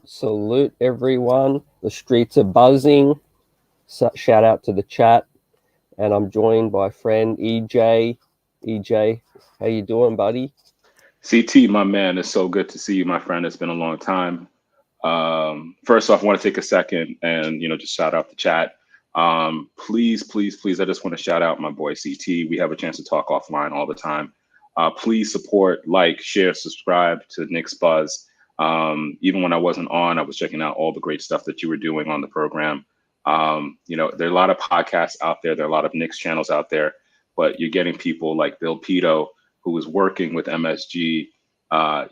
Salute everyone. The streets are buzzing. Shout out to the chat. And I'm joined by friend EJ. EJ, how you doing, buddy? CT, my man, it's so good to see you, my friend. It's been a long time. First off, I want to take a second and just shout out the chat. Please, I just want to shout out my boy CT. We have a chance to talk offline all the time. Please support, like, share, subscribe to Knicks Buzz. Even when I wasn't on, I was checking out all the great stuff that you were doing on the program. There are a lot of podcasts out there. There are a lot of Knicks channels out there, but you're getting people like Bill Pito, who is working with MSG.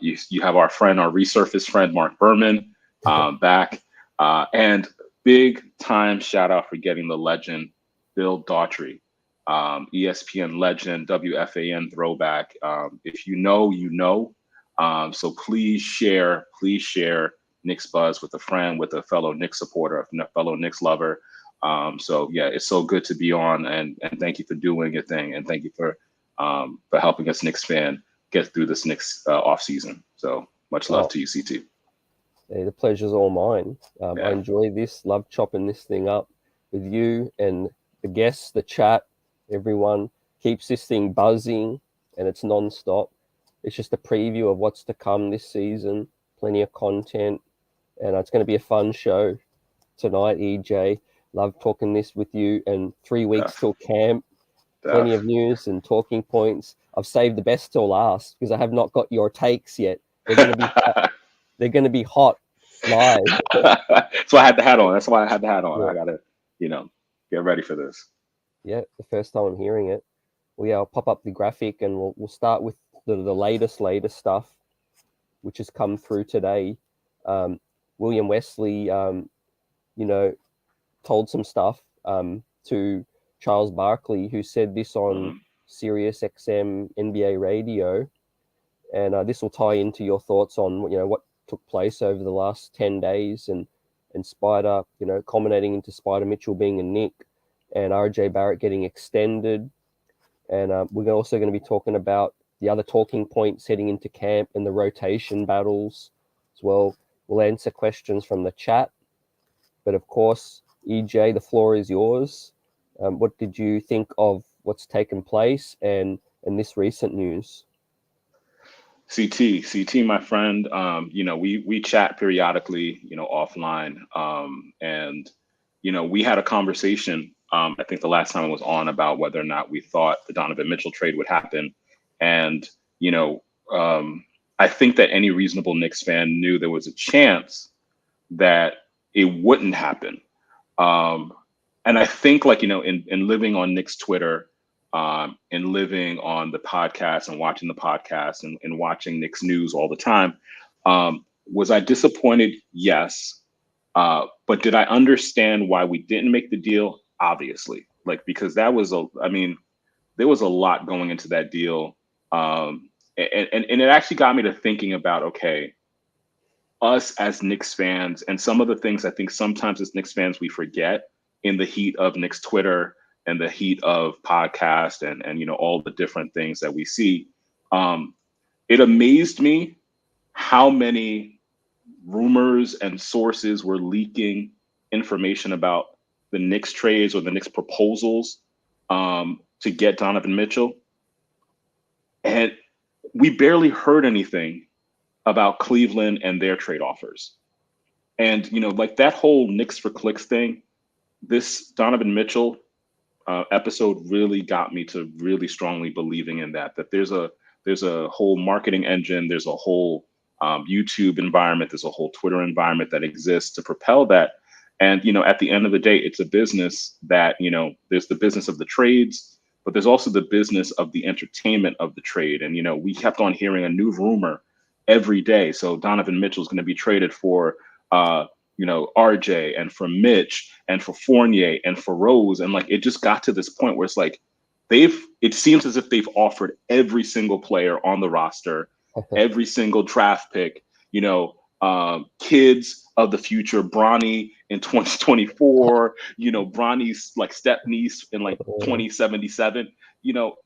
You have our resurfaced friend, Mark Berman, back. And big time shout out for getting the legend, Bill Daughtry, ESPN legend, WFAN throwback. If you know, you know. So please share Knicks Buzz with a friend, with a fellow Knicks supporter, a fellow Knicks lover. So yeah, it's so good to be on, and thank you for doing your thing, and thank you for helping us Knicks fan get through this Knicks off season. So much love to you, CT. Hey, the pleasure's all mine. I enjoy this, love chopping this thing up with you and the guests, the chat. Everyone keeps this thing buzzing, and it's non-stop. It's just a preview of what's to come this season. Plenty of content, and it's going to be a fun show tonight, EJ. Love talking this with you, and 3 weeks till camp. Plenty of news and talking points. I've saved the best till last because I have not got your takes yet. They're going to be hot. They're going to be hot live. That's why I had the hat on. That's why I had the hat on. Yeah. I got to, get ready for this. Yeah, the first time I'm hearing it. Well, yeah, I'll pop up the graphic, and we'll start with the latest stuff, which has come through today. William Wesley, told some stuff to Charles Barkley, who said this on Sirius XM NBA radio, and this will tie into your thoughts on what took place over the last 10 days and Spider, culminating into Spider Mitchell being a Knick and RJ Barrett getting extended, and we're also going to be talking about the other talking points heading into camp and the rotation battles as well. We'll answer questions from the chat, but of course, EJ, the floor is yours. What did you think of what's taken place and this recent news? CT, my friend. We chat periodically, offline, and we had a conversation. I think the last time I was on about whether or not we thought the Donovan Mitchell trade would happen, and I think that any reasonable Knicks fan knew there was a chance that it wouldn't happen. And I think, in living on Knicks Twitter, and living on the podcast and watching the podcast and watching Knicks news all the time, was I disappointed? Yes. But did I understand why we didn't make the deal? Obviously, because there was a lot going into that deal. And it actually got me to thinking about, okay, us as Knicks fans, and some of the things I think sometimes as Knicks fans we forget in the heat of Knicks Twitter and the heat of podcast and all the different things that we see. It amazed me how many rumors and sources were leaking information about the Knicks trades or the Knicks proposals to get Donovan Mitchell. And we barely heard anything about Cleveland and their trade offers. And, that whole Knicks for clicks thing, this Donovan Mitchell, episode really got me to really strongly believing in that there's a whole marketing engine, there's a whole YouTube environment, there's a whole Twitter environment that exists to propel that. And at the end of the day, it's a business that there's the business of the trades, but there's also the business of the entertainment of the trade. And we kept on hearing a new rumor every day. So Donovan Mitchell is going to be traded for RJ and for Mitch and for Fournier and for Rose. And like, it just got to this point where it's like, it seems as if they've offered every single player on the roster, every single draft pick, kids of the future, Bronny in 2024, Bronny's like step niece in like 2077,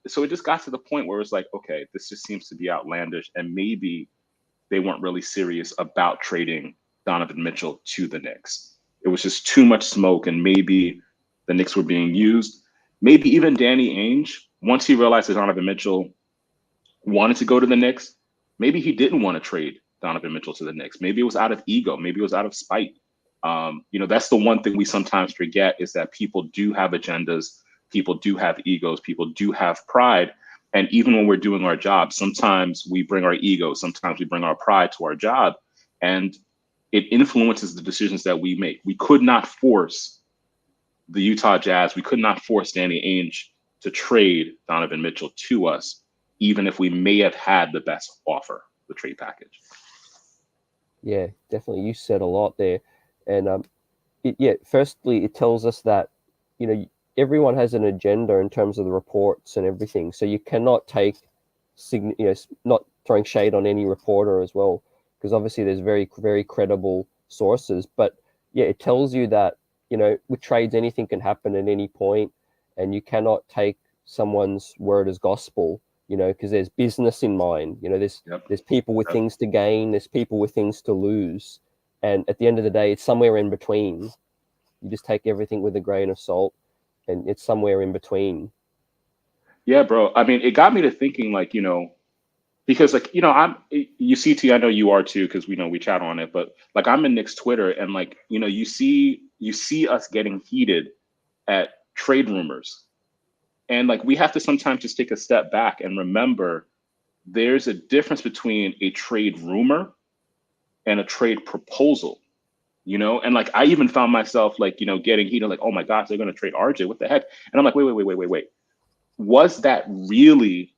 so it just got to the point where it's like, okay, this just seems to be outlandish. And maybe they weren't really serious about trading Donovan Mitchell to the Knicks. It was just too much smoke, and maybe the Knicks were being used. Maybe even Danny Ainge, once he realized that Donovan Mitchell wanted to go to the Knicks, maybe he didn't want to trade Donovan Mitchell to the Knicks. Maybe it was out of ego. Maybe it was out of spite. That's the one thing we sometimes forget, is that people do have agendas. People do have egos. People do have pride. And even when we're doing our job, sometimes we bring our ego. Sometimes we bring our pride to our job. And it influences the decisions that we make. We could not force the Utah Jazz. We could not force Danny Ainge to trade Donovan Mitchell to us, even if we may have had the best offer, the trade package. Yeah, definitely. You said a lot there. And firstly, it tells us that, everyone has an agenda in terms of the reports and everything. So you cannot take, not throwing shade on any reporter as well, because obviously there's very, very credible sources. But yeah, it tells you that, with trades, anything can happen at any point, and you cannot take someone's word as gospel, because there's business in mind. There's people with things to gain, there's people with things to lose. And at the end of the day, it's somewhere in between. You just take everything with a grain of salt, and it's somewhere in between. Yeah, bro. I mean, it got me to thinking, like, because like, you CT, I know you are too, because we chat on it, but like, I'm in Knicks Twitter, and like, you see us getting heated at trade rumors. And like, we have to sometimes just take a step back and remember there's a difference between a trade rumor and a trade proposal, and like, I even found myself like, getting heated, like, oh my gosh, they're going to trade RJ. What the heck? And I'm like, wait. Was that really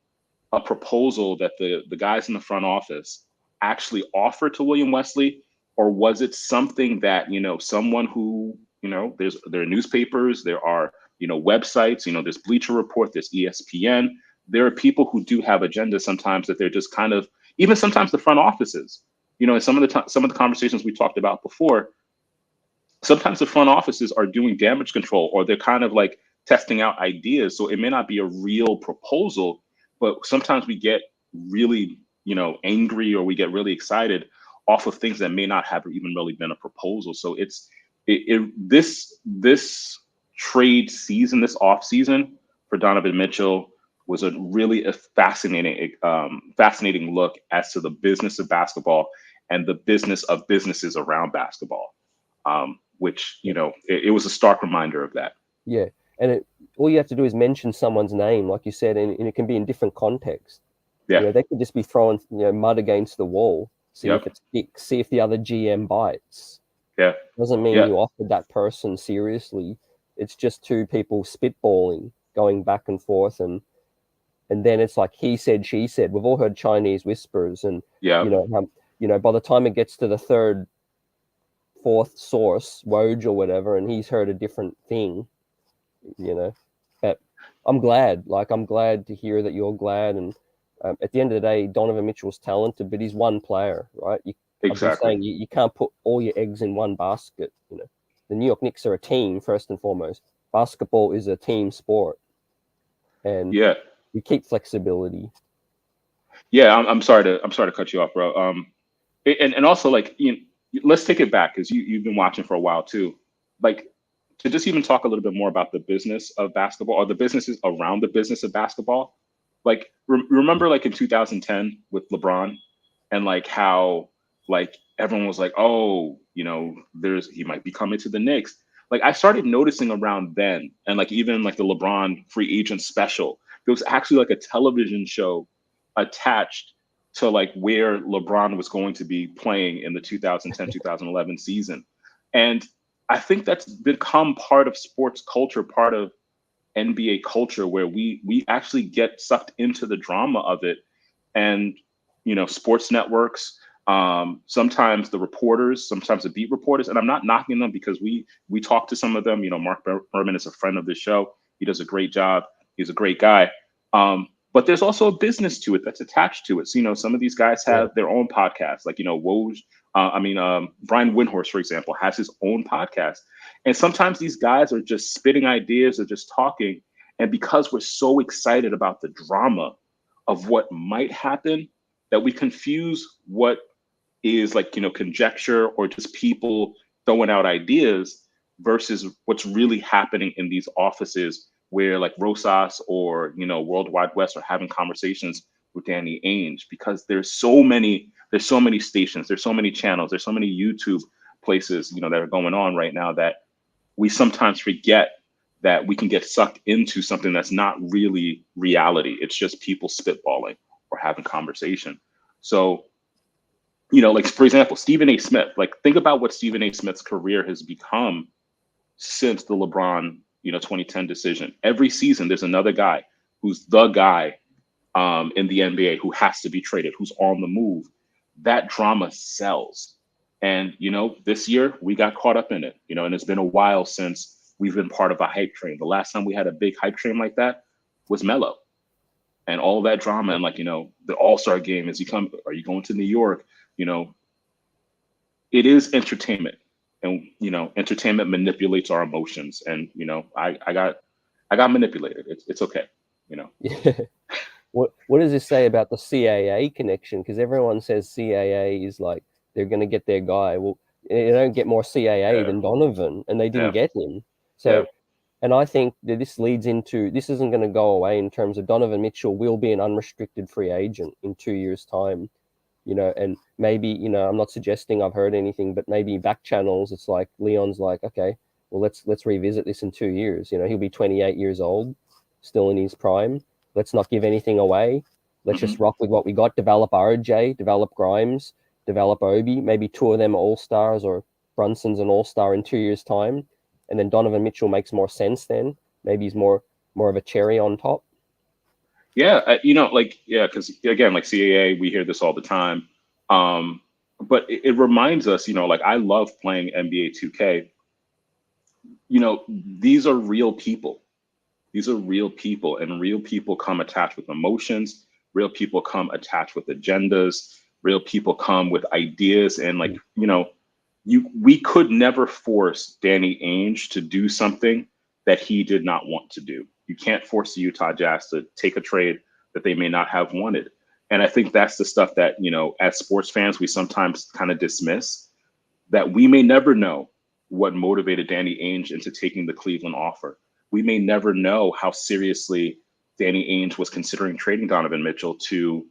a proposal that the guys in the front office actually offered to William Wesley? Or was it something that, someone who, there are newspapers, there are, websites, there's Bleacher Report, there's ESPN. There are people who do have agendas sometimes that they're just kind of, even sometimes the front offices, in some of the conversations we talked about before, sometimes the front offices are doing damage control, or they're kind of like testing out ideas. So it may not be a real proposal, but sometimes we get really, angry, or we get really excited off of things that may not have even really been a proposal. So this trade season, this off season for Donovan Mitchell was a really fascinating look as to the business of basketball and the business of businesses around basketball, which, it was a stark reminder of that. Yeah. And all you have to do is mention someone's name, like you said, and it can be in different contexts. Yeah. They could just be throwing mud against the wall, see if it sticks, see if the other GM bites. Yeah. Doesn't mean you offered that person seriously. It's just two people spitballing, going back and forth, and then it's like he said, she said. We've all heard Chinese whispers, and by the time it gets to the third, fourth source, Woj or whatever, and he's heard a different thing, But I'm glad to hear that you're glad. And at the end of the day, Donovan Mitchell's talented, but he's one player, right? Exactly. I've been saying you can't put all your eggs in one basket. The New York Knicks are a team first and foremost. Basketball is a team sport, and we keep flexibility. Yeah, I'm sorry to cut you off, bro. And also, like, let's take it back, because you've been watching for a while too. Like, to just even talk a little bit more about the business of basketball, or the businesses around the business of basketball. Like, remember, like in 2010 with LeBron, and like how like everyone was like, oh, he might be coming to the Knicks. Like I started noticing around then, and like even like the LeBron free agent special, there was actually like a television show attached to like where LeBron was going to be playing in the 2010-2011 season. And I think that's become part of sports culture, part of NBA culture, where we actually get sucked into the drama of it. And sports networks, sometimes the reporters, sometimes the beat reporters, and I'm not knocking them because we talk to some of them. Mark Berman is a friend of the show. He does a great job. He's a great guy. But there's also a business to it that's attached to it. So some of these guys have their own podcasts, like Woj. Brian Windhorst, for example, has his own podcast. And sometimes these guys are just spitting ideas or just talking. And because we're so excited about the drama of what might happen, that we confuse what is like, conjecture or just people throwing out ideas versus what's really happening in these offices where like Rosas or, World Wide West are having conversations with Danny Ainge, because there's so many stations, there's so many channels, there's so many YouTube places, that are going on right now, that we sometimes forget that we can get sucked into something that's not really reality. It's just people spitballing or having conversation. So, like for example, Stephen A. Smith, like think about what Stephen A. Smith's career has become since the LeBron, 2010 decision. Every season, there's another guy who's the guy in the NBA who has to be traded, who's on the move. That drama sells. And, this year we got caught up in it, and it's been a while since we've been part of a hype train. The last time we had a big hype train like that was Melo, and all that drama. And like, the All-Star game, are you going to New York? It is entertainment, and, entertainment manipulates our emotions. And, I got manipulated. It's okay. Yeah. What does this say about the CAA connection? Because everyone says CAA is like they're going to get their guy. Well, they don't get more CAA than Donovan, and they didn't get him. So, and I think that this leads into, this isn't going to go away in terms of Donovan Mitchell will be an unrestricted free agent in 2 years' time, and maybe, I'm not suggesting I've heard anything, but maybe back channels, it's like Leon's like, okay, well, let's revisit this in 2 years. He'll be 28 years old, still in his prime. Let's not give anything away. Let's just rock with what we got. Develop RJ, develop Grimes, develop Obi. Maybe two of them are all-stars, or Brunson's an all-star in 2 years' time. And then Donovan Mitchell makes more sense then. Maybe he's more of a cherry on top. Yeah, because again, like CAA, we hear this all the time. But it reminds us, like I love playing NBA 2K. These are real people. These are real people, and real people come attached with emotions. Real people come attached with agendas. Real people come with ideas. And like, we could never force Danny Ainge to do something that he did not want to do. You can't force the Utah Jazz to take a trade that they may not have wanted. And I think that's the stuff that, as sports fans, we sometimes kind of dismiss, that we may never know what motivated Danny Ainge into taking the Cleveland offer. We may never know how seriously Danny Ainge was considering trading Donovan Mitchell to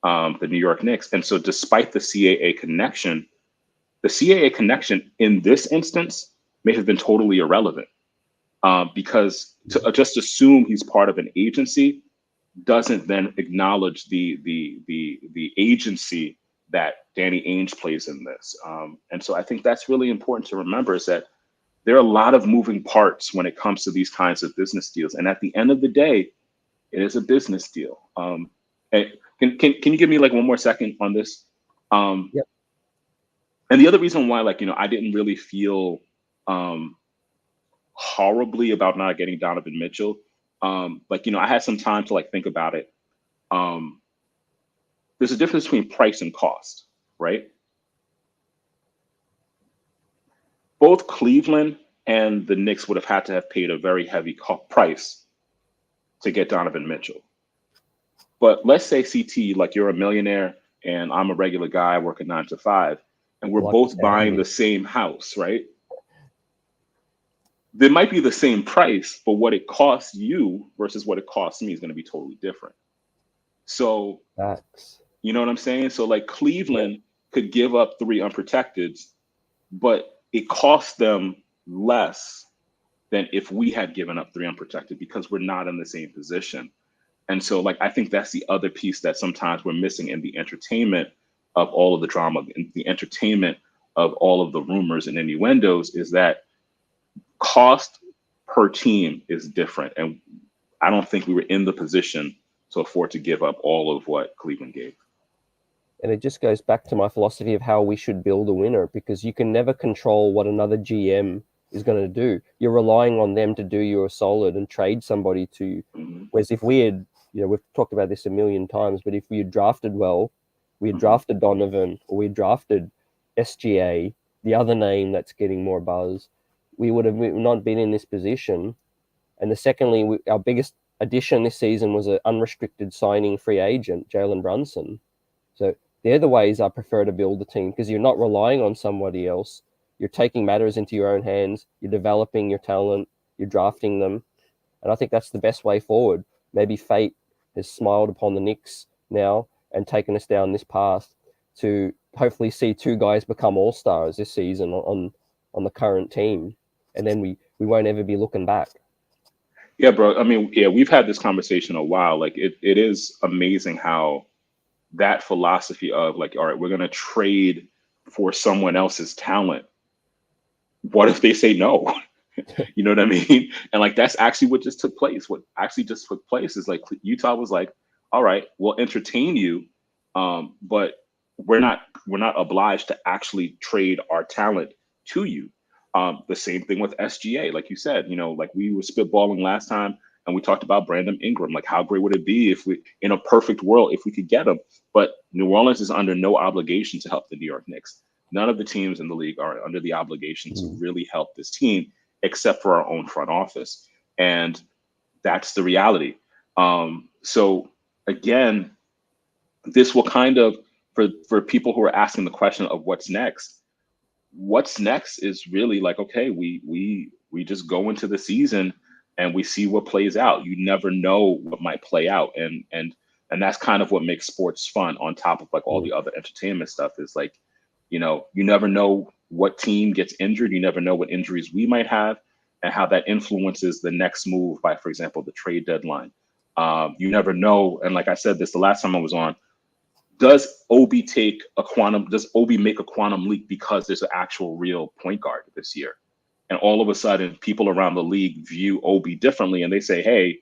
the New York Knicks. And so despite the CAA connection in this instance may have been totally irrelevant, because to just assume he's part of an agency doesn't then acknowledge the agency that Danny Ainge plays in this. And so I think that's really important to remember, is that there are a lot of moving parts when it comes to these kinds of business deals. And at the end of the day, it is a business deal. And can you give me like one more second on this? Yep. And the other reason why, like, I didn't really feel horribly about not getting Donovan Mitchell. I had some time to like think about it. There's a difference between price and cost, right? Both Cleveland and the Knicks would have had to have paid a very heavy price to get Donovan Mitchell. But let's say, CT, like you're a millionaire and I'm a regular guy working 9 to 5, and we're both buying the same house, right? There might be the same price, but what it costs you versus what it costs me is going to be totally different. So, you know what I'm saying? So like Cleveland could give up 3 unprotecteds, but it costs them less than if we had given up 3 unprotected because we're not in the same position. And so, like, I think that's the other piece that sometimes we're missing in the entertainment of all of the drama, in the entertainment of all of the rumors and innuendos, is that cost per team is different. And I don't think we were in the position to afford to give up all of what Cleveland gave. And it just goes back to my philosophy of how we should build a winner, because you can never control what another GM is going to do. You're relying on them to do you a solid and trade somebody to you. Mhm. Whereas if we had, we've talked about this a million times, but if we had drafted well, we had Mhm. drafted Donovan, or we had drafted SGA, the other name that's getting more buzz, we would have not been in this position. And secondly, our biggest addition this season was an unrestricted signing free agent, Jalen Brunson. So they're the ways I prefer to build a team, because you're not relying on somebody else. You're taking matters into your own hands. You're developing your talent. You're drafting them. And I think that's the best way forward. Maybe fate has smiled upon the Knicks now and taken us down this path to hopefully see two guys become all-stars this season on the current team. And then we won't ever be looking back. Yeah, bro. I mean, yeah, we've had this conversation a while. Like, it is amazing how that philosophy of, like, all right, we're going to trade for someone else's talent. What if they say no? You know what I mean? And, like, that's actually what just took place. What actually just took place is, like, Utah was like, all right, we'll entertain you, but we're not obliged to actually trade our talent to you. The same thing with SGA, like you said, like we were spitballing last time, and we talked about Brandon Ingram. Like, how great would it be if we, in a perfect world, if we could get him? But New Orleans is under no obligation to help the New York Knicks. None of the teams in the league are under the obligation to really help this team, except for our own front office. And that's the reality. So again, this will kind of, for people who are asking the question of what's next is really like, okay, we just go into the season and we see what plays out. You never know what might play out. And that's kind of what makes sports fun, on top of, like, all the other entertainment stuff, is like, you never know what team gets injured. You never know what injuries we might have and how that influences the next move by, for example, the trade deadline. You never know. And like I said this the last time I was on, does Obi make a quantum leap because there's an actual real point guard this year? And all of a sudden, people around the league view Obi differently, and they say, hey,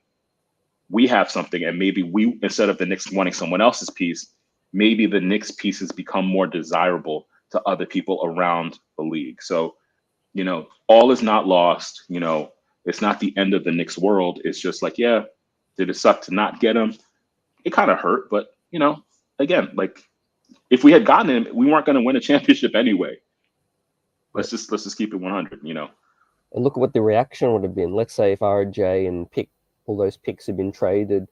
we have something. And maybe we, instead of the Knicks wanting someone else's piece, maybe the Knicks pieces become more desirable to other people around the league. So, all is not lost. It's not the end of the Knicks world. It's just like, yeah, did it suck to not get him? It kind of hurt, but, again, like, if we had gotten him, we weren't going to win a championship anyway. Let's just keep it 100, And look at what the reaction would have been. Let's say if RJ and all those picks had been traded,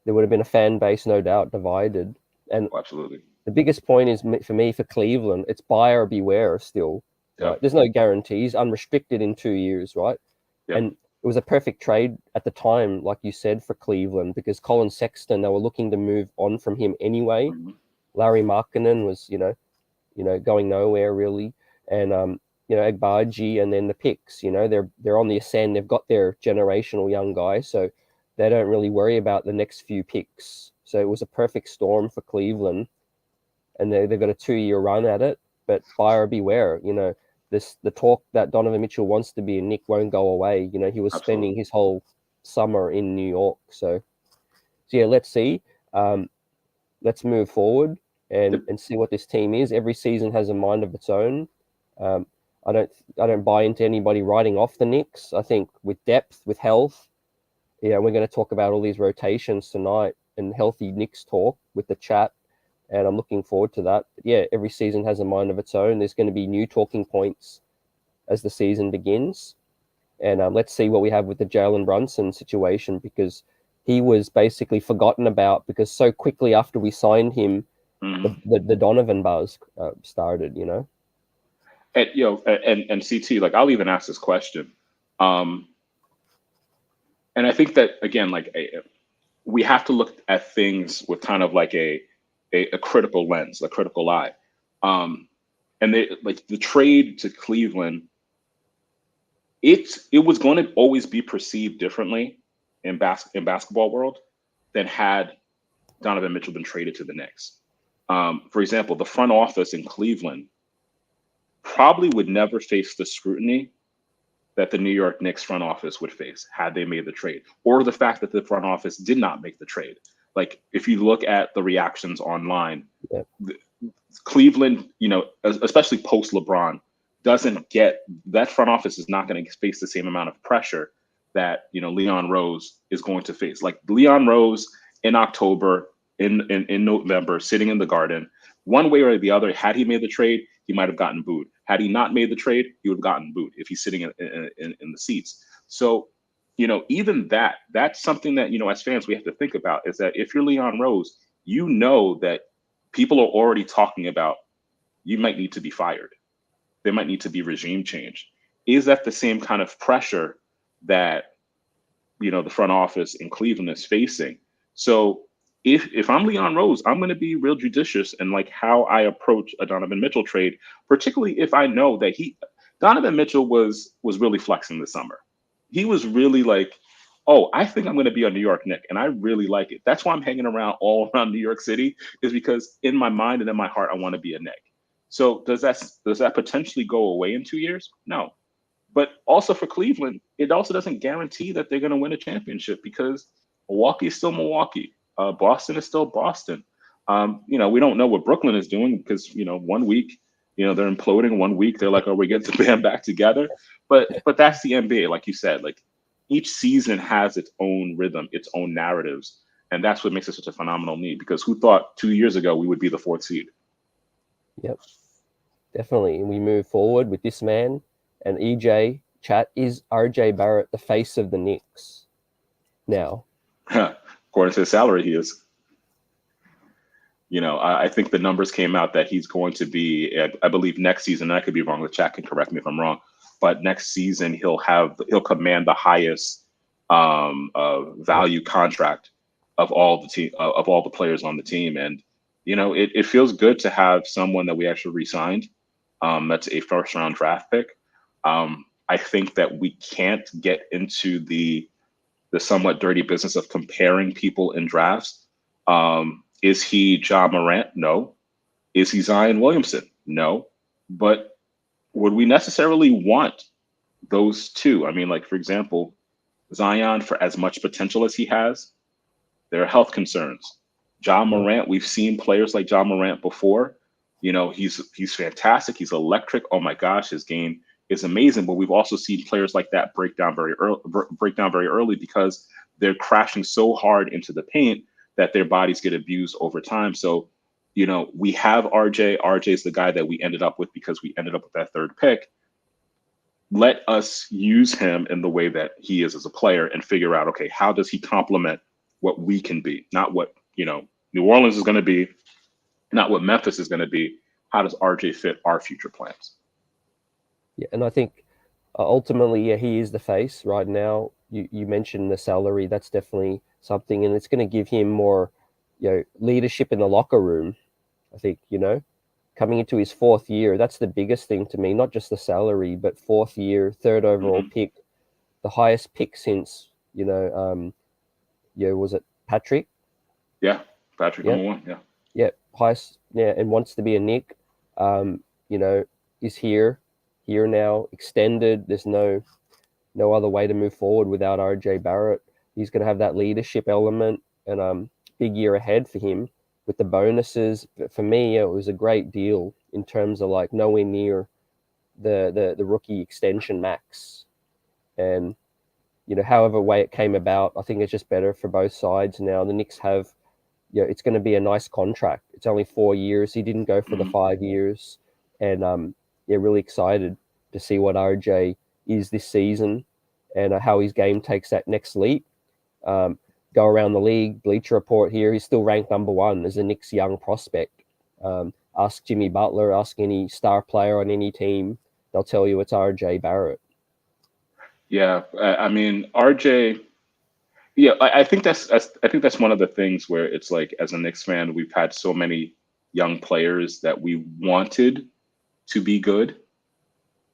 there would have been a fan base, no doubt, divided. And absolutely. The biggest point is, for Cleveland, it's buyer beware still. Yeah. Right? There's no guarantees, unrestricted in 2 years, right? Yeah. And it was a perfect trade at the time, like you said, for Cleveland, because Colin Sexton, they were looking to move on from him anyway. Mm-hmm. Larry Markkinen was, going nowhere really, and Agbaji, and then the picks, they're on the ascend. They've got their generational young guy, so they don't really worry about the next few picks. So it was a perfect storm for Cleveland, and they've got a 2-year run at it. But buyer beware, the talk that Donovan Mitchell wants to be a Knick won't go away. He was spending his whole summer in New York, so yeah, let's see. Let's move forward and see what this team is. Every season has a mind of its own. I don't buy into anybody writing off the Knicks. I think with depth, with health, we're going to talk about all these rotations tonight and healthy Knicks talk with the chat, and I'm looking forward to that. But yeah, every season has a mind of its own. There's going to be new talking points as the season begins, and let's see what we have with the Jalen Brunson situation, because he was basically forgotten about, because so quickly after we signed him, the Donovan buzz started, And and CT, like, I'll even ask this question, and I think that, again, like, we have to look at things with kind of like a critical lens, a critical eye, and they, like, the trade to Cleveland it was going to always be perceived differently in basketball world than had Donovan Mitchell been traded to the Knicks. For example, the front office in Cleveland probably would never face the scrutiny that the New York Knicks front office would face had they made the trade, or the fact that the front office did not make the trade. Like, if you look at the reactions online, Yeah. Cleveland, especially post LeBron, doesn't get that front office is not going to face the same amount of pressure that Leon Rose is going to face. Like Leon Rose in October, in November, sitting in the Garden, one way or the other, had he made the trade, he might have gotten booed. Had he not made the trade, he would have gotten booed if he's sitting in the seats. So, even that's something that, as fans, we have to think about, is that if you're Leon Rose, that people are already talking about you might need to be fired. There might need to be regime change. Is that the same kind of pressure that, the front office in Cleveland is facing? So if I'm Leon Rose, I'm going to be real judicious in like how I approach a Donovan Mitchell trade, particularly if I know that Donovan Mitchell was really flexing this summer. He was really like, oh, I think I'm going to be a New York Knick, and I really like it. That's why I'm hanging around all around New York City, is because in my mind and in my heart, I want to be a Knick. So does that potentially go away in 2 years? No. But also for Cleveland, it also doesn't guarantee that they're going to win a championship, because Milwaukee is still Milwaukee. Boston is still Boston. We don't know what Brooklyn is doing, because 1 week, they're imploding. 1 week they're like, oh, we get the band back together. But that's the NBA, like you said. Like, each season has its own rhythm, its own narratives, and that's what makes it such a phenomenal league. Because who thought 2 years ago we would be the 4th seed? Yep, definitely. And we move forward with this man. And EJ, chat, is RJ Barrett the face of the Knicks now? According to the salary, he is. I think the numbers came out that he's going to be, I believe next season, and I could be wrong, the chat can correct me if I'm wrong, but next season he'll command the highest value contract of all the players on the team. And it feels good to have someone that we actually re-signed. That's a first-round draft pick. I think that we can't get into the somewhat dirty business of comparing people in drafts. Is he Ja Morant? No. Is he Zion Williamson? No. But would we necessarily want those two? I mean, like, for example, Zion, for as much potential as he has, there are health concerns. Ja Morant, we've seen players like Ja Morant before. He's fantastic. He's electric. Oh my gosh, his game is amazing. But we've also seen players like that break down very early because they're crashing so hard into the paint that their bodies get abused over time. So, we have RJ. RJ is the guy that we ended up with because we ended up with that 3rd pick. Let us use him in the way that he is as a player and figure out, okay, how does he complement what we can be? Not what, New Orleans is going to be, not what Memphis is going to be. How does RJ fit our future plans? Yeah, and I think ultimately, yeah, he is the face right now. You mentioned the salary. That's definitely something, and it's going to give him more, leadership in the locker room. I think, coming into his 4th year, that's the biggest thing to me. Not just the salary, but 4th year, 3rd overall pick, the highest pick since, was it Patrick? Yeah, Patrick number 1. Yeah. Yeah, highest. Yeah, and wants to be a Knick. Is here now, extended. There's no other way to move forward without RJ Barrett. He's going to have that leadership element, and big year ahead for him with the bonuses. For me, it was a great deal in terms of like nowhere near the rookie extension max. And, however way it came about, I think it's just better for both sides now. The Knicks have, it's going to be a nice contract. It's only 4 years. He didn't go for the 5 years. And, really excited to see what RJ is this season and how his game takes that next leap. Go around the league, Bleacher Report here, he's still ranked number 1 as a Knicks young prospect. Ask Jimmy Butler, ask any star player on any team, they'll tell you it's RJ Barrett. Yeah, I mean, RJ. Yeah, I think that's one of the things where it's like, as a Knicks fan, we've had so many young players that we wanted to be good.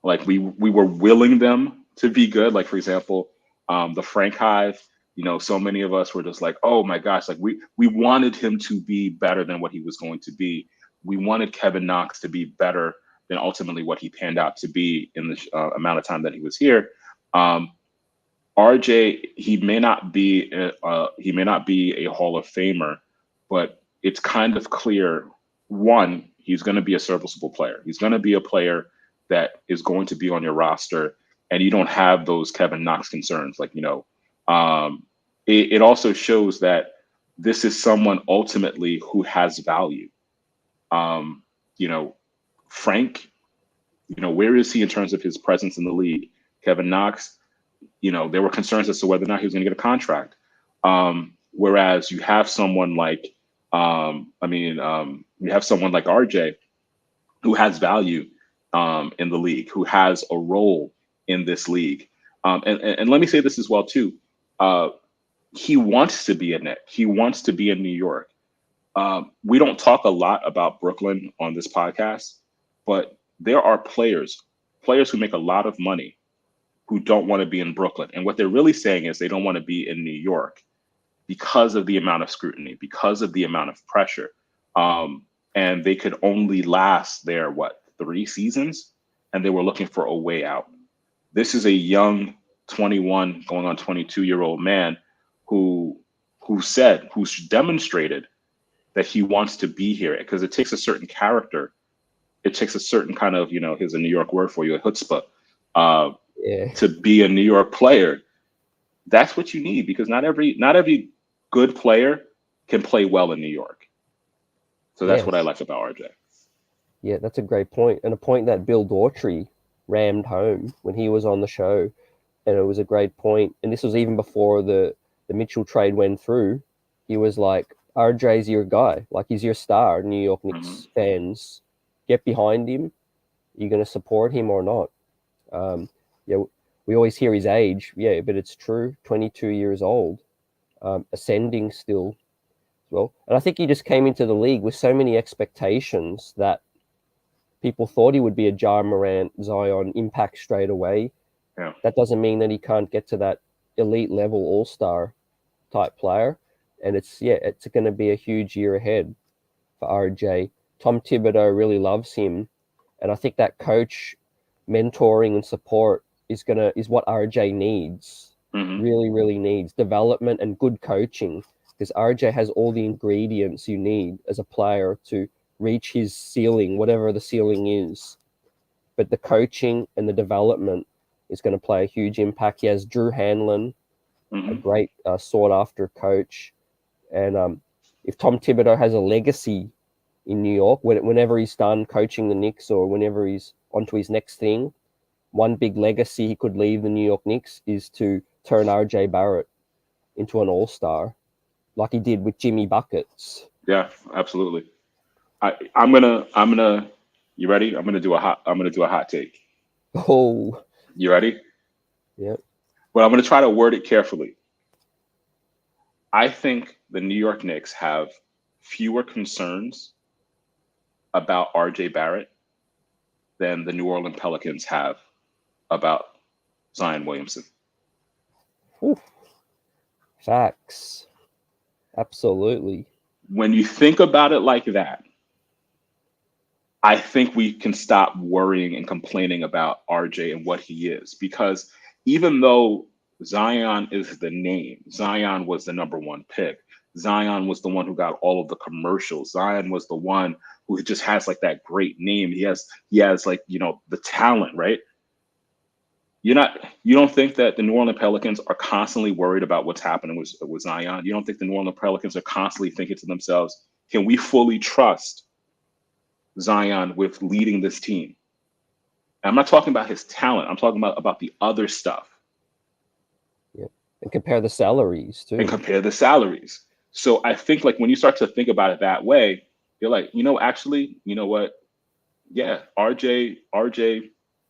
Like we were willing them to be good. Like, for example, the Frank Hive, so many of us were just like, oh my gosh, like we wanted him to be better than what he was going to be. We wanted Kevin Knox to be better than ultimately what he panned out to be in the amount of time that he was here. RJ, he may not be a Hall of Famer, but it's kind of clear. One, he's going to be a serviceable player. He's going to be a player that is going to be on your roster, and you don't have those Kevin Knox concerns. Like, it also shows that this is someone ultimately who has value. Frank, where is he in terms of his presence in the league? Kevin Knox, there were concerns as to whether or not he was going to get a contract. Whereas you have someone like, you have someone like RJ who has value in the league, who has a role in this league. And let me say this as well, too. He wants to be a Knick. He wants to be in New York. We don't talk a lot about Brooklyn on this podcast, but there are players who make a lot of money who don't want to be in Brooklyn. And what they're really saying is they don't want to be in New York because of the amount of scrutiny, because of the amount of pressure. And they could only last there, 3 seasons? And they were looking for a way out. This is a young 21 going on 22-year-old man who's demonstrated that he wants to be here, because it takes a certain character. It takes a certain kind of, here's a New York word for you, a chutzpah, to be a New York player. That's what you need, because not every good player can play well in New York. So that's what I like about RJ. Yeah, that's a great point. And a point that Bill Daughtry rammed home when he was on the show. And it was a great point. And this was even before the Mitchell trade went through. He was like, RJ's your guy. Like, he's your star. New York Knicks fans, get behind him. You're going to support him or not? We always hear his age. Yeah, but it's true. 22 years old, ascending still. Well, and I think he just came into the league with so many expectations that people thought he would be a Ja Morant, Zion impact straight away. Yeah. That doesn't mean that he can't get to that elite level all-star type player. And it's going to be a huge year ahead for RJ. Tom Thibodeau really loves him. And I think that coach mentoring and support is what RJ needs. Really, really needs development and good coaching, because RJ has all the ingredients you need as a player to reach his ceiling, whatever the ceiling is. But the coaching and the development is going to play a huge impact. He has Drew Hanlon, a great sought-after coach. And if Tom Thibodeau has a legacy in New York, whenever he's done coaching the Knicks or whenever he's onto his next thing, one big legacy he could leave the New York Knicks is to turn RJ Barrett into an all-star, like he did with Jimmy Buckets. Yeah, absolutely. I'm gonna. You ready? I'm gonna do a hot take. Oh, you ready? Yeah. Well, I'm gonna try to word it carefully. I think the New York Knicks have fewer concerns about RJ Barrett than the New Orleans Pelicans have about Zion Williamson. Oof. Facts. Absolutely. When you think about it like that, I think we can stop worrying and complaining about RJ and what he is, because even though Zion is the name, Zion was the number one pick, Zion was the one who got all of the commercials, Zion was the one who just has like that great name. He has like, the talent, right? You don't think that the New Orleans Pelicans are constantly worried about what's happening with Zion? You don't think the New Orleans Pelicans are constantly thinking to themselves, can we fully trust Zion with leading this team? And I'm not talking about his talent. I'm talking about the other stuff. Yeah. And compare the salaries too. So I think like when you start to think about it that way, you're like, actually, you know what? Yeah, RJ,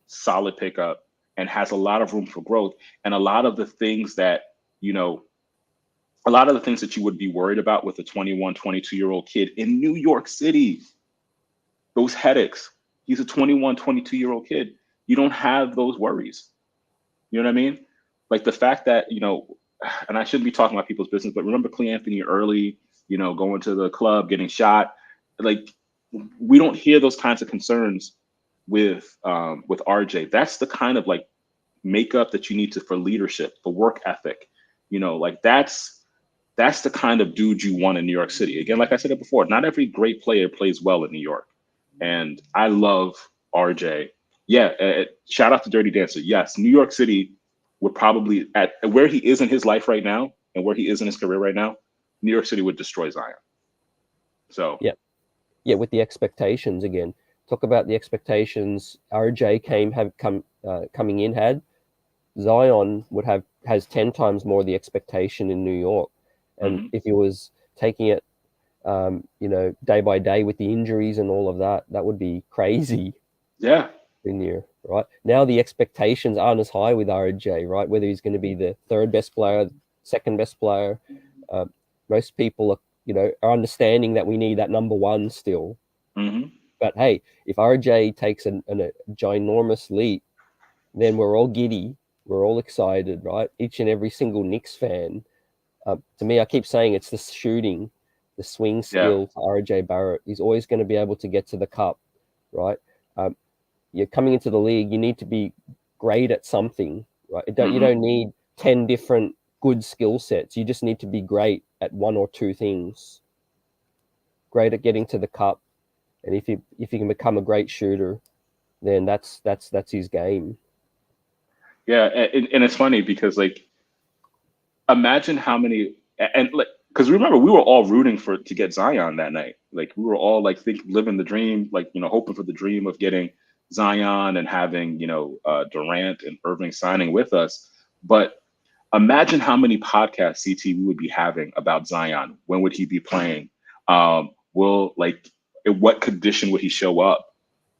solid pickup and has a lot of room for growth. And a lot of the things that you would be worried about with a 21, 22-year-old kid in New York City, those headaches. He's a 21, 22-year-old kid. You don't have those worries. You know what I mean? Like the fact that, and I shouldn't be talking about people's business, but remember Clee Anthony early, going to the club, getting shot. Like we don't hear those kinds of concerns with RJ. That's the kind of like makeup that you need for leadership, for work ethic. Like that's the kind of dude you want in New York City. Again, like I said it before, not every great player plays well in New York. And I love RJ. Yeah, shout out to Dirty Dancer. Yes, New York City would probably, at where he is in his life right now and where he is in his career right now, New York City would destroy Zion. So yeah, with the expectations again. Talk about the expectations RJ coming in had. Zion has 10 times more the expectation in New York, and if he was taking it, day by day with the injuries and all of that, that would be crazy. Yeah. In here, right now, the expectations aren't as high with RJ, right? Whether he's going to be the third best player, second best player, most people are understanding that we need that number one still. But hey, if RJ takes a ginormous leap, then we're all giddy, we're all excited, right? Each and every single Knicks fan. To me, I keep saying it's the shooting, the swing skill for RJ Barrett. He's always going to be able to get to the cup, right? You're coming into the league, you need to be great at something, right? You don't need 10 different good skill sets. You just need to be great at one or two things. Great at getting to the cup, and if you can become a great shooter, then that's his game. Yeah, and it's funny because like, imagine how many, and like, because remember we were all rooting to get Zion that night. Like we were all like living the dream, like hoping for the dream of getting Zion and having Durant and Irving signing with us. But imagine how many podcasts CT we would be having about Zion. When would he be playing? Will like in what condition would he show up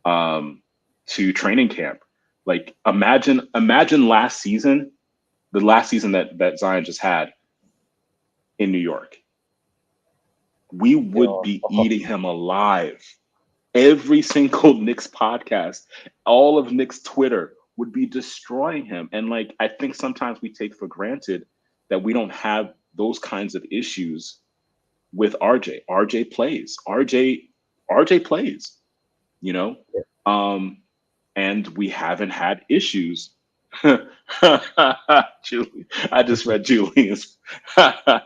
to training camp? Like imagine last season, the last season that Zion just had in New York. We would be eating him alive. Every single Knicks podcast, all of Knicks Twitter would be destroying him. And like I think sometimes we take for granted that we don't have those kinds of issues with RJ. RJ plays. RJ plays, and we haven't had issues. Julie, I just read Julius. I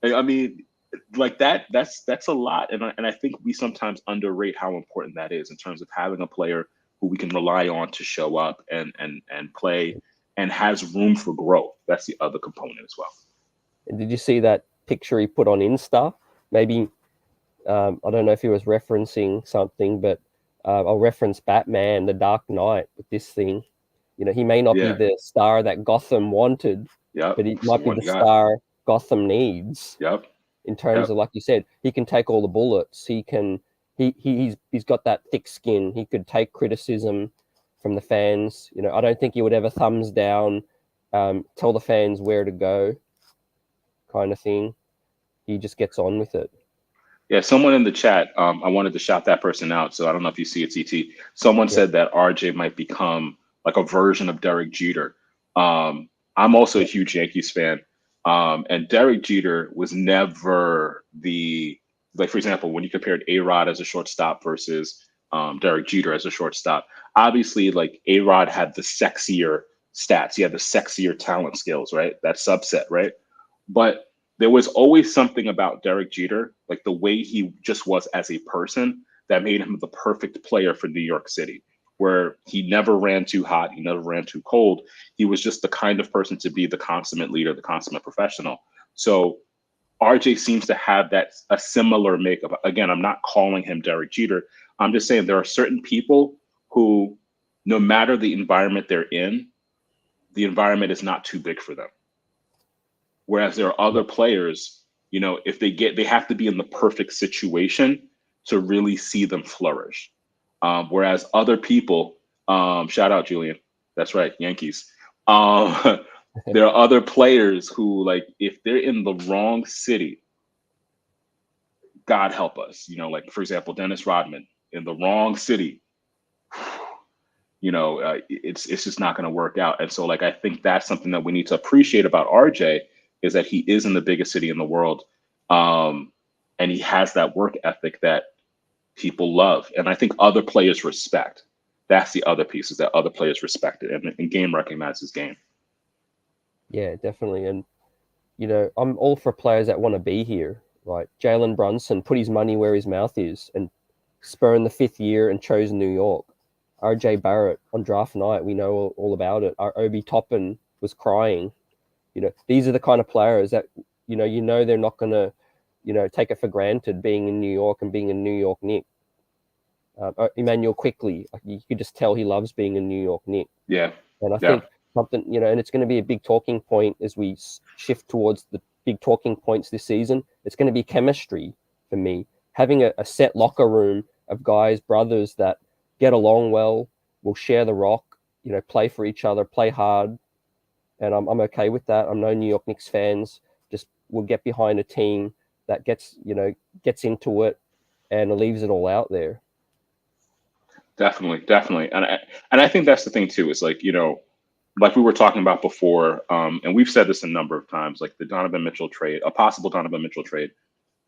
mean, like that's a lot, and I think we sometimes underrate how important that is in terms of having a player who we can rely on to show up and play and has room for growth. That's the other component as well. And did you see that picture he put on Insta? Maybe I don't know if he was referencing something, but I'll reference Batman, The Dark Knight with this thing. He may not be the star that Gotham wanted, but he might be the star Gotham needs. In terms of, like you said, he can take all the bullets. He's got that thick skin. He could take criticism from the fans. I don't think he would ever thumbs down, tell the fans where to go, kind of thing. He just gets on with it. Yeah, someone in the chat, I wanted to shout that person out. So I don't know if you see it, CT. Someone said that RJ might become like a version of Derek Jeter. I'm also a huge Yankees fan. And Derek Jeter was never like, for example, when you compared A-Rod as a shortstop versus Derek Jeter as a shortstop, obviously, like A-Rod had the sexier stats. He had the sexier talent skills, right? That subset, right? But there was always something about Derek Jeter, like the way he just was as a person, that made him the perfect player for New York City, where he never ran too hot, he never ran too cold. He was just the kind of person to be the consummate leader, the consummate professional. So RJ seems to have a similar makeup. Again, I'm not calling him Derek Jeter. I'm just saying there are certain people who, no matter the environment they're in, the environment is not too big for them. Whereas there are other players, if they have to be in the perfect situation to really see them flourish. Whereas other people, shout out Julian, that's right, Yankees. There are other players who, like, if they're in the wrong city, God help us. Like for example, Dennis Rodman in the wrong city. it's just not going to work out. And so, like, I think that's something that we need to appreciate about RJ is that he is in the biggest city in the world, and he has that work ethic that people love, and I think other players respect. That's the other piece, is that other players respect it, and game recognizes game. Yeah, definitely. And I'm all for players that want to be here. Like Jalen Brunson put his money where his mouth is and spurned the 5th year and chose New York. RJ Barrett on draft night, we know all about it. Our Obi Toppin was crying. These are the kind of players that they're not going to take it for granted being in New York and being a New York Knick. Emmanuel Quickly, you could just tell he loves being a New York Knick. Yeah. And I think something, and it's going to be a big talking point as we shift towards the big talking points this season. It's going to be chemistry for me. Having a set locker room of guys, brothers that get along well, will share the rock, play for each other, play hard. And I'm okay with that. I'm no New York Knicks fans. Just will get behind a team that gets into it and leaves it all out there. Definitely. And I think that's the thing too, is like, like we were talking about before, and we've said this a number of times, like the Donovan Mitchell trade, a possible Donovan Mitchell trade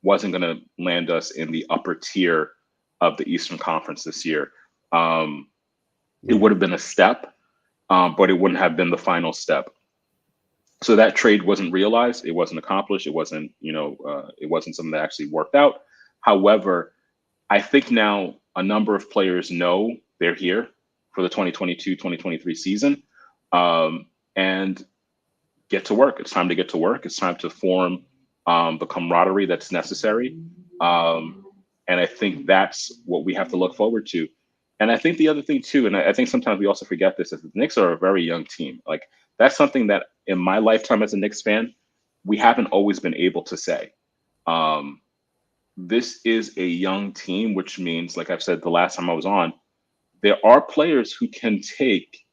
wasn't going to land us in the upper tier of the Eastern Conference this year. It would have been a step, but it wouldn't have been the final step. So that trade wasn't realized. It wasn't accomplished. It wasn't, it wasn't something that actually worked out. However, I think now a number of players know they're here for the 2022-2023 season, and get to work. It's time to get to work. It's time to form the camaraderie that's necessary. And I think that's what we have to look forward to. And I think the other thing too, and I think sometimes we also forget this, is the Knicks are a very young team. Like, that's something that in my lifetime as a Knicks fan, we haven't always been able to say. This is a young team, which means, like I've said the last time I was on, there are players who can take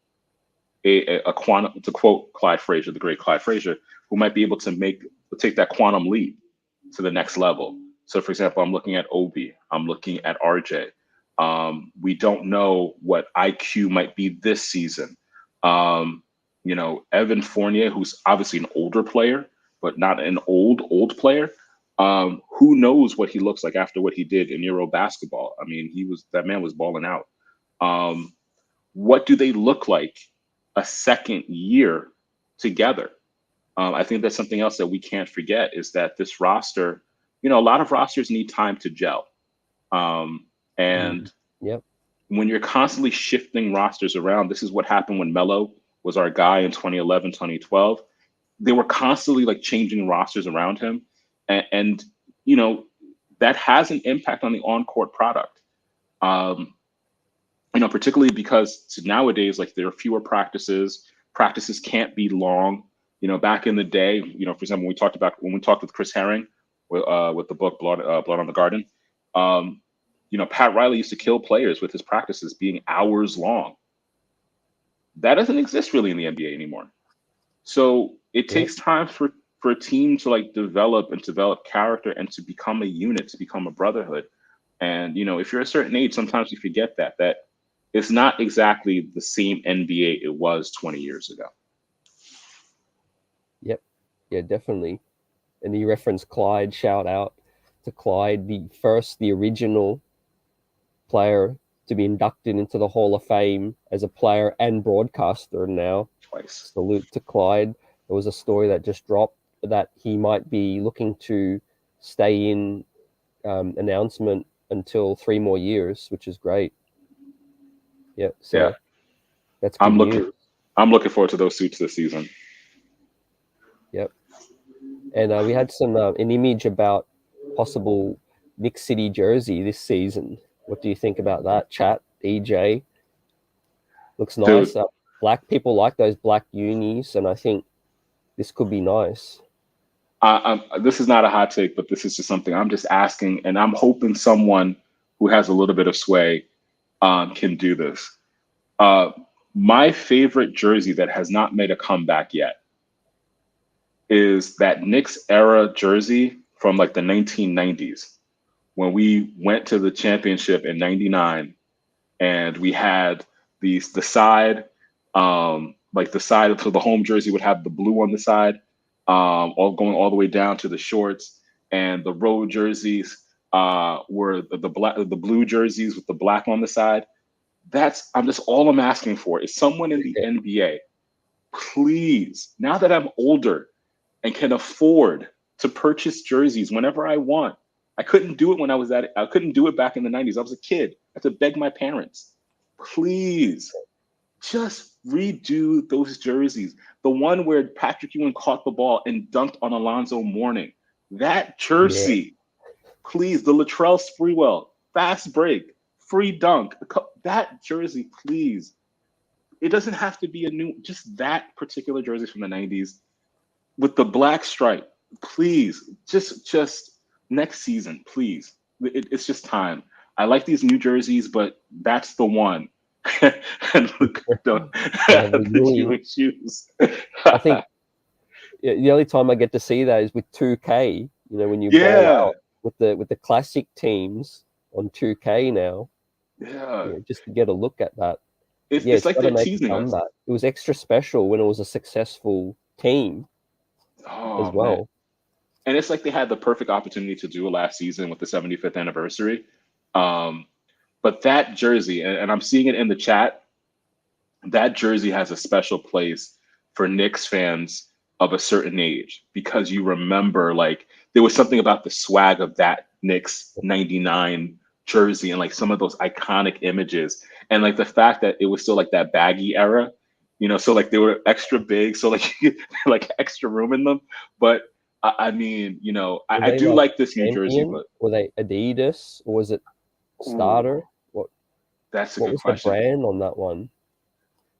a quantum, to quote Clyde Frazier, the great Clyde Frazier, who might be able to take that quantum leap to the next level. So, for example, I'm looking at Obi, I'm looking at RJ. We don't know what IQ might be this season. Evan Fournier, who's obviously an older player, but not an old player. Who knows what he looks like after what he did in Euro basketball? I mean, that man was balling out. What do they look like a second year together? I think that's something else that we can't forget, is that this roster, a lot of rosters need time to gel. And when you're constantly shifting rosters around, this is what happened when Melo was our guy in 2011, 2012. They were constantly like changing rosters around him. And that has an impact on the on-court product. Particularly because nowadays, like, there are fewer practices. Practices can't be long. Back in the day, for example, when we talked with Chris Herring with the book Blood on the Garden, Pat Riley used to kill players with his practices being hours long. That doesn't exist really in the NBA anymore. So it takes time for a team to like develop character and to become a unit, to become a brotherhood. And, if you're a certain age, sometimes you forget that it's not exactly the same NBA it was 20 years ago. Yep. Yeah, definitely. And you referenced Clyde. Shout out to Clyde, the original player to be inducted into the Hall of Fame as a player and broadcaster now. Twice. Salute to Clyde. There was a story that just dropped that he might be looking to stay in announcement until 3 more years, which is great. That's good news. I'm looking forward to those suits this season. Yep. And we had an image about possible Knicks City jersey this season. What do you think about that, chat? EJ looks nice. Black people like those black unis, and I think this could be nice. This is not a hot take, but this is just something I'm just asking, and I'm hoping someone who has a little bit of sway can do this. My favorite jersey that has not made a comeback yet is that Knicks era jersey from like the 1990s, when we went to the championship in '99, and we had the side, like the side, so the home jersey would have the blue on the side, all going all the way down to the shorts, and the road jerseys were the blue jerseys with the black on the side. I'm just all I'm asking for is someone in the NBA, please, now that I'm older and can afford to purchase jerseys whenever I want. I couldn't do it when I couldn't do it back in the 90s. I was a kid. I had to beg my parents. Please, just redo those jerseys. The one where Patrick Ewing caught the ball and dunked on Alonzo Mourning. That Yeah, jersey, please. The Latrell Sprewell, fast break, free dunk. That jersey, please. It doesn't have to be just that particular jersey from the 90s with the black stripe. Please, just next season, please. It's just time. I like these new jerseys, but that's the one. And look, have the the Ewing. Jewish shoes. I think the only time I get to see that is with 2K. You know, when you ball Yeah, out with the classic teams on 2K now. yeah. Just to get a look at that. Yeah, It's it's like got to they're make a teasing us. comeback. It was extra special when it was a successful team as Oh man. well. And it's like they had the perfect opportunity to do it last season with the 75th anniversary. Um, but that jersey, and I'm seeing it in the chat, that jersey has a special place for Knicks fans of a certain age because you remember, like, there was something about the swag of that Knicks 99 jersey and like some of those iconic images, and like the fact that it was still like that baggy era, so like they were extra big, so like like extra room in them. But I mean, Were I they do like like this new jersey. champion? But Were they Adidas or was it ooh, Starter? What that's a what good was the question. brand on that one?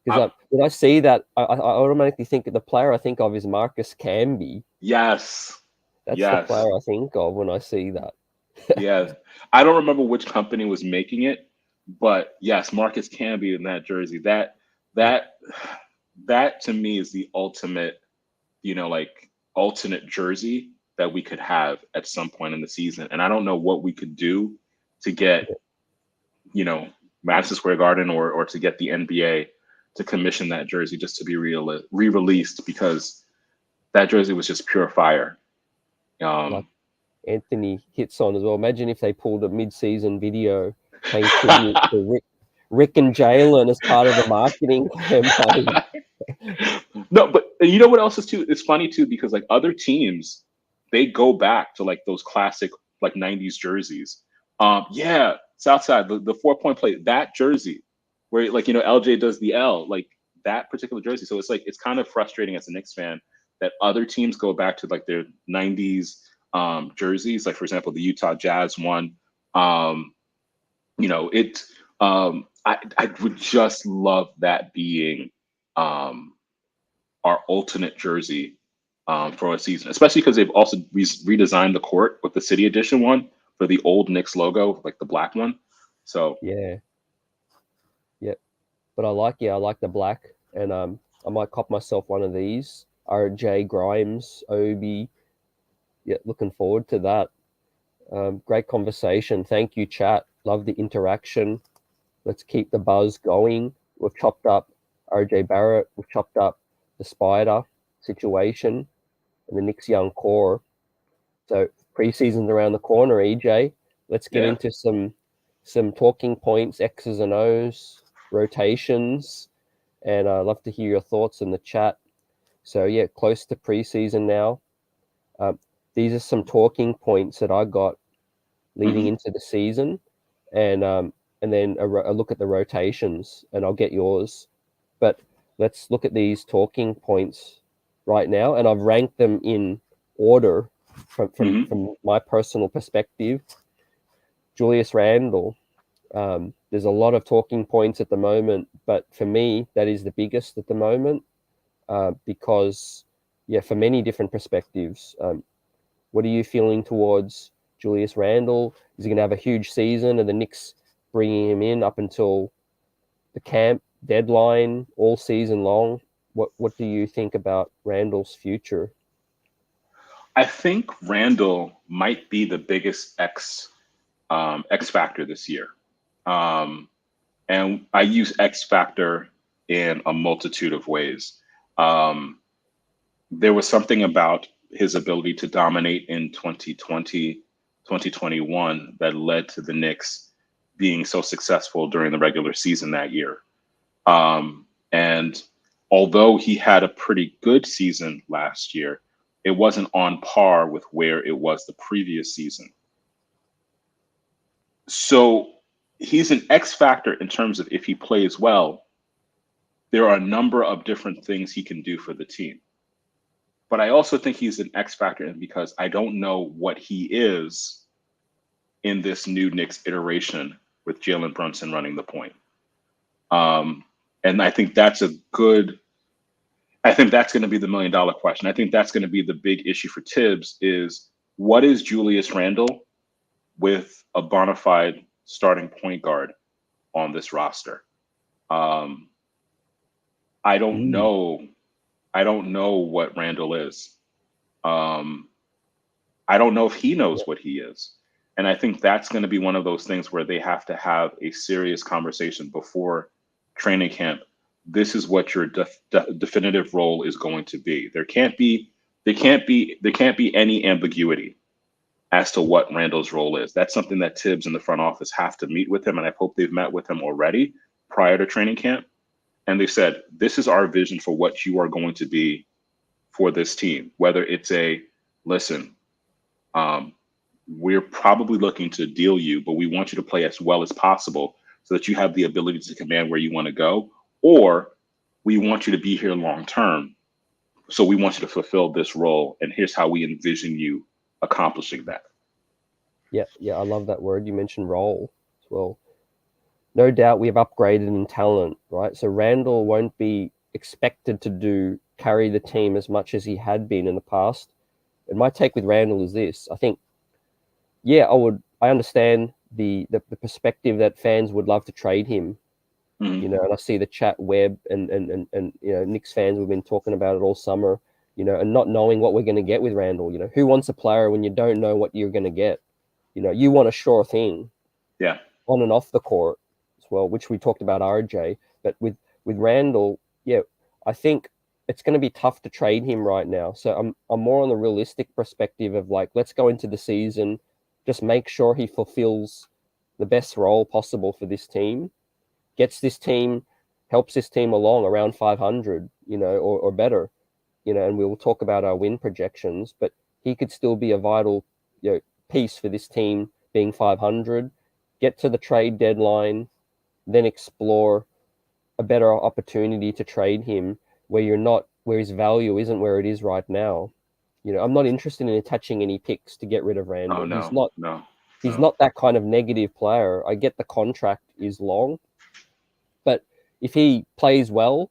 I, Because when I see that, I automatically think of the player I think of is Marcus Camby. yes, That's the yes. player I think of when I see that. Yeah, I don't remember which company was making it, but yes, Marcus Camby in that jersey. That that to me is the ultimate, like alternate jersey that we could have at some point in the season. And I don't know what we could do to get, Madison Square Garden or to get the NBA to commission that jersey just to be re-released because that jersey was just pure fire. Like Um, Anthony hits on as well. Imagine if they pulled a mid-season video paying tribute to Rick and Jalen as part of the marketing campaign. No, but you know what else is too? It's funny too because like other teams, they go back to like those classic like '90s jerseys. Yeah, Southside, the 4-point play, that jersey where like LJ does the L, like that particular jersey. So it's like it's kind of frustrating as a Knicks fan that other teams go back to like their '90s jerseys. Like for example, the Utah Jazz one. It. I would just love that being. Our alternate jersey for a season, especially because they've also redesigned the court with the City Edition one for the old Knicks logo, like the black one. So Yeah, yeah. But I like the black, and I might cop myself one of these. RJ Grimes, Obi. Yeah, looking forward to that. Great conversation. Thank you, chat. Love the interaction. Let's keep the buzz going. We've chopped up RJ Barrett. We've chopped up the Spider situation and the Knicks young core. So preseason's around the corner, EJ. Let's get yeah, into some talking points, X's and O's, rotations, and I'd love to hear your thoughts in the chat. So yeah, close to preseason now. Um, these are some talking points that I got leading hmm into the season, and then a look at the rotations, and I'll get yours. But let's look at these talking points right now, and I've ranked them in order hmm from my personal perspective. Julius Randle. There's a lot of talking points at the moment, but for me, that is the biggest at the moment because, yeah, for many different perspectives. What are you feeling towards Julius Randle? Is he going to have a huge season? And the Knicks bringing him in up until the camp deadline all season long? What do you think about Randle's future? I think Randall might be the biggest X factor this year. Um, And I use X factor in a multitude of ways. Um, there was something about his ability to dominate in 2020, 2021 that led to the Knicks being so successful during the regular season that year. And although he had a pretty good season last year, it wasn't on par with where it was the previous season. So he's an X factor in terms of if he plays well, there are a number of different things he can do for the team. But I also think he's an X factor because I don't know what he is in this new Knicks iteration with Jalen Brunson running the point. And I think that's I think that's going to be the $1 million question. I think that's going to be the big issue for Tibbs is what is Julius Randle with a bona fide starting point guard on this roster? I don't know. I don't know what Randle is. I don't know if he knows what he is. And I think that's going to be one of those things where they have to have a serious conversation before training camp. This is what your definitive role is going to be. There can't be any ambiguity as to what Randle's role is. That's something that Tibbs and the front office have to meet with him, and I hope they've met with him already prior to training camp. And they said, this is our vision for what you are going to be for this team. Whether it's listen, we're probably looking to deal you, but we want you to play as well as possible so that you have the ability to command where you want to go, or we want you to be here long term. So we want you to fulfill this role, and here's how we envision you accomplishing that. Yeah, I love that word. You mentioned role as well. No doubt we have upgraded in talent, right? So Randle won't be expected to carry the team as much as he had been in the past. And my take with Randle is this. I think, yeah, I understand the perspective that fans would love to trade him. Mm-hmm. And I see the chat web and Knicks fans, we've been talking about it all summer, and not knowing what we're going to get with Randle. Who wants a player when you don't know what you're going to get? You want a sure thing. Yeah. On and off the court as well, which we talked about RJ. But with Randle, yeah, I think it's going to be tough to trade him right now. So I'm more on the realistic perspective of let's go into the season, just make sure he fulfills the best role possible for this team, helps this team along around 500, or better, and we'll talk about our win projections, but he could still be a vital, piece for this team being 500, get to the trade deadline, then explore a better opportunity to trade him where his value isn't where it is right now. I'm not interested in attaching any picks to get rid of Randle. Oh, no, he's not that kind of negative player. I get the contract is long, but if he plays well,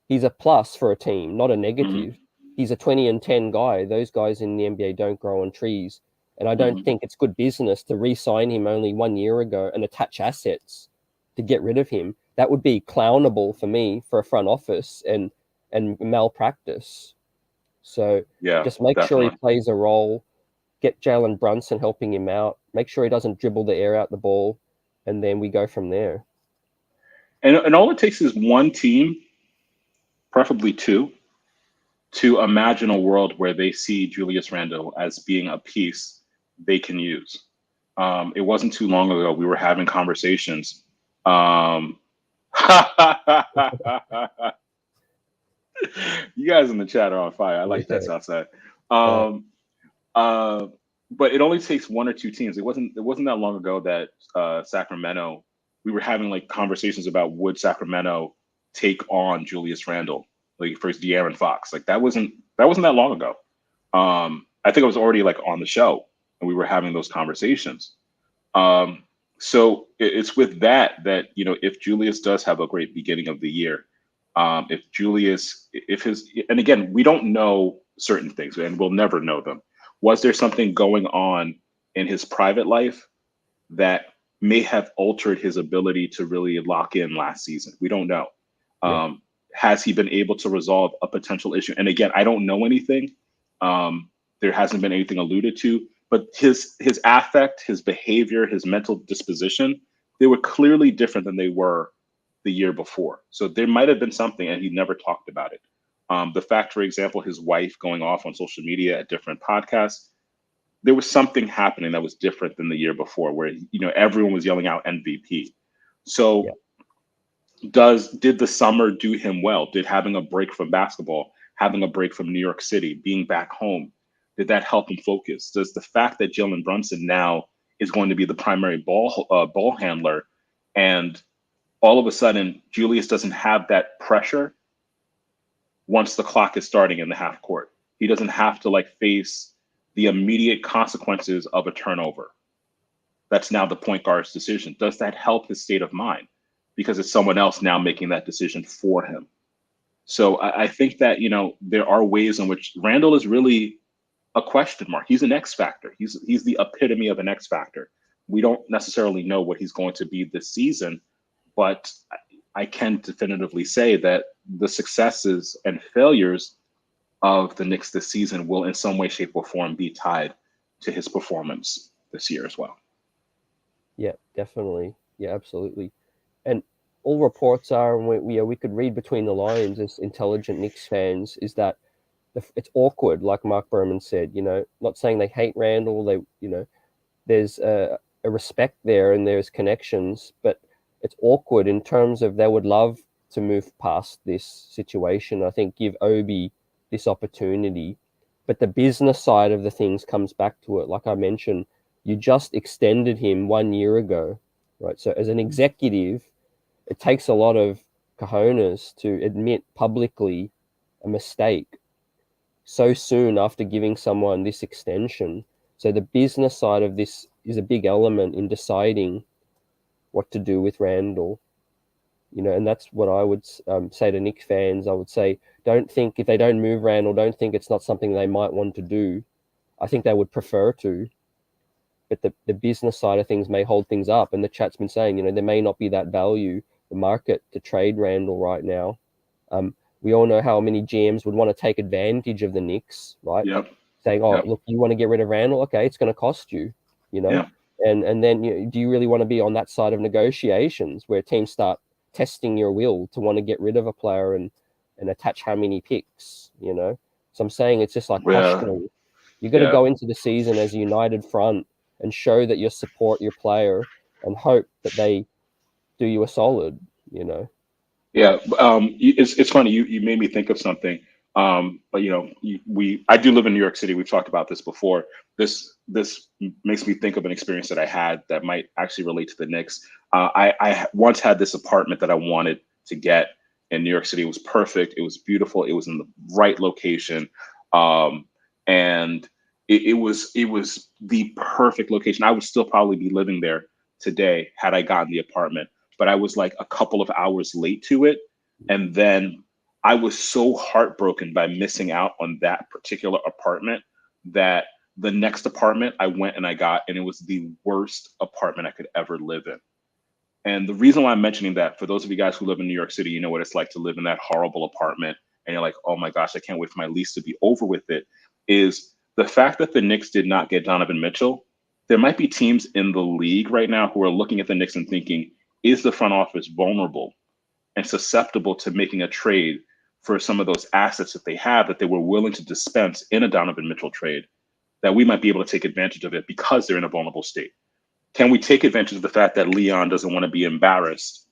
he's a plus for a team, not a negative. Mm-hmm. He's a 20 and 10 guy. Those guys in the NBA don't grow on trees. And I don't think it's good business to re-sign him only 1 year ago and attach assets to get rid of him. That would be clownable for me, for a front office, and malpractice. So just make sure he plays a role, get Jalen Brunson helping him out, make sure he doesn't dribble the air out the ball, and then we go from there. And all it takes is one team, preferably two, to imagine a world where they see Julius Randle as being a piece they can use. It wasn't too long ago we were having conversations. You guys in the chat are on fire. I like that, Southside. But it only takes one or two teams. It wasn't that long ago that Sacramento, we were having conversations about would Sacramento take on Julius Randle for De'Aaron Fox. That wasn't that long ago. I think I was already on the show and we were having those conversations. So it's with that if Julius does have a great beginning of the year, and again, we don't know certain things and we'll never know them. Was there something going on in his private life that may have altered his ability to really lock in last season? We don't know. Yeah. Has he been able to resolve a potential issue? And again, I don't know anything. There hasn't been anything alluded to, but his affect, his behavior, his mental disposition, they were clearly different than they were the year before. So there might have been something, and he never talked about it. The fact, for example, his wife going off on social media at different podcasts, there was something happening that was different than the year before, where everyone was yelling out MVP. So Yeah. did the summer do him well? Did having a break from basketball, having a break from New York City, being back home, did that help him focus? Does the fact that Jalen Brunson now is going to be the primary ball handler, and all of a sudden Julius doesn't have that pressure once the clock is starting in the half court? He doesn't have to like face the immediate consequences of a turnover. That's now the point guard's decision. Does that help his state of mind? Because it's someone else now making that decision for him. So I think that, there are ways in which Randle is really a question mark. He's an X factor. He's the epitome of an X factor. We don't necessarily know what he's going to be this season, but I can definitively say that the successes and failures of the Knicks this season will in some way, shape, or form be tied to his performance this year as well. Yeah, definitely. Yeah, absolutely. And all reports are, and we could read between the lines as intelligent Knicks fans, is that it's awkward, like Mark Berman said. Not saying they hate Randle. There's a respect there and there's connections, but it's awkward in terms of they would love to move past this situation. I think give Obi this opportunity, but the business side of the things comes back to it. Like I mentioned, you just extended him 1 year ago, right? So as an executive, it takes a lot of cojones to admit publicly a mistake so soon after giving someone this extension. So the business side of this is a big element in deciding what to do with Randle. And that's what I would say to Knicks fans. I would say, don't think if they don't move Randle, don't think it's not something they might want to do. I think they would prefer to, but the business side of things may hold things up. And the chat's been saying, there may not be that value, the market to trade Randle right now. We all know how many GMs would want to take advantage of the Knicks, right? Yep. Saying, look, you want to get rid of Randle? Okay, it's going to cost you, Yeah. And then do you really want to be on that side of negotiations where teams start testing your will to want to get rid of a player and attach how many picks, So I'm saying it's just like questionable. You got to go into the season as a united front and show that you support your player and hope that they do you a solid, Yeah, it's funny. You made me think of something. But I do live in New York City. We've talked about this before. This makes me think of an experience that I had that might actually relate to the Knicks. I once had this apartment that I wanted to get in New York City. It was perfect. It was beautiful. It was in the right location, and it was the perfect location. I would still probably be living there today had I gotten the apartment, but I was like a couple of hours late to it. And then I was so heartbroken by missing out on that particular apartment that the next apartment I went and I got, and it was the worst apartment I could ever live in. And the reason why I'm mentioning that, for those of you guys who live in New York City, you know what it's like to live in that horrible apartment. And you're like, oh my gosh, I can't wait for my lease to be over with it, is the fact that the Knicks did not get Donovan Mitchell. There might be teams in the league right now who are looking at the Knicks and thinking, is the front office vulnerable and susceptible to making a trade for some of those assets that they have that they were willing to dispense in a Donovan Mitchell trade, that we might be able to take advantage of it because they're in a vulnerable state? Can we take advantage of the fact that Leon doesn't want to be embarrassed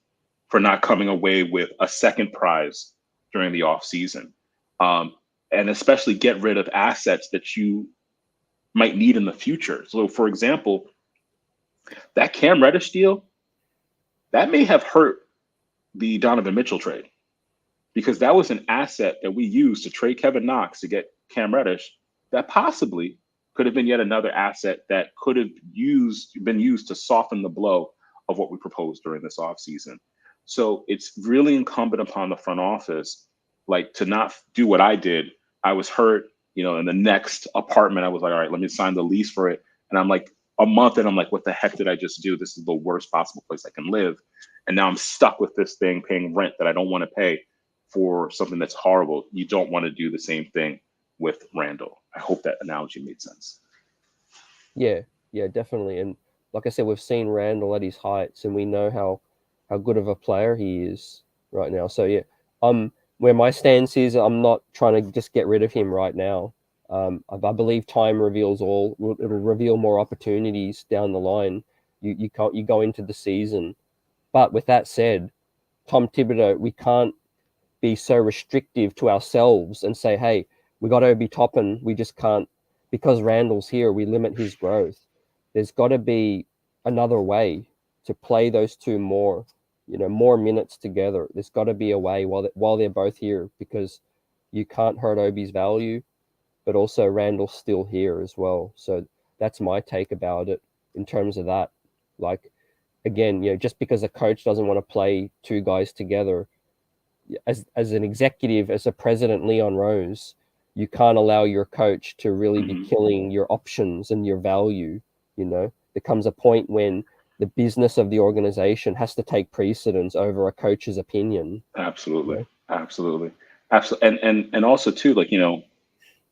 for not coming away with a second prize during the offseason? And especially get rid of assets that you might need in the future. So, for example, that Cam Reddish deal, that may have hurt the Donovan Mitchell trade, because that was an asset that we used to trade Kevin Knox to get Cam Reddish that possibly could have been yet another asset that could have been used to soften the blow of what we proposed during this offseason. So it's really incumbent upon the front office, like, to not do what I did. I was hurt, in the next apartment, I was like, all right, let me sign the lease for it. And I'm like, a month and I'm like, what the heck did I just do? This is the worst possible place I can live. And now I'm stuck with this thing, paying rent that I don't want to pay for something that's horrible. You don't want to do the same thing with Randle. I hope that analogy made sense. Yeah, definitely. And like I said, we've seen Randle at his heights, and we know how how good of a player he is right now. So yeah, where my stance is, I'm not trying to just get rid of him right now. I believe time reveals all. It'll reveal more opportunities down the line. You go into the season, but with that said, Tom Thibodeau, we can't be so restrictive to ourselves and say, hey, we got to be Toppin. We just can't, because Randle's here, we limit his growth. There's got to be another way to play those two more, more minutes together. There's got to be a way while they're both here, because you can't hurt Obi's value, but also Randle's still here as well. So that's my take about it in terms of that. Like, again, just because a coach doesn't want to play two guys together, as an executive, as a president, Leon Rose, you can't allow your coach to really be killing your options and your value. There comes a point when the business of the organization has to take precedence over a coach's opinion. Absolutely. And also too, like,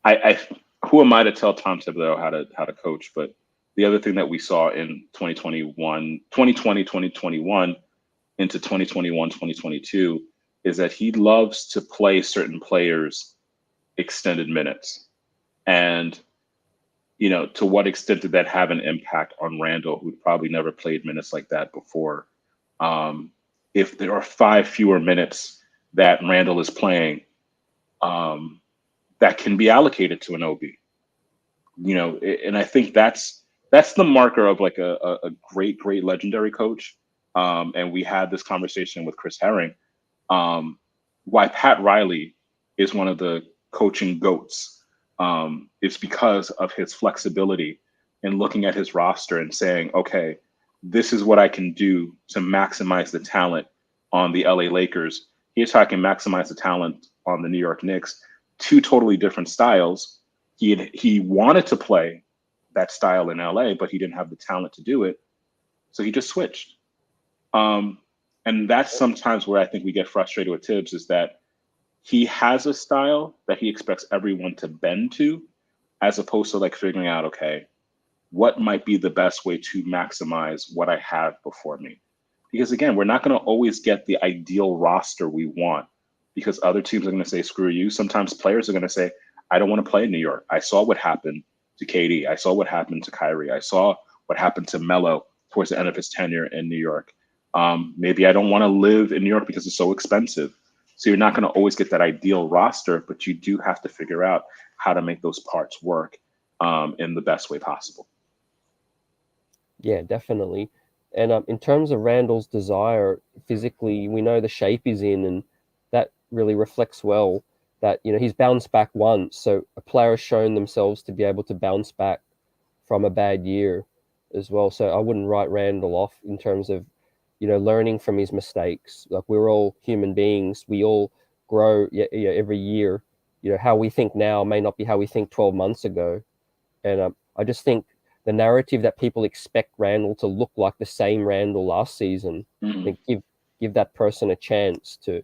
I who am I to tell Tom Thibodeau how to coach? But the other thing that we saw in 2020, 2021 into 2021, 2022 is that he loves to play certain players extended minutes. And, to what extent did that have an impact on Randle, who probably never played minutes like that before? If there are 5 fewer minutes that Randle is playing, that can be allocated to an OB, and I think that's the marker of like a great legendary coach. And we had this conversation with Chris Herring, why Pat Riley is one of the coaching GOATs. It's because of his flexibility in looking at his roster and saying, okay, this is what I can do to maximize the talent on the LA Lakers. Here's how I can maximize the talent on the New York Knicks. 2 totally different styles. He wanted to play that style in LA, but he didn't have the talent to do it. So he just switched. And that's sometimes where I think we get frustrated with Tibbs, is that he has a style that he expects everyone to bend to, as opposed to like figuring out, okay, what might be the best way to maximize what I have before me? Because again, we're not going to always get the ideal roster we want, because other teams are going to say, screw you. Sometimes players are going to say, I don't want to play in New York. I saw what happened to KD. I saw what happened to Kyrie. I saw what happened to Melo towards the end of his tenure in New York. Maybe I don't want to live in New York because it's so expensive. So you're not going to always get that ideal roster, but you do have to figure out how to make those parts work in the best way possible. Yeah, definitely. And in terms of Randle's desire physically, we know the shape he's in, and that really reflects well that, he's bounced back once. So a player has shown themselves to be able to bounce back from a bad year as well. So I wouldn't write Randle off in terms of, learning from his mistakes. Like, we're all human beings. We all grow every year. How we think now may not be how we think 12 months ago. And I just think the narrative that people expect Randle to look like the same Randle last season, I think give that person a chance to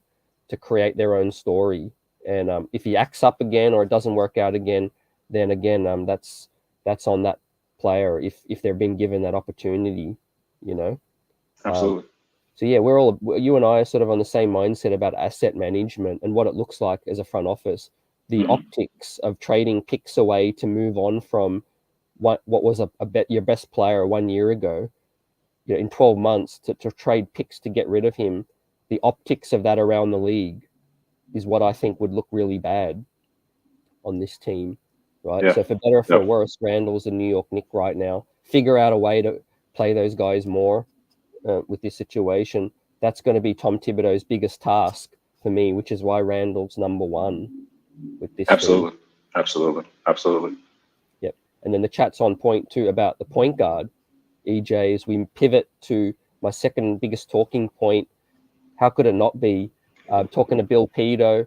create their own story. And if he acts up again or it doesn't work out again, then again, that's on that player if they're being given that opportunity, Absolutely. So yeah, you and I are sort of on the same mindset about asset management and what it looks like as a front office. The optics of trading picks away to move on from what was your best player 1 year ago, in 12 months to trade picks to get rid of him. The optics of that around the league is what I think would look really bad on this team, right? Yeah. So for better or for worse, Randle's a New York Knick right now. Figure out a way to play those guys more with this situation. That's going to be Tom Thibodeau's biggest task for me, which is why Randle's number 1 with this team. Absolutely. Yep. And then the chat's on point too about the point guard, EJ, as we pivot to my second biggest talking point. How could it not be? Talking to Bill Pedo,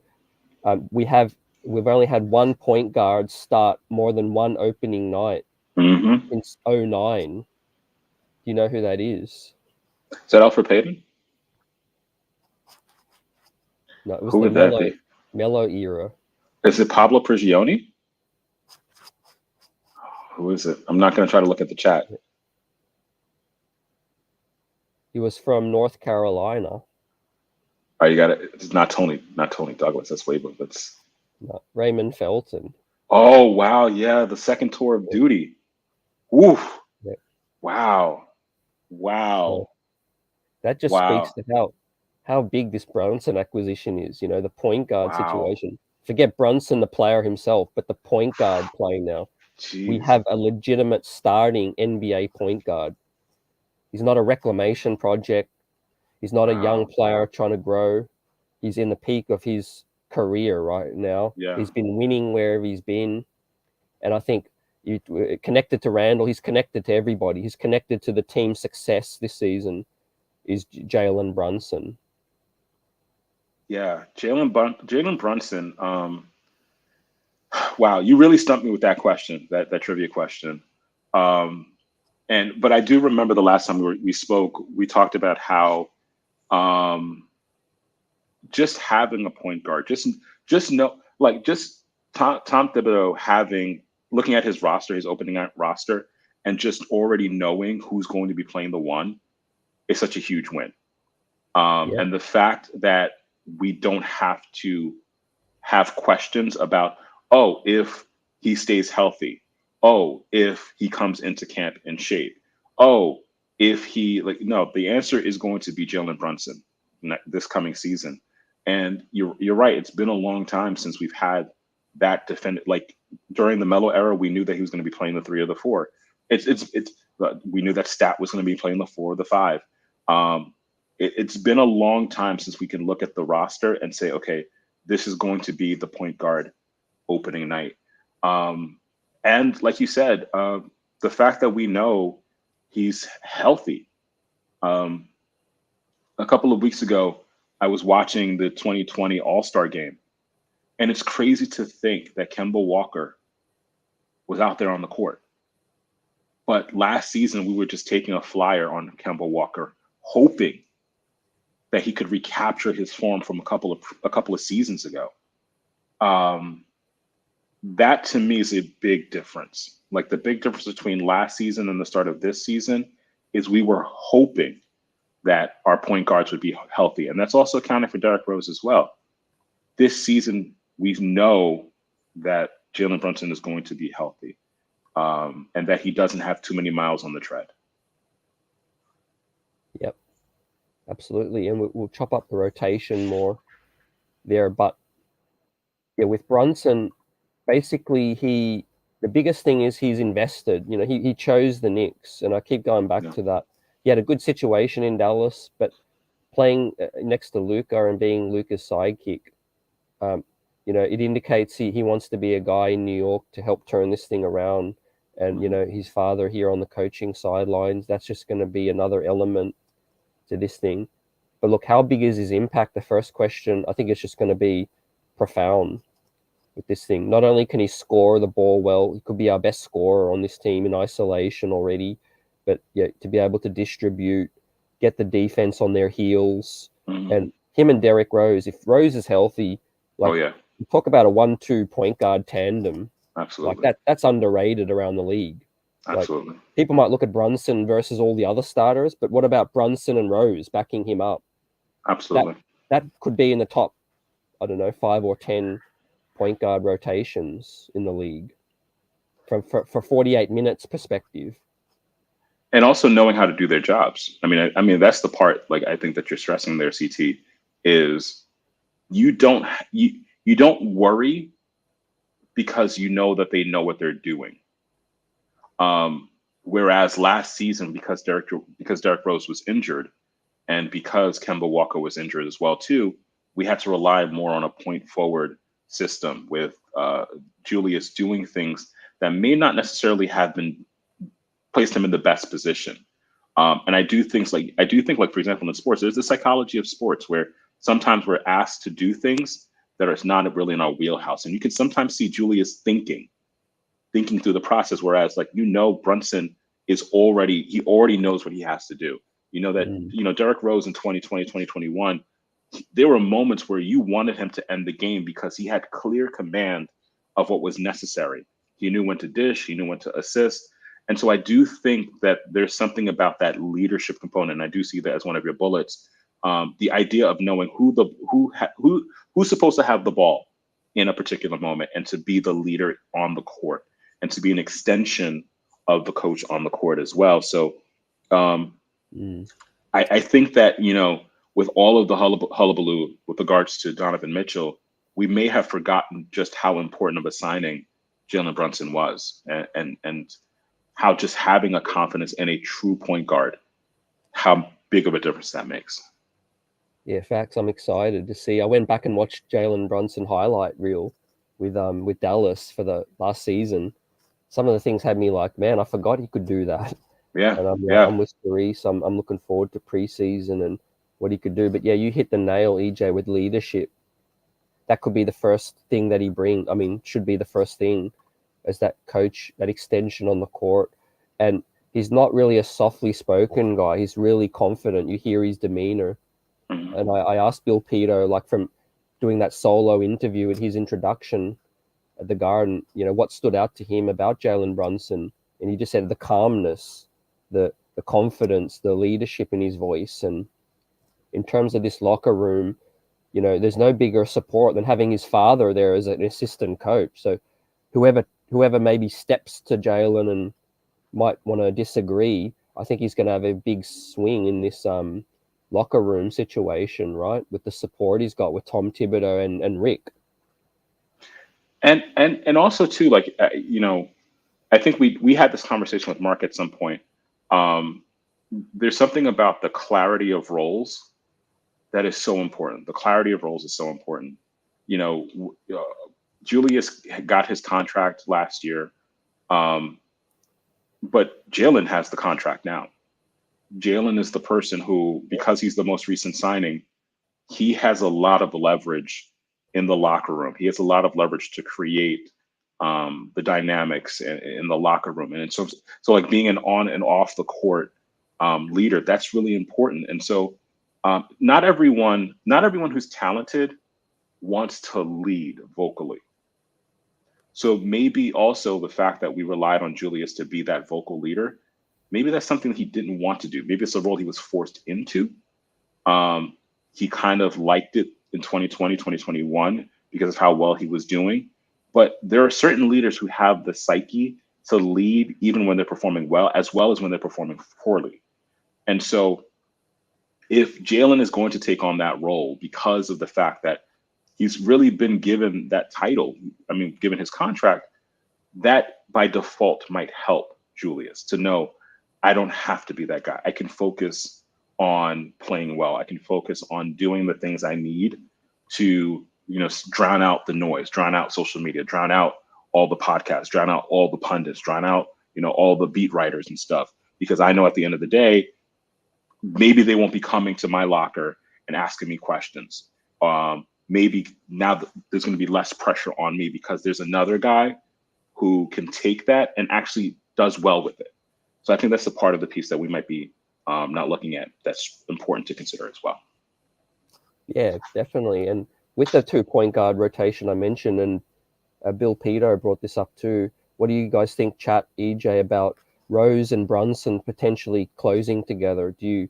we've only had 1 point guard start more than 1 opening night since 2009. Do you know who that is? Is that Alfred Payton? No, it was Who would that be? Melo era. Is it Pablo Prigioni? Who is it? I'm not going to try to look at the chat. He was from North Carolina. All right, you got it. It's not Tony Douglas. That's way, but that's No, Raymond Felton. oh wow, yeah, the second tour of duty. Oof. Yeah. Wow. So Wow. that just speaks Wow. to how big this Brunson acquisition is. You know, the point guard Wow. situation. Forget Brunson, the player himself, but the point guard playing now. We Jeez. have a legitimate starting NBA point guard. He's not a reclamation project. He's not a young Wow. player trying to grow. He's in the peak of his career right now. Yeah. He's been winning wherever he's been. And I think connected to Randle, he's connected to everybody. He's connected to the team's success this season is Jalen Brunson. Yeah. Jalen Brunson. Wow, you really stumped me with that question, that trivia question. Um, but I do remember the last time we spoke, we talked about how just having a point guard, just know, like just Tom Thibodeau looking at his roster, his opening night roster, and just already knowing who's going to be playing the one is such a huge win. Yeah. And the fact that we don't have to have questions about, oh, if he stays healthy, oh, if he comes into camp in shape, oh, if he no, the answer is going to be Jalen Brunson this coming season. And you're right. It's been a long time since we've had that defendant. Like during the Melo era, we knew that he was going to be playing the 3 or the 4. We knew that Stat was going to be playing the 4 or the 5. It's been a long time since we can look at the roster and say, okay, this is going to be the point guard opening night. And like you said, the fact that we know he's healthy. A couple of weeks ago, I was watching the 2020 All-Star game, and it's crazy to think that Kemba Walker was out there on the court. But last season, we were just taking a flyer on Kemba Walker, hoping that he could recapture his form from a couple of seasons ago. That to me is a big difference. Like the big difference between last season and the start of this season is we were hoping that our point guards would be healthy. And that's also accounting for Derrick Rose as well. This season, we know that Jalen Brunson is going to be healthy and that he doesn't have too many miles on the tread. Yep, absolutely. And we'll chop up the rotation more there. But yeah, with Brunson, basically the biggest thing is he's invested. You know, he chose the Knicks, and I keep going back to that. He had a good situation in Dallas, but playing next to Luka and being Luka's sidekick, you know, it indicates he wants to be a guy in New York to help turn this thing around. And, you know, his father here on the coaching sidelines, that's just going to be another element to this thing. But look, how big is his impact? The first question, I think it's just going to be profound with this thing. Not only can he score the ball well, he could be our best scorer on this team in isolation already, but yeah, to be able to distribute, get the defense on their heels, and him and Derrick Rose. If Rose is healthy, like you talk about a 1-2 point guard tandem, Absolutely. like that's underrated around the league. Absolutely. Like, people might look at Brunson versus all the other starters, but what about Brunson and Rose backing him up? Absolutely. That could be in the top, I don't know, 5 or 10 point guard rotations in the league for 48 minutes perspective. And also knowing how to do their jobs. I mean that's the part, like I think that you're stressing there, CT, is you don't worry because you know that they know what they're doing. Whereas last season, because Derrick Rose was injured, and because Kemba Walker was injured as well too, we had to rely more on a point forward system with Julius doing things that may not necessarily have been placed him in the best position. And I do think like, for example, in sports, there's the psychology of sports where sometimes we're asked to do things that are not really in our wheelhouse. And you can sometimes see Julius thinking through the process, whereas like, Brunson he already knows what he has to do. You know that, Derrick Rose in 2020, 2021, there were moments where you wanted him to end the game because he had clear command of what was necessary. He knew when to dish, he knew when to assist. And so I do think that there's something about that leadership component. And I do see that as one of your bullets. The idea of knowing who's supposed to have the ball in a particular moment and to be the leader on the court and to be an extension of the coach on the court as well. So I think that, with all of the hullabaloo with regards to Donovan Mitchell, we may have forgotten just how important of a signing Jalen Brunson was, and how just having a confidence in a true point guard, how big of a difference that makes. Yeah, facts. I'm excited to see. I went back and watched Jalen Brunson highlight reel with Dallas for the last season. Some of the things had me like, man, I forgot he could do that. Yeah, And yeah. I'm with Cerise. I'm looking forward to preseason and what he could do. But yeah, you hit the nail, EJ, with leadership. That could be the first thing that he brings. I mean, should be the first thing as that coach, that extension on the court. And he's not really a softly spoken guy. He's really confident. You hear his demeanor. And I asked Bill Peter, like from doing that solo interview at his introduction at the Garden, what stood out to him about Jalen Brunson. And he just said the calmness, the confidence, the leadership in his voice. And in terms of this locker room, there's no bigger support than having his father there as an assistant coach. So whoever maybe steps to Jalen and might want to disagree, I think he's going to have a big swing in this locker room situation, right? With the support he's got with Tom Thibodeau and Rick. And also too, like, I think we had this conversation with Mark at some point. There's something about the clarity of roles that is so important. The clarity of roles is so important. Julius got his contract last year, but Jalen has the contract now. Jalen is the person who, because he's the most recent signing, he has a lot of leverage in the locker room. He has a lot of leverage to create the dynamics in the locker room. And so like being an on and off the court leader, that's really important. And so not everyone who's talented wants to lead vocally. So maybe also the fact that we relied on Julius to be that vocal leader, maybe that's something he didn't want to do. Maybe it's a role he was forced into. He kind of liked it in 2020, 2021 because of how well he was doing. But there are certain leaders who have the psyche to lead even when they're performing well as when they're performing poorly. And so if Jalen is going to take on that role because of the fact that he's really been given that title, given his contract, that by default might help Julius to know, I don't have to be that guy. I can focus on playing well. I can focus on doing the things I need to, drown out the noise, drown out social media, drown out all the podcasts, drown out all the pundits, drown out, all the beat writers and stuff. Because I know at the end of the day, maybe they won't be coming to my locker and asking me questions. Maybe now there's going to be less pressure on me because there's another guy who can take that and actually does well with it. So I think that's the part of the piece that we might be not looking at that's important to consider as well. Yeah, definitely. And with the 2-point guard rotation I mentioned, and Bill Peter brought this up too, what do you guys think, chat, EJ, about Rose and Brunson potentially closing together? Do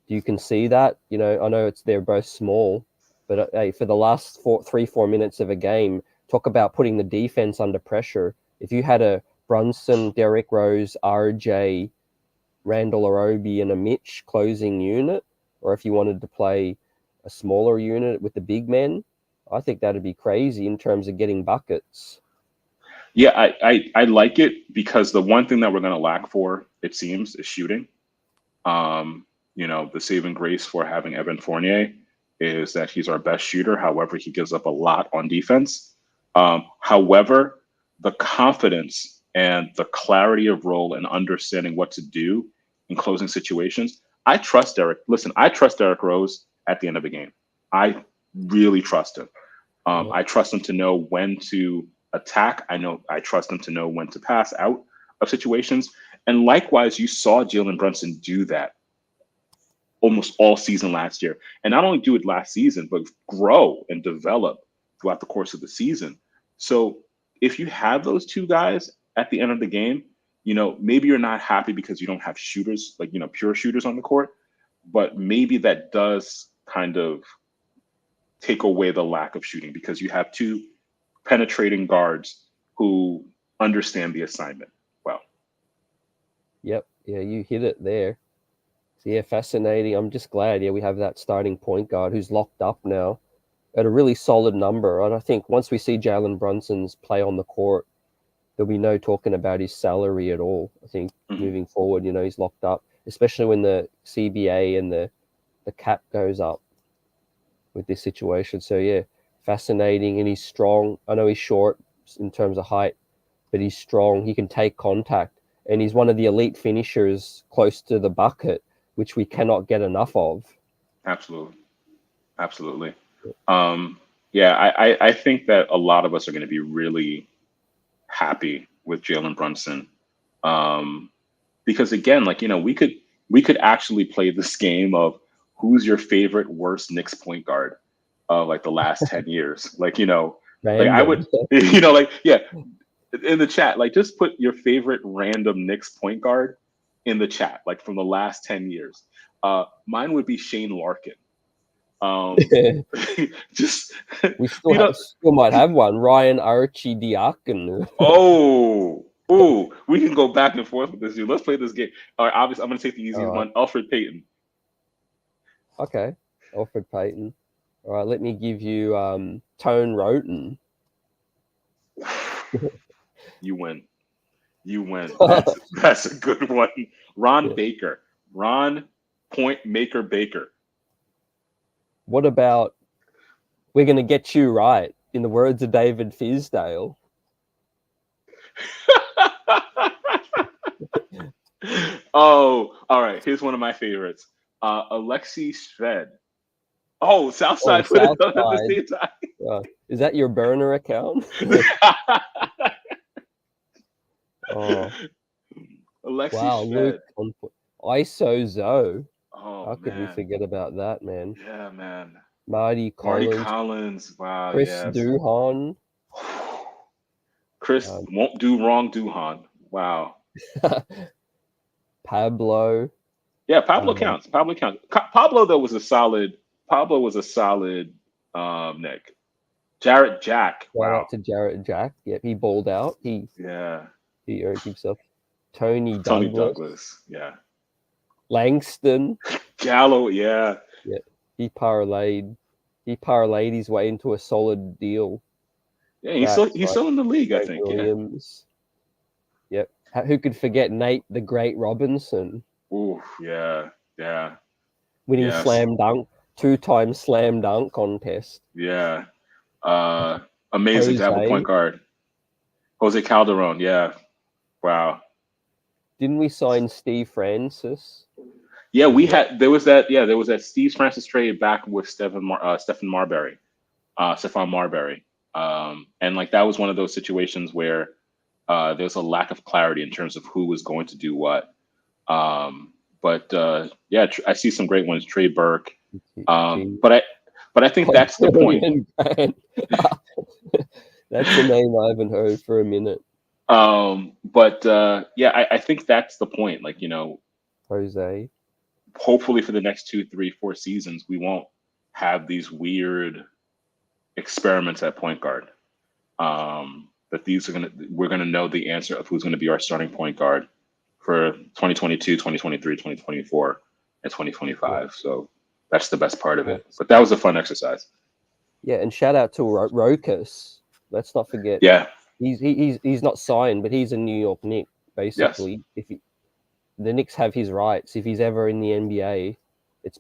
you can see that? I know they're both small, but hey, for the last 3-4 minutes of a game, talk about putting the defense under pressure. If you had a Brunson, Derrick Rose, RJ, Randall or Obi, and a Mitch closing unit, or if you wanted to play a smaller unit with the big men, I think that'd be crazy in terms of getting buckets. Yeah, I like it because the one thing that we're going to lack for, it seems, is shooting. The saving grace for having Evan Fournier is that he's our best shooter. However, he gives up a lot on defense. However, the confidence and the clarity of role and understanding what to do in closing situations, I trust Derrick. Listen, I trust Derrick Rose at the end of the game. I really trust him. I trust him to know when to attack. I trust him to know when to pass out of situations. And likewise, you saw Jalen Brunson do that almost all season last year. And not only do it last season, but grow and develop throughout the course of the season. So if you have those two guys at the end of the game, maybe you're not happy because you don't have shooters, like, pure shooters on the court, but maybe that does kind of take away the lack of shooting because you have two penetrating guards who understand the assignment well. Yep. Yeah, you hit it there. So yeah, fascinating. I'm just glad, we have that starting point guard who's locked up now at a really solid number. And I think once we see Jalen Brunson's play on the court, there'll be no talking about his salary at all. I think moving forward, he's locked up, especially when the CBA and the cap goes up with this situation. So yeah, fascinating. And he's strong. I know he's short in terms of height, but he's strong. He can take contact, and he's one of the elite finishers close to the bucket, which we cannot get enough of. Absolutely. I think that a lot of us are going to be really happy with Jalen Brunson, because again, like, we could actually play this game of who's your favorite worst Knicks point guard of like the last 10 years. Like, like I would, like, yeah, in the chat, like, just put your favorite random Knicks point guard in the chat, like from the last 10 years. Mine would be Shane Larkin. Just we still might have one. Ryan Archidiakon. We can go back and forth with this dude. Let's play this game. All right, obviously, I'm going to take the easiest one. Alfred Payton. Okay, Alfred Payton. All right, let me give you Tone Roten. You win. That's a good one. Ron Baker. Ron Point Maker Baker. What about we're going to get you right, in the words of David Fizdale? Oh, all right. Here's one of my favorites. Alexei Shved. Oh, Southside put it on at the same time. Is that your burner account? Alexei Shved. Luke, ISO Zoe. Oh, how could we forget about that, man? Yeah, man. Marty Collins. Wow. Chris Duhon. Chris won't do wrong, Duhon. Wow. Pablo. Yeah, Pablo counts. Pablo though was a solid. Nick. Jarrett Jack. Shout out to Jarrett Jack. Yep, he balled out. He earned himself. Tony Douglas. Yeah. Langston. Gallo. Yeah. Yeah. He parlayed his way into a solid deal. Yeah, he's still in the league, I think. Williams. Yep. Who could forget Nate the Great Robinson? Ooh, yeah. Winning slam dunk, 2-time slam dunk contest. Yeah. Amazing to have a point guard. Jose Calderon, yeah. Wow. Didn't we sign Steve Francis? Yeah, there was that Steve Francis trade back with Stephon Marbury. And like that was one of those situations where there's a lack of clarity in terms of who was going to do what. But I see some great ones. Trey Burke. But I think that's the point. That's a name I haven't heard for a minute. I think that's the point. Like, Jose. Hopefully for the next 2, 3, 4 seasons, we won't have these weird experiments at point guard. That we're gonna know the answer of who's gonna be our starting point guard for 2022, 2023, 2024, and 2025. Yeah. So that's the best part of it. But that was a fun exercise. Yeah, and shout out to Rokas. Let's not forget. Yeah. He's not signed, but he's a New York Knick, basically. Yes. The Knicks have his rights. If he's ever in the NBA, it's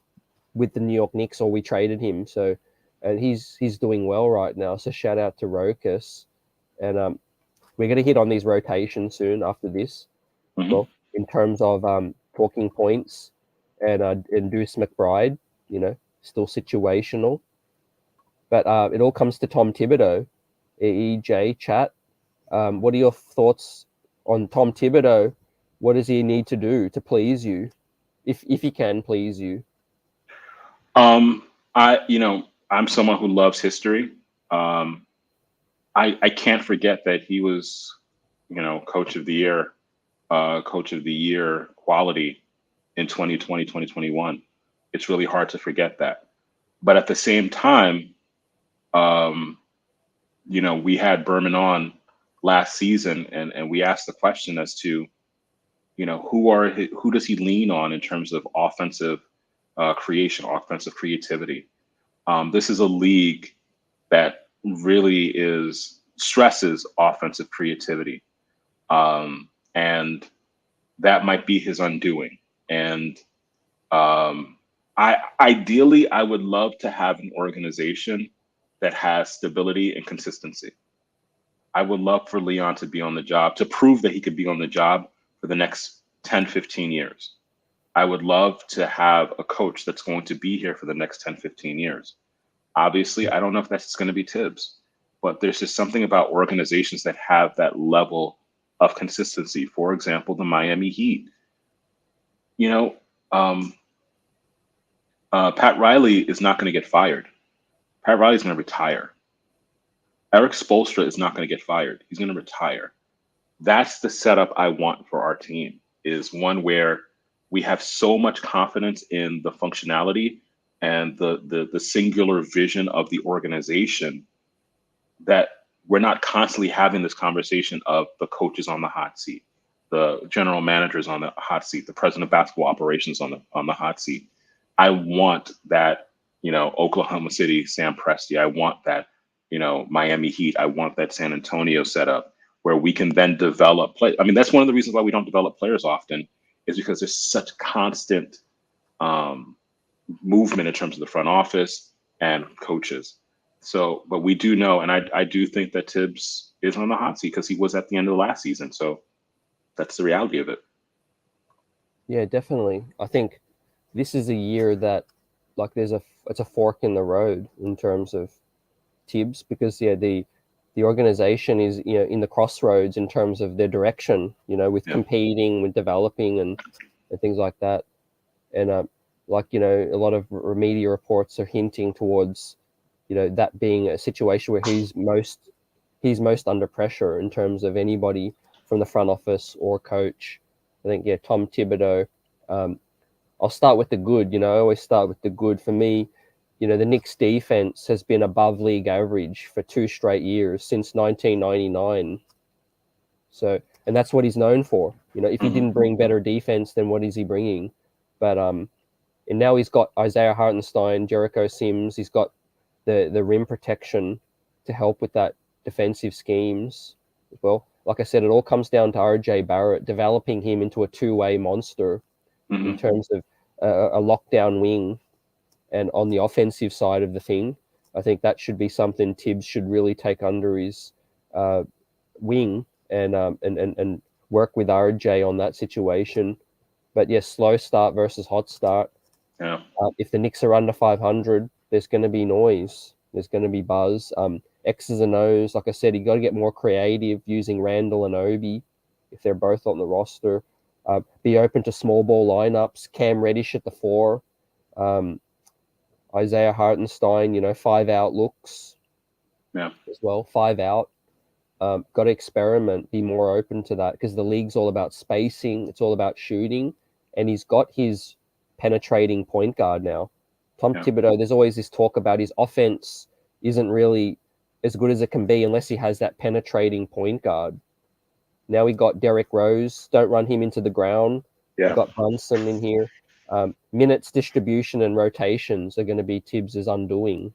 with the New York Knicks, or we traded him. So, and he's doing well right now. So shout out to Rokas. And we're going to hit on these rotations soon after this. Mm-hmm. Well, in terms of talking points and Deuce McBride, still situational. But it all comes to Tom Thibodeau. EJ chat. What are your thoughts on Tom Thibodeau? What does he need to do to please you, if he can please you? I'm someone who loves history. I can't forget that he was, coach of the year Coach of the Year quality in 2020, 2021. It's really hard to forget that. But at the same time, um, we had Berman on last season, and we asked the question as to, who does he lean on in terms of offensive creation, offensive creativity. This is a league that really stresses offensive creativity, and that might be his undoing. And I would love to have an organization that has stability and consistency. I would love for Leon to be on the job, to prove that he could be on the job for the next 10, 15 years. I would love to have a coach that's going to be here for the next 10, 15 years. Obviously, I don't know if that's going to be Tibbs, but there's just something about organizations that have that level of consistency. For example, the Miami Heat. Pat Riley is not going to get fired. Pat Riley's going to retire. Eric Spoelstra is not going to get fired. He's going to retire. That's the setup I want for our team, is one where we have so much confidence in the functionality and the singular vision of the organization that we're not constantly having this conversation of the coaches on the hot seat, the general managers on the hot seat, the president of basketball operations on the hot seat. I want that, Oklahoma City, Sam Presti. I want that, Miami Heat. I want that San Antonio setup where we can then develop play. I mean, that's one of the reasons why we don't develop players often, is because there's such constant movement in terms of the front office and coaches. So, but we do know, and I do think that Tibbs is on the hot seat because he was at the end of the last season. So that's the reality of it. Yeah, definitely. I think this is a year that, like, it's a fork in the road in terms of Tibbs, because the organization is in the crossroads in terms of their direction, with competing, with developing, and things like that. And a lot of media reports are hinting towards that being a situation where he's most under pressure in terms of anybody from the front office or coach. I think Tom Thibodeau. I'll start with the good. I always start with the good. For me, the Knicks defense has been above league average for 2 straight years since 1999. So, and that's what he's known for. If he didn't bring better defense, then what is he bringing? But and now he's got Isaiah Hartenstein, Jericho Sims. He's got the rim protection to help with that defensive schemes as well. Like I said, it all comes down to RJ Barrett, developing him into a two-way monster in terms of a lockdown wing. And on the offensive side of the thing, I think that should be something Tibbs should really take under his wing and work with RJ on that situation. But yes, slow start versus hot start. Yeah. If the Knicks are under 500, there's going to be noise. There's going to be buzz. X's and O's. Like I said, you got to get more creative using Randle and Obi if they're both on the roster. Be open to small ball lineups. Cam Reddish at the 4. Isaiah Hartenstein, 5-out looks. Yeah. As well, 5-out. Got to experiment. Be more open to that, because the league's all about spacing. It's all about shooting, and he's got his penetrating point guard now. Tom Thibodeau, there's always this talk about his offense isn't really as good as it can be unless he has that penetrating point guard. Now we got Derrick Rose. Don't run him into the ground. Yeah. We've got Brunson in here. Minutes distribution and rotations are going to be Tibbs' undoing.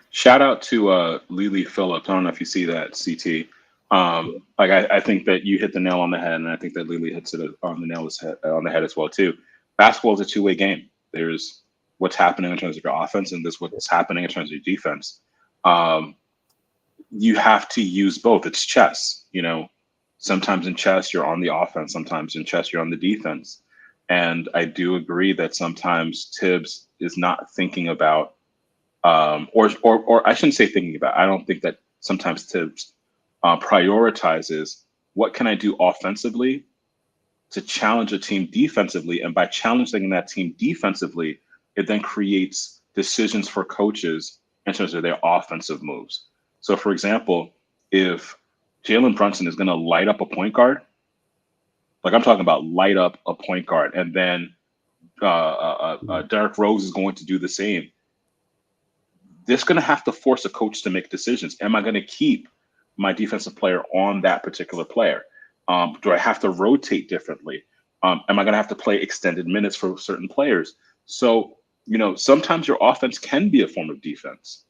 Shout out to Lily Phillips. I don't know if you see that, CT. I think that you hit the nail on the head, and I think that Lily hits it on the head as well too. Basketball is a two-way game. There's what's happening in terms of your offense, and there's what's happening in terms of your defense. You have to use both. It's chess. Sometimes in chess you're on the offense. Sometimes in chess you're on the defense. And I do agree that sometimes Tibbs is not thinking about, or I shouldn't say thinking about. I don't think that sometimes Tibbs prioritizes what can I do offensively to challenge a team defensively, and by challenging that team defensively, it then creates decisions for coaches in terms of their offensive moves. So, for example, if Jalen Brunson is going to light up a point guard, Like I'm talking about light up a point guard, and then Derrick Rose is going to do the same. This is going to have to force a coach to make decisions. Am I going to keep my defensive player on that particular player? Do I have to rotate differently? Am I going to have to play extended minutes for certain players? So, sometimes your offense can be a form of defense.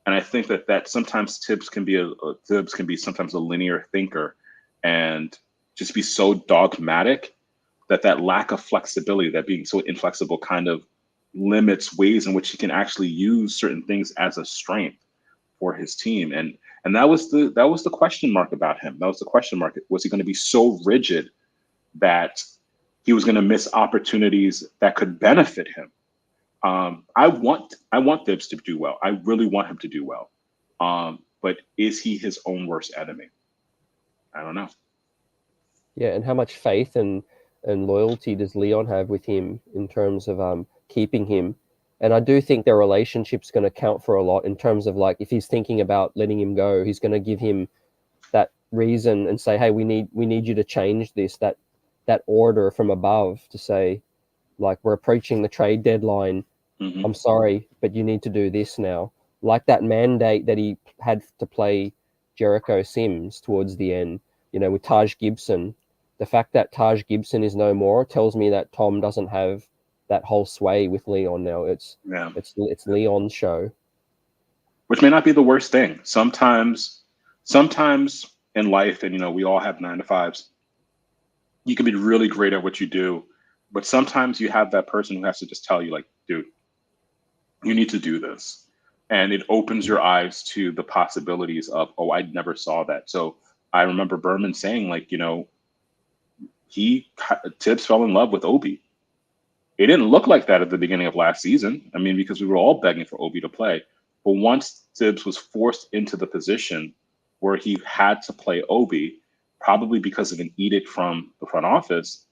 And I think that sometimes Tibbs can be sometimes a linear thinker and just be so dogmatic that lack of flexibility, that being so inflexible kind of limits ways in which he can actually use certain things as a strength for his team. And that was the question mark about him. That was the question mark. Was he going to be so rigid that he was going to miss opportunities that could benefit him? I want Thibs to do well. I really want him to do well. But is he his own worst enemy? I don't know. Yeah, and how much faith and loyalty does Leon have with him in terms of keeping him? And I do think their relationship's going to count for a lot in terms of, like, if he's thinking about letting him go, he's going to give him that reason and say, hey, we need you to change this, that order from above to say, like, we're approaching the trade deadline. Mm-hmm. I'm sorry, but you need to do this now. Like that mandate that he had to play Jericho Sims towards the end, with Taj Gibson. The fact that Taj Gibson is no more tells me that Tom doesn't have that whole sway with Leon now. It's Leon's show. Which may not be the worst thing. Sometimes in life, and we all have 9 to 5s, you can be really great at what you do, but sometimes you have that person who has to just tell you, like, dude, you need to do this. And it opens your eyes to the possibilities of, oh, I never saw that. So I remember Berman saying, like, Tibbs fell in love with Obi. It didn't look like that at the beginning of last season. I mean, because we were all begging for Obi to play. But once Tibbs was forced into the position where he had to play Obi, probably because of an edict from the front office,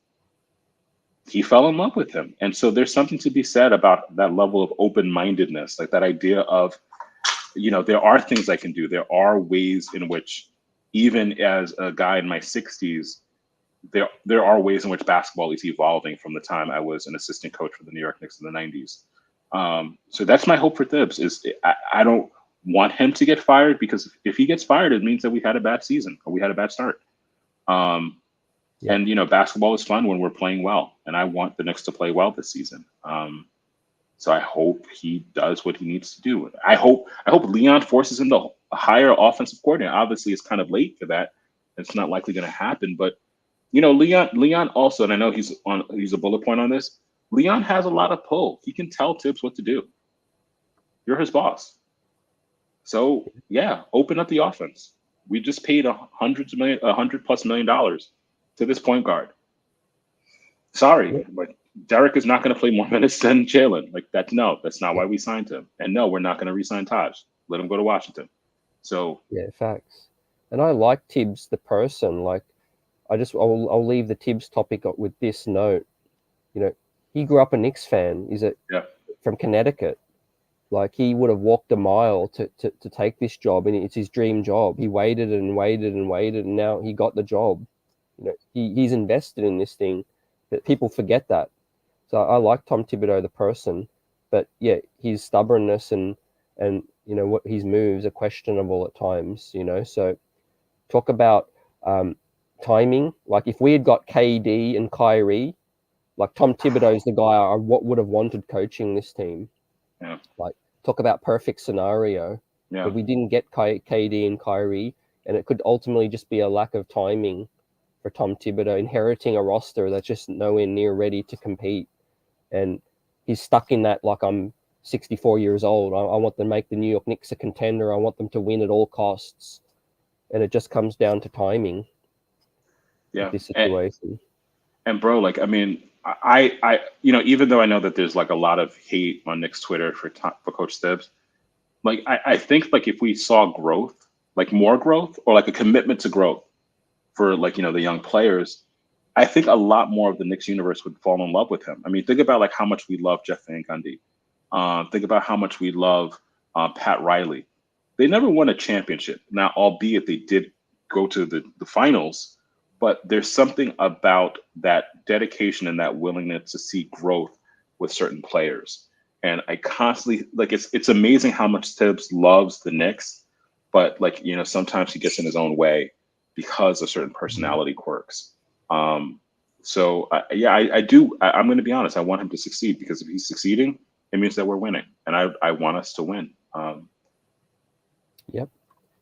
he fell in love with him. And so there's something to be said about that level of open-mindedness, like that idea of, there are things I can do. There are ways in which, even as a guy in my 60s, there are ways in which basketball is evolving from the time I was an assistant coach for the New York Knicks in the 90s. So that's my hope for Thibs. I don't want him to get fired, because if he gets fired, it means that we had a bad season or we had a bad start. And basketball is fun when we're playing well, and I want the Knicks to play well this season. So I hope he does what he needs to do. I hope Leon forces him to hire offensive coordinator. Obviously, it's kind of late for that. It's not likely going to happen, but Leon also, and I know he's a bullet point on this. Leon has a lot of pull. He can tell Tibbs what to do. You're his boss. So yeah, open up the offense. We just paid $100+ million to this point guard. Sorry, but Derek is not going to play more minutes than Jalen. Like that's not why we signed him. And no, we're not going to re-sign Taj. Let him go to Washington. So yeah, facts. And I like Tibbs the person. Like, I'll leave the Tibbs topic with this note. He grew up a Knicks fan. He's from Connecticut. Like, he would have walked a mile to take this job, and it's his dream job. He waited and waited and waited, and now he got the job. He's invested in this thing. That people forget that. So I like Tom Thibodeau the person, but yeah, his stubbornness and what his moves are questionable at times. So talk about timing. Like, if we had got KD and Kyrie, like, Tom Thibodeau's the guy I would have wanted coaching this team. Yeah. Like, talk about perfect scenario. Yeah. But we didn't get KD and Kyrie, and it could ultimately just be a lack of timing for Tom Thibodeau, inheriting a roster that's just nowhere near ready to compete. And he's stuck in that, like, I'm 64 years old. I want to make the New York Knicks a contender. I want them to win at all costs. And it just comes down to timing. Yeah. This situation. And bro, like, I mean, I even though I know that there's like a lot of hate on Knicks Twitter for Coach Thibs, like, I think, like, if we saw growth, like more growth, or like a commitment to growth for, like, the young players, I think a lot more of the Knicks universe would fall in love with him. I mean, think about, like, how much we love Jeff Van Gundy. Think about how much we love Pat Riley. They never won a championship. Now, albeit they did go to the finals, but there's something about that dedication and that willingness to see growth with certain players. And I constantly like it's amazing how much Tibbs loves the Knicks, but like sometimes he gets in his own way because of certain personality quirks. So I do. I'm going to be honest. I want him to succeed because if he's succeeding, it means that we're winning, and I want us to win. Yep,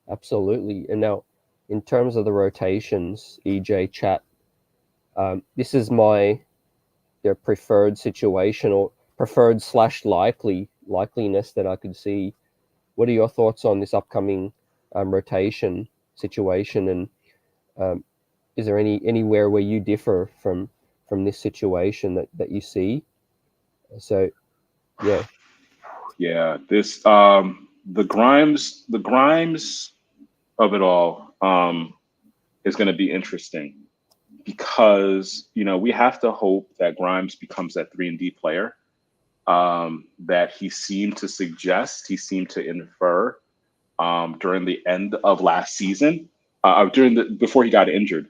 absolutely. And now, in terms of the rotations, EJ chat, this is their preferred situation or preferred / likeliness that I could see. What are your thoughts on this upcoming rotation situation, and is there anywhere where you differ from this situation that you see? So, yeah. Yeah, this the Grimes of it all is going to be interesting because we have to hope that Grimes becomes that 3-and-D player that he seemed to suggest, he seemed to infer during the end of last season, before he got injured,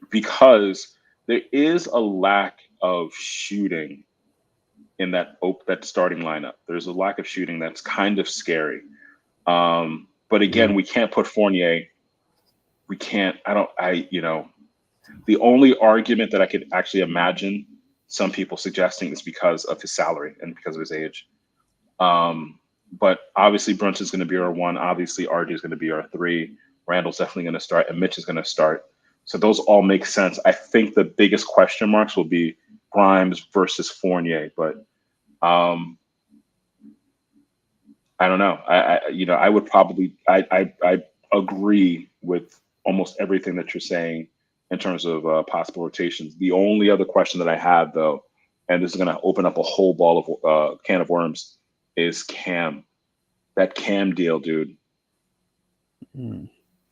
because there is a lack of shooting in that starting lineup. There's a lack of shooting that's kind of scary. But again, we can't put Fournier. We can't. The only argument that I could actually imagine some people suggesting is because of his salary and because of his age. But obviously Brunson's going to be our 1. Obviously RJ is going to be our 3. Randall's definitely going to start, and Mitch is going to start. So those all make sense. I think the biggest question marks will be Grimes versus Fournier, but I don't know. I would probably I agree with almost everything that you're saying in terms of possible rotations. The only other question that I have, though, and this is going to open up a whole can of worms, is Cam. That Cam deal, dude,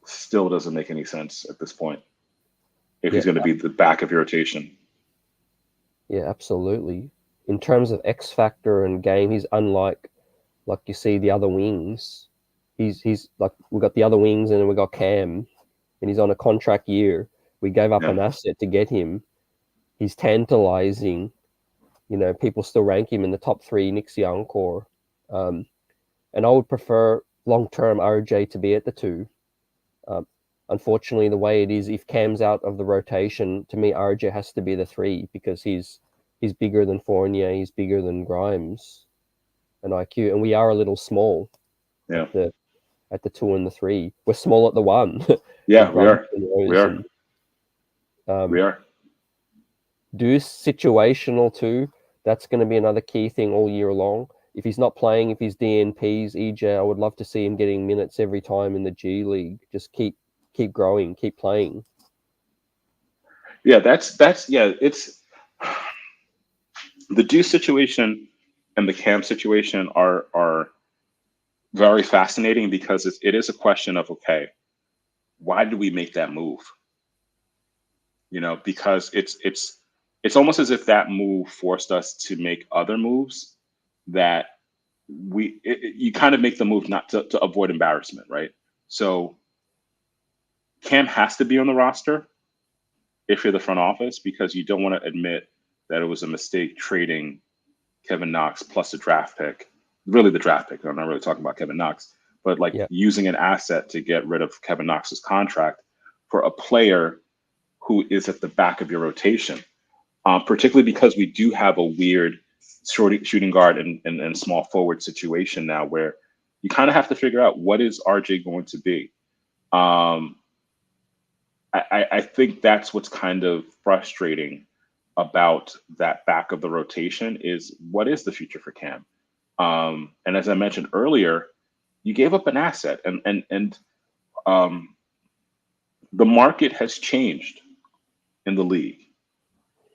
still doesn't make any sense at this point. If he's going to be the back of your rotation. Yeah, absolutely. In terms of X factor and game, he's unlike, like you see the other wings. He's like, we've got the other wings and then we've got Cam, and he's on a contract year. We gave up an asset to get him. He's tantalizing. People still rank him in the top 3 Knicks young core. And I would prefer long-term RJ to be at the 2. Unfortunately, the way it is, if Cam's out of the rotation, to me, RJ has to be the 3 because he's bigger than Fournier, he's bigger than Grimes and IQ, and we are a little small at the 2 and the 3. We're small at the 1. Yeah, we are. We are. Deuce situational too. That's going to be another key thing all year long. If he's not playing, if he's DNPs, EJ, I would love to see him getting minutes every time in the G League. Just keep growing, keep playing. Yeah, it's the Deuce situation and the Cam situation are very fascinating because it is a question of, okay, why did we make that move? Because it's almost as if that move forced us to make other moves that you kind of make the move not to avoid embarrassment, right? So Cam has to be on the roster if you're the front office because you don't want to admit that it was a mistake trading Kevin Knox plus a draft pick. Really the draft pick. I'm not really talking about Kevin Knox, but using an asset to get rid of Kevin Knox's contract for a player who is at the back of your rotation, particularly because we do have a weird shooting guard and small forward situation now where you kind of have to figure out what is RJ going to be. I think that's what's kind of frustrating about that back of the rotation is what is the future for Cam? And as I mentioned earlier, you gave up an asset and the market has changed in the league.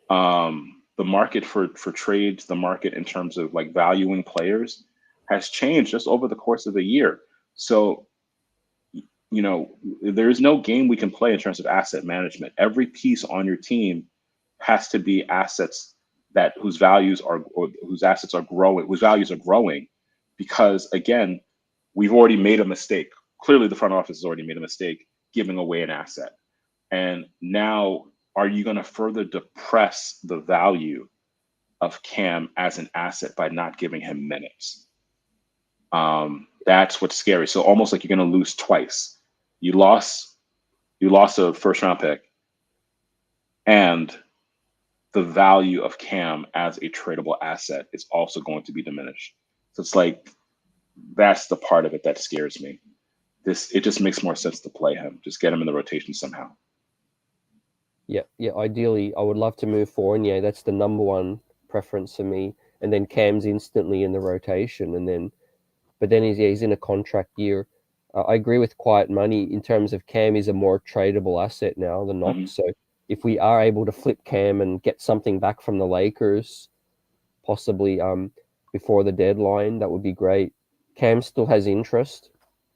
The market for trades, the market in terms of like valuing players has changed just over the course of the year. So, there is no game we can play in terms of asset management. Every piece on your team has to be assets whose values are growing, because again, we've already made a mistake. Clearly the front office has already made a mistake giving away an asset. And now, are you going to further depress the value of Cam as an asset by not giving him minutes? That's what's scary. So almost like you're going to lose twice. You lost a first round pick, and the value of Cam as a tradable asset is also going to be diminished. So it's like that's the part of it that scares me. It just makes more sense to play him. Just get him in the rotation somehow. Yeah, ideally, I would love to move Fournier. That's the number one preference for me. And then Cam's instantly in the rotation. But then he's in a contract year. I agree with quiet money in terms of Cam is a more tradable asset now than not. Mm-hmm. So if we are able to flip Cam and get something back from the Lakers, possibly before the deadline, that would be great. Cam still has interest,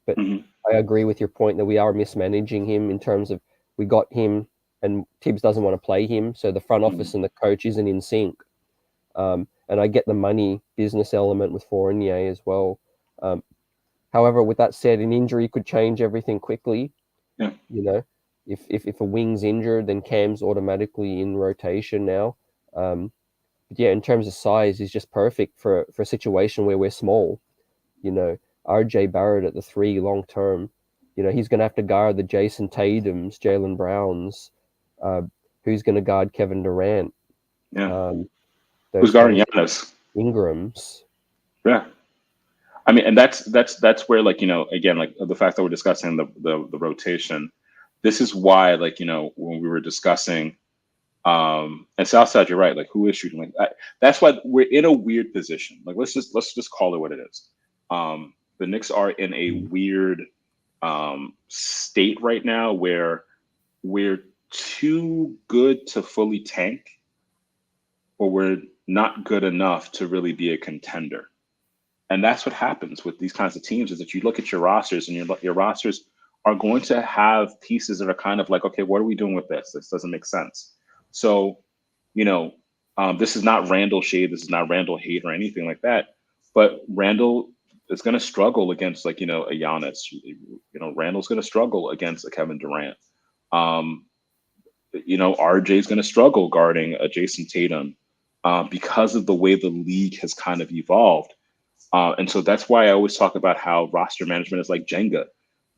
but Mm-hmm. I agree with your point that we are mismanaging him in terms of we got him and Tibbs doesn't want to play him, so the front office and the coach isn't in sync. And I get the money business element with Fournier as well. However, with that said, an injury could change everything quickly. Yeah. You know, if a wing's injured, then Cam's automatically in rotation now. But yeah, in terms of size, he's just perfect for a situation where we're small. You know, RJ Barrett at the 3 long term. You know, he's going to have to guard the Jason Tatums, Jaylen Browns. Who's going to guard Kevin Durant? Yeah. Those Who's guarding Giannis? Ingrams. Yeah. I mean, and that's where, like, you know, again, like the fact that we're discussing the rotation, this is why, like, you know, when we were discussing, and Southside, you're right, like who is shooting like that's why we're in a weird position. Like let's just call it what it is. The Knicks are in a weird state right now where we're too good to fully tank, or we're not good enough to really be a contender. And that's what happens with these kinds of teams is that you look at your rosters and your rosters are going to have pieces that are kind of like, okay, what are we doing with this? This doesn't make sense. So, you know, this is not Randall shade. This is not Randall hate or anything like that. But Randall is going to struggle against, like, you know, a Giannis. You know, Randall's going to struggle against a Kevin Durant. You know, RJ is going to struggle guarding a Jason Tatum because of the way the league has kind of evolved. And so that's why I always talk about how roster management is like Jenga.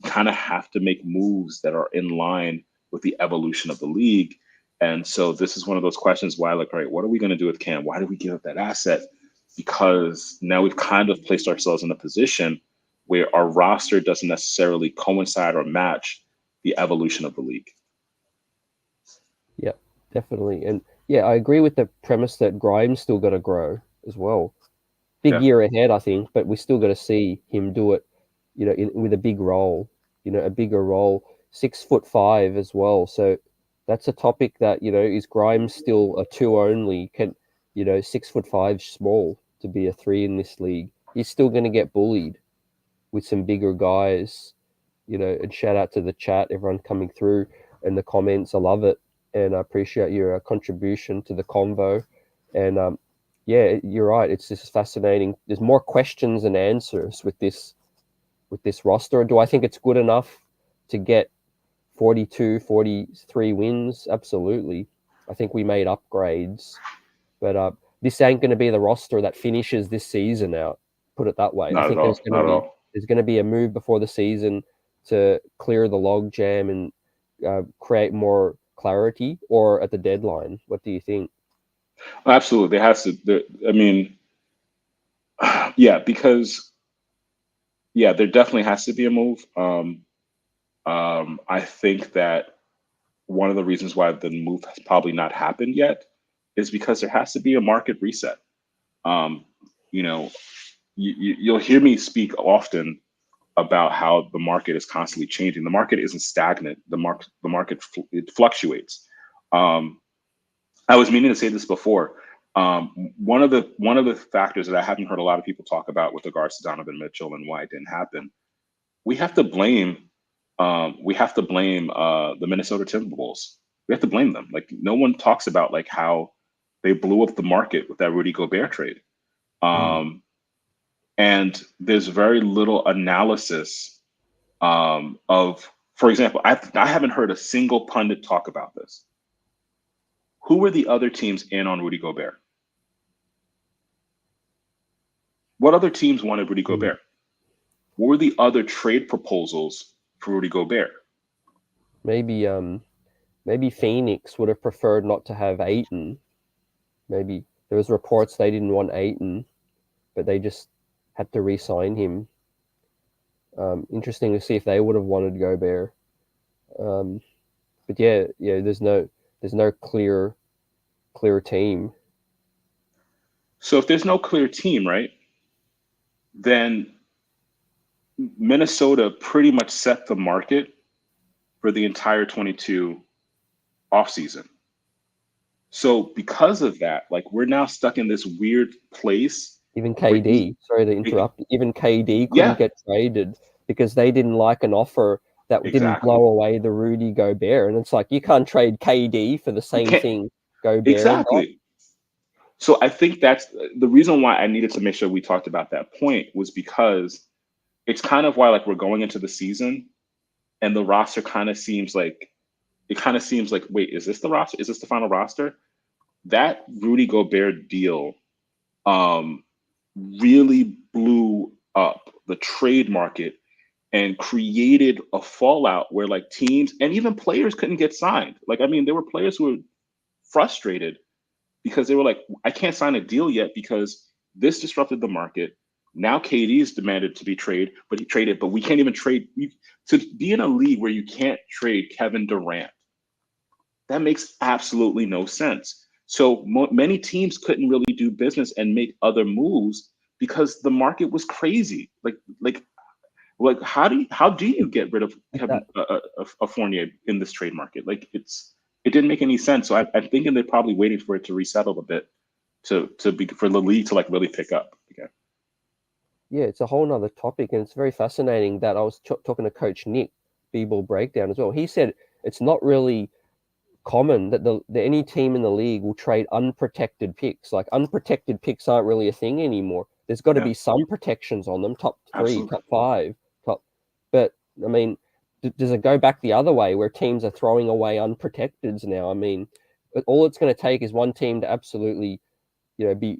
You kind of have to make moves that are in line with the evolution of the league. And so this is one of those questions why, like, all right, what are we going to do with Cam? Why did we give up that asset? Because now we've kind of placed ourselves in a position where our roster doesn't necessarily coincide or match the evolution of the league. Yeah, definitely. And yeah, I agree with the premise that Grimes still got to grow as well. Big year ahead, I think, but we still got to see him do it, you know, with a big role, you know, a bigger role, 6'5" as well. So that's a topic that, you know, is Grimes still a 2 only? Can, you know, 6'5" small to be a 3 in this league? He's still going to get bullied with some bigger guys, you know. And shout out to the chat, everyone coming through and the comments. I love it, and I appreciate your contribution to the convo. And yeah, you're right. It's just fascinating. There's more questions than answers with this roster. Do I think it's good enough to get 42, 43 wins? Absolutely. I think we made upgrades, but this ain't going to be the roster that finishes this season out. Put it that way. Not I think at all. Not at all. there's going to be a move before the season to clear the log jam and create more clarity, or at the deadline. What do you think? Absolutely. There has to, I mean, yeah, because, yeah, there definitely has to be a move. I think that one of the reasons why the move has probably not happened yet is because there has to be a market reset. You know, you'll hear me speak often about how the market is constantly changing. The market isn't stagnant. The market it fluctuates. I was meaning to say this before. One of the factors that I haven't heard a lot of people talk about with regards to Donovan Mitchell and why it didn't happen, we have to blame the Minnesota Timberwolves. We have to blame them. Like, no one talks about like how they blew up the market with that Rudy Gobert trade. And there's very little analysis of for example, I haven't heard a single pundit talk about this. Who were the other teams in on Rudy Gobert? What other teams wanted Rudy Gobert? What were the other trade proposals for Rudy Gobert? Maybe Phoenix would have preferred not to have Ayton. Maybe there was reports they didn't want Ayton, but they just had to re-sign him. Interesting to see if they would have wanted Gobert. But yeah, there's no clear team. So if there's no clear team, right, then Minnesota pretty much set the market for the entire 22 offseason. So because of that, like we're now stuck in this weird place. Even KD, sorry to interrupt, even KD couldn't get traded because they didn't like an offer that didn't blow away the Rudy Gobert. And it's like, you can't trade KD for the same thing Gobert exactly got. So I think that's the reason why I needed to make sure we talked about that point, was because it's kind of why, like, we're going into the season and the roster kind of seems like, wait, is this the roster? Is this the final roster? That Rudy Gobert deal really blew up the trade market and created a fallout where, like, teams and even players couldn't get signed. Like, I mean, there were players who were frustrated because they were like, I can't sign a deal yet because this disrupted the market. Now KD's demanded to be traded, but we can't even trade. To be in a league where you can't trade Kevin Durant, that makes absolutely no sense. So many teams couldn't really do business and make other moves because the market was crazy. Like how do you get rid of Kevin Fournier in this trade market? Like it didn't make any sense. So I'm thinking they're probably waiting for it to resettle a bit for the league to, like, really pick up again. Yeah, it's a whole nother topic, and it's very fascinating that I was talking to Coach Nick, B-Ball Breakdown as well. He said it's not really common that any team in the league will trade unprotected picks. Like, unprotected picks aren't really a thing anymore. There's got to be some protections on them, top 3, Absolutely. Top 5, but I mean, does it go back the other way where teams are throwing away unprotecteds now? I mean, all it's going to take is one team to absolutely, be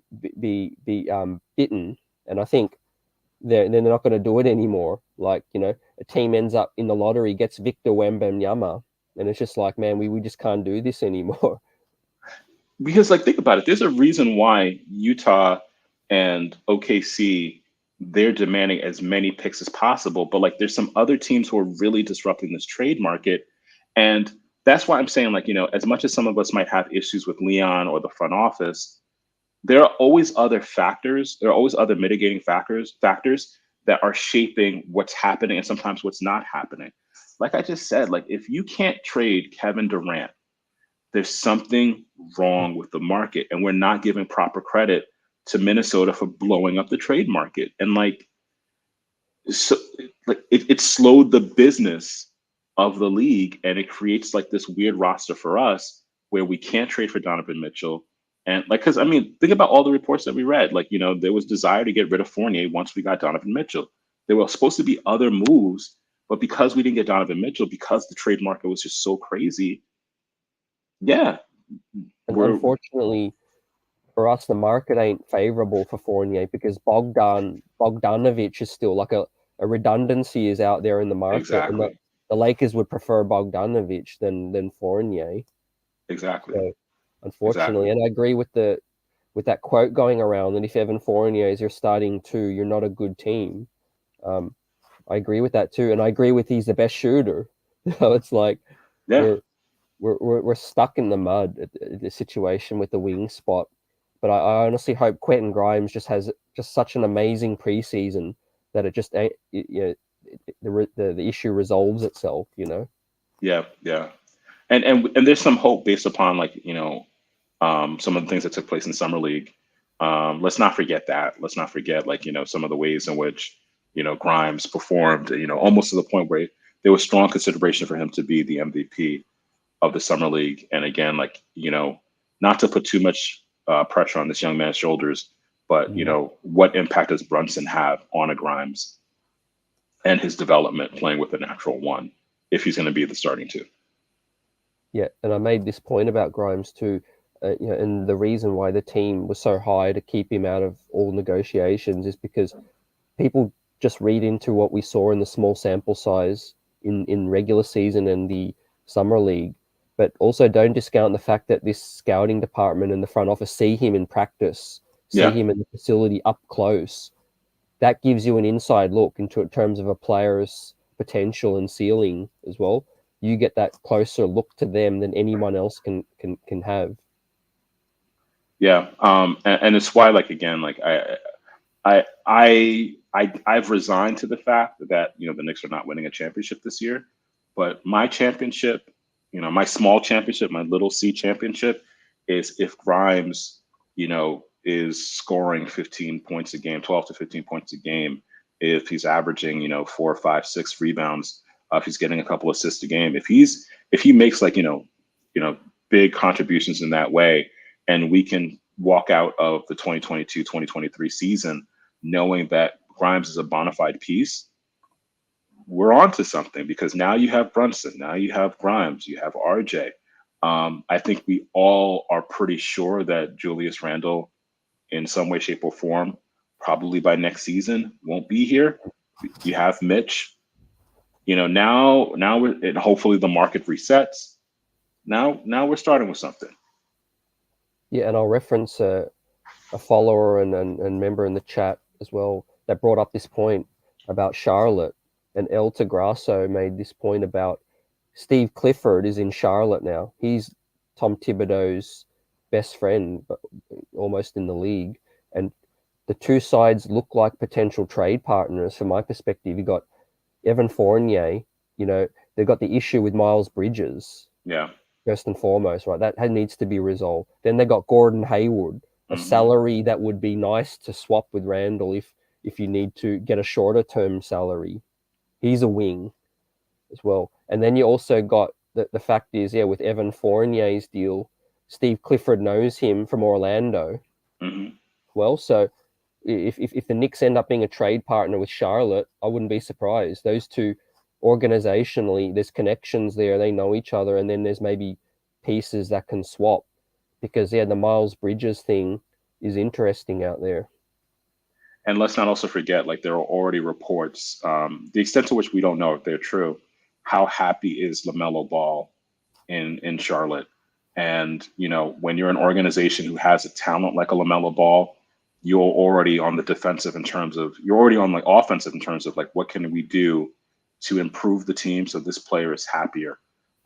bitten, and I think they're not going to do it anymore. Like, a team ends up in the lottery, gets Victor Wembanyama, and it's just like, man, we just can't do this anymore. Because, like, think about it. There's a reason why Utah and OKC, they're demanding as many picks as possible. But, like, there's some other teams who are really disrupting this trade market. And that's why I'm saying, like, as much as some of us might have issues with Leon or the front office, there are always other factors. There are always other mitigating factors that are shaping what's happening and sometimes what's not happening. Like I just said, like, if you can't trade Kevin Durant, there's something wrong with the market, and we're not giving proper credit to Minnesota for blowing up the trade market. And, like, so, like, it slowed the business of the league, and it creates, like, this weird roster for us where we can't trade for Donovan Mitchell. And, like, because I mean, think about all the reports that we read. Like, there was desire to get rid of Fournier once we got Donovan Mitchell. There were supposed to be other moves, but because we didn't get Donovan Mitchell, because the trade market was just so crazy, yeah. And unfortunately for us, the market ain't favorable for Fournier because Bogdanovich is still like a redundancy is out there in the market. Exactly. And the Lakers would prefer Bogdanovich than Fournier. Exactly. So, unfortunately, and I agree with that quote going around that if Evan Fournier is your starting 2, you're not a good team. I agree with that too, and I agree with he's the best shooter. So it's like we're stuck in the mud at the situation with the wing spot. But I honestly hope Quentin Grimes just has such an amazing preseason that it just the issue resolves itself. Yeah. And there's some hope based upon, like, some of the things that took place in Summer League. Let's not forget that. Let's not forget, like, some of the ways in which, Grimes performed, almost to the point where there was strong consideration for him to be the MVP of the Summer League. And again, like, not to put too much pressure on this young man's shoulders, but, what impact does Brunson have on a Grimes and his development playing with a natural 1? if he's going to be the starting two. Yeah, and I made this point about Grimes too, and the reason why the team was so high to keep him out of all negotiations is because people just read into what we saw in the small sample size in regular season and the summer league, but also don't discount the fact that this scouting department and the front office see him in practice, see him in the facility up close. That gives you an inside look into terms of a player's potential and ceiling as well. You get that closer look to them than anyone else can have. Yeah, and it's why, like, again, like I've resigned to the fact that the Knicks are not winning a championship this year, but my championship, my small championship, my little C championship, is if Grimes, is scoring 15 points a game, 12 to 15 points a game, if he's averaging 4, 5, 6 rebounds, if he's getting a couple assists a game, if he makes like big contributions in that way, and we can walk out of the 2022-2023 season knowing that Grimes is a bona fide piece, we're on to something, because now you have Brunson, now you have Grimes, you have RJ. I think we all are pretty sure that Julius Randle, in some way, shape, or form, probably by next season, won't be here. You have Mitch. Now and hopefully the market resets. Now we're starting with something. Yeah, and I'll reference a follower and member in the chat as well that brought up this point about Charlotte, and El Tagrasso made this point about Steve Clifford is in Charlotte now. He's Tom Thibodeau's best friend, but almost in the league, and the two sides look like potential trade partners from my perspective. You got Evan Fournier, they've got the issue with Miles Bridges. Yeah. First and foremost, right? That needs to be resolved. Then they got Gordon Hayward, a salary that would be nice to swap with Randle if you need to get a shorter term salary. He's a wing as well. And then you also got the fact is, with Evan Fournier's deal, Steve Clifford knows him from Orlando. Well, so if the Knicks end up being a trade partner with Charlotte, I wouldn't be surprised. Those two, organizationally, there's connections there. They know each other, and then there's maybe pieces that can swap, because the Miles Bridges thing is interesting out there. And let's not also forget, like, there are already reports, the extent to which we don't know if they're true, how happy is LaMelo Ball in Charlotte. And when you're an organization who has a talent like a LaMelo Ball, you're already on the defensive you're already on like offensive in terms of like, what can we do to improve the team so this player is happier.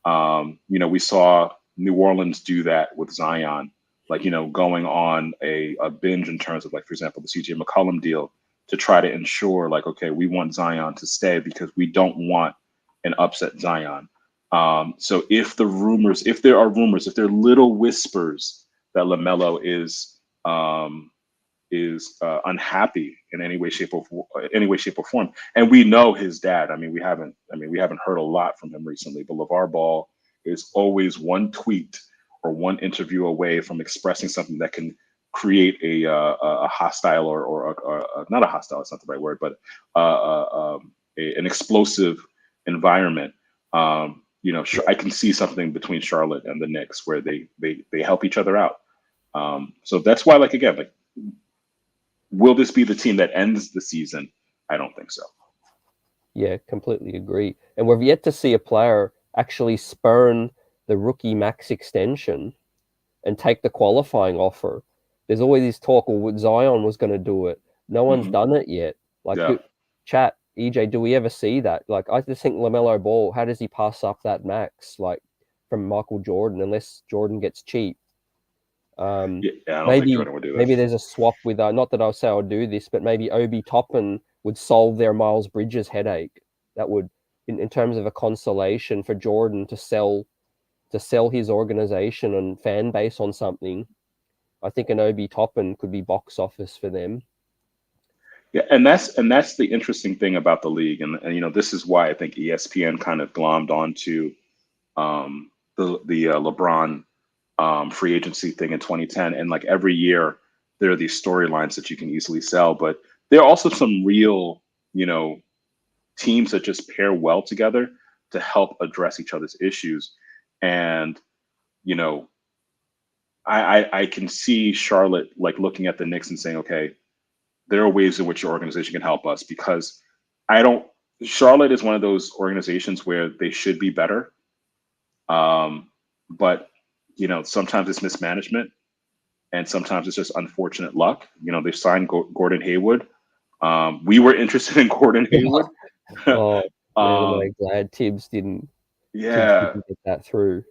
We saw New Orleans do that with Zion, like, going on a binge in terms of, like, for example, the CJ McCollum deal, to try to ensure, like, okay, we want Zion to stay because we don't want an upset Zion. So if there are rumors, if there are little whispers that LaMelo is unhappy in any way, shape, or form. And we know his dad. We haven't heard a lot from him recently, but LeVar Ball is always one tweet or one interview away from expressing something that can create a hostile or not a hostile, it's not the right word, but an explosive environment. I can see something between Charlotte and the Knicks where they help each other out. So that's why, like, again, like, will this be the team that ends the season? I don't think so. Yeah, completely agree. And we've yet to see a player actually spurn the rookie max extension and take the qualifying offer. There's always this talk, Zion was going to do it. No one's done it yet. Like, chat, EJ, do we ever see that? Like, I just think LaMelo Ball, how does he pass up that max, like, from Michael Jordan, unless Jordan gets cheap? Maybe there's a swap with not that I'll say I'll do this, but maybe Obi Toppin would solve their Miles Bridges headache. That would, in terms of a consolation for Jordan to sell his organization and fan base on something. I think an Obi Toppin could be box office for them. Yeah, and that's the interesting thing about the league, and this is why I think ESPN kind of glommed onto the LeBron free agency thing in 2010, and like every year there are these storylines that you can easily sell, but there are also some real teams that just pair well together. to help address each other's issues. And, you know, I can see Charlotte like looking at the Knicks and saying, okay, there are ways in which your organization can help us, because I don't. Charlotte is one of those organizations where they should be better, but you know, sometimes it's mismanagement, and sometimes it's just unfortunate luck. You know, they signed Gordon Hayward. We were interested in Gordon Hayward. Oh man, am I um, glad Tibbs yeah, didn't get that through.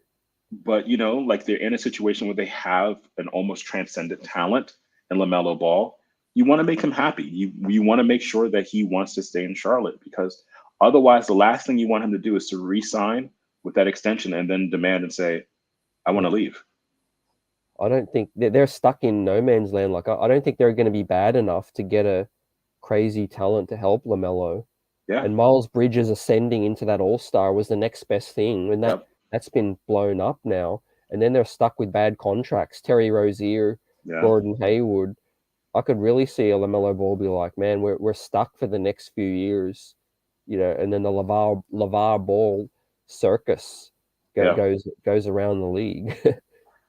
but you know, like they're in a situation where they have an almost transcendent talent in LaMelo Ball. You want to make him happy. You want to make sure that he wants to stay in Charlotte, because otherwise, the last thing you want him to do is to re-sign with that extension and then demand and say, "I want to Yeah. leave." I don't think they're stuck in no man's land. Like I don't think they're going to be bad enough to get a crazy talent to help LaMelo. Yeah. And Miles Bridges ascending into that All-Star was the next best thing, and Yep. that's been blown up now. And then they're stuck with bad contracts. Terry Rozier, Yeah. Gordon Hayward. I could really see a LaMelo Ball be like, man, we're stuck for the next few years, you know. And then the LaVar Ball circus Yeah. goes around the league.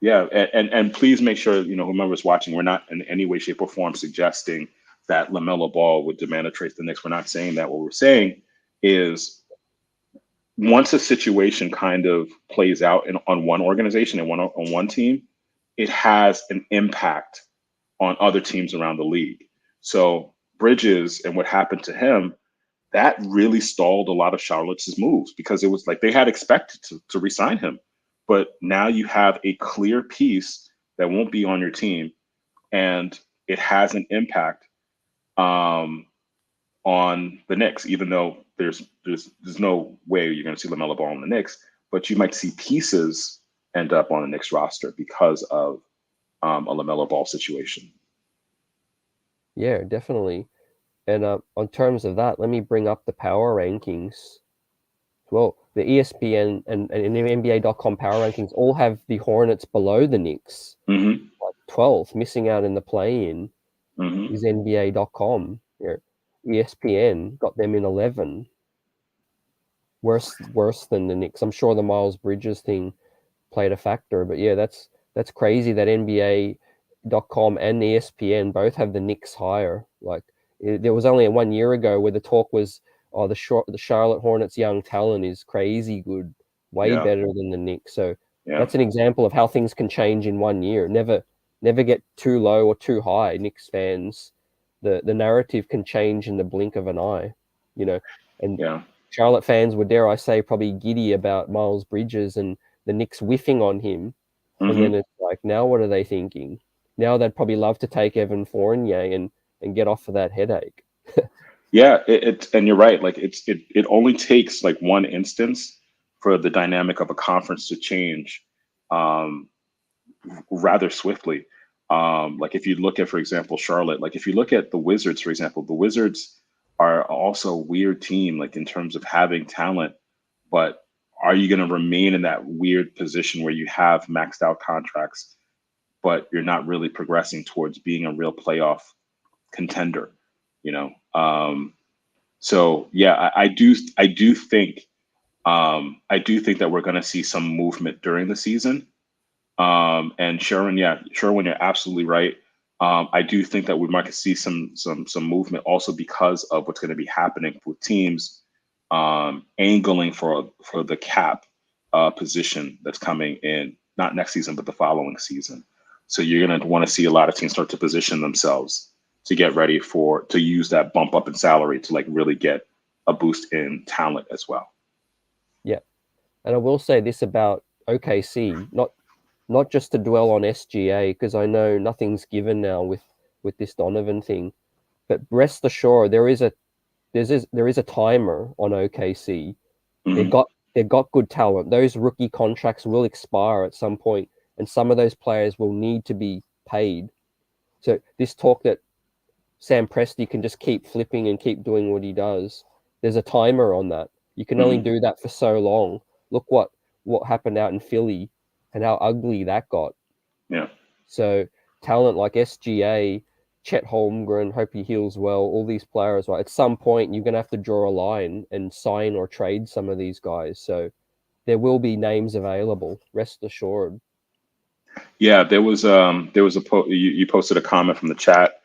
Yeah, and please make sure, you know, whomever's watching, we're not in any way, shape, or form suggesting that LaMelo Ball would demand a trade to the Knicks. We're not saying that. What we're saying is, once a situation kind of plays out on one organization and on one team, it has an impact on other teams around the league. So Bridges and what happened to him, that really stalled a lot of Charlotte's moves, because it was like they had expected to re-sign him. But now you have a clear piece that won't be on your team, and it has an impact um, on the Knicks, even though there's no way you're going to see LaMelo Ball on the Knicks, but you might see pieces end up on the Knicks roster because of a LaMelo Ball situation. Yeah, definitely. And on terms of that, let me bring up the power rankings. Well, the ESPN and NBA.com power rankings all have the Hornets below the Knicks. Mm-hmm. Like 12th, missing out in the play-in Mm-hmm. is NBA.com. You know, ESPN got them in 11. Worse than the Knicks. I'm sure the Miles Bridges thing played a factor, but yeah, that's crazy that NBA.com and ESPN both have the Knicks higher. Like there was only 1 year ago where the talk was, oh, the Charlotte Hornets young talent is crazy good, way Yeah. better than the Knicks. So Yeah. that's an example of how things can change in 1 year. Never get too low or too high, Knicks fans. The narrative can change in the blink of an eye, you know. And Yeah. Charlotte fans were, dare I say, probably giddy about Miles Bridges and the Knicks whiffing on him. And then Mm-hmm. it's like, now what are they thinking? Now they'd probably love to take Evan Fournier and get off of that headache. Yeah, and you're right. Like it only takes like one instance for the dynamic of a conference to change um, rather swiftly. Like if you look at, for example, Charlotte, like if you look at the Wizards, for example, the Wizards are also a weird team, like in terms of having talent, but are you going to remain in that weird position where you have maxed out contracts, but you're not really progressing towards being a real playoff contender? You know, so yeah, I do think that we're going to see some movement during the season. And Sherwin, you're absolutely right. I do think that we might see some movement also because of what's going to be happening with teams angling for the cap position that's coming in, not next season but the following season. So you're going to want to see a lot of teams start to position themselves to get ready to use that bump up in salary to like really get a boost in talent as well. Yeah. And I will say this about OKC, not just to dwell on SGA, because I know nothing's given now with this Donovan thing, but rest assured there is a timer on OKC. They Mm-hmm. got they've got good talent. Those rookie contracts will expire at some point, and some of those players will need to be paid. So this talk that Sam Presti can just keep flipping and keep doing what he does, there's a timer on that. You can only Mm-hmm. do that for so long. Look what happened out in Philly and how ugly that got. Yeah. So talent like SGA Chet Holmgren, hope he heals well. All these players, right? At some point, you're going to have to draw a line and sign or trade some of these guys. So there will be names available. Rest assured. Yeah, there was you posted a comment from the chat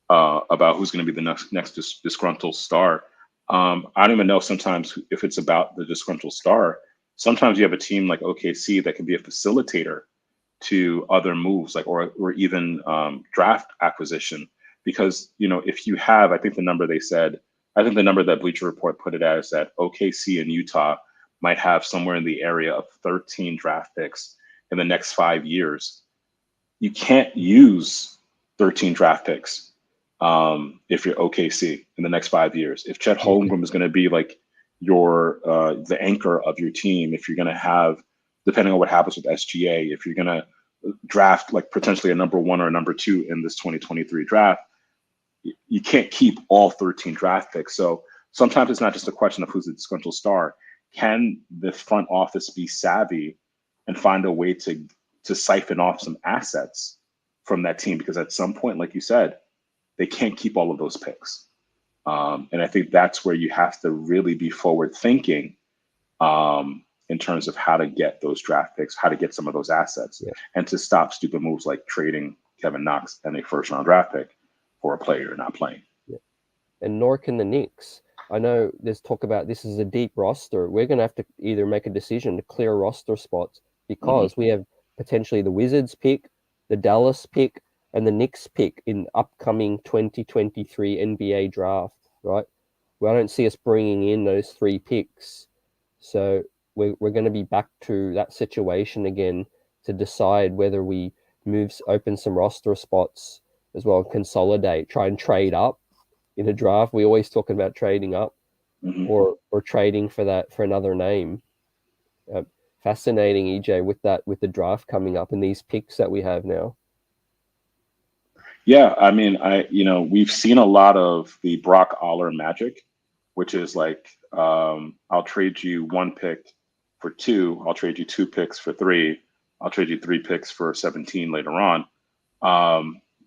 about who's going to be the next disgruntled star. I don't even know sometimes if it's about the disgruntled star. Sometimes you have a team like OKC that can be a facilitator to other moves, like or even draft acquisition. Because if you have, I think the number that Bleacher Report put it as that OKC and Utah might have somewhere in the area of 13 draft picks in the next 5 years. You can't use 13 draft picks if you're OKC in the next 5 years. If Chet Holmgren is going to be like your the anchor of your team, if you're going to have, depending on what happens with SGA, if you're going to draft like potentially a number 1 or a number 2 in this 2023 draft, you can't keep all 13 draft picks. So sometimes it's not just a question of who's the disgruntled star. Can the front office be savvy and find a way to siphon off some assets from that team? Because at some point, like you said, they can't keep all of those picks. And I think that's where you have to really be forward thinking in terms of how to get those draft picks, how to get some of those assets, and to stop stupid moves like trading Kevin Knox and a first-round draft pick for a player you're not playing. Yeah. And nor can the Knicks. I know there's talk about this is a deep roster. We're going to have to either make a decision to clear roster spots because we have potentially the Wizards pick, the Dallas pick, and the Knicks pick in upcoming 2023 NBA draft, right? Well, I don't see us bringing in those 3 picks. So we're going to be back to that situation again to decide whether we open some roster spots as well, consolidate, try and trade up in a draft. We always talk about trading up or trading for another name. Fascinating, EJ, with the draft coming up and these picks that we have now. Yeah, I mean, we've seen a lot of the Brock Aller magic, which is like, I'll trade you 1 pick for 2. I'll trade you 2 picks for 3. I'll trade you 3 picks for 17 later on.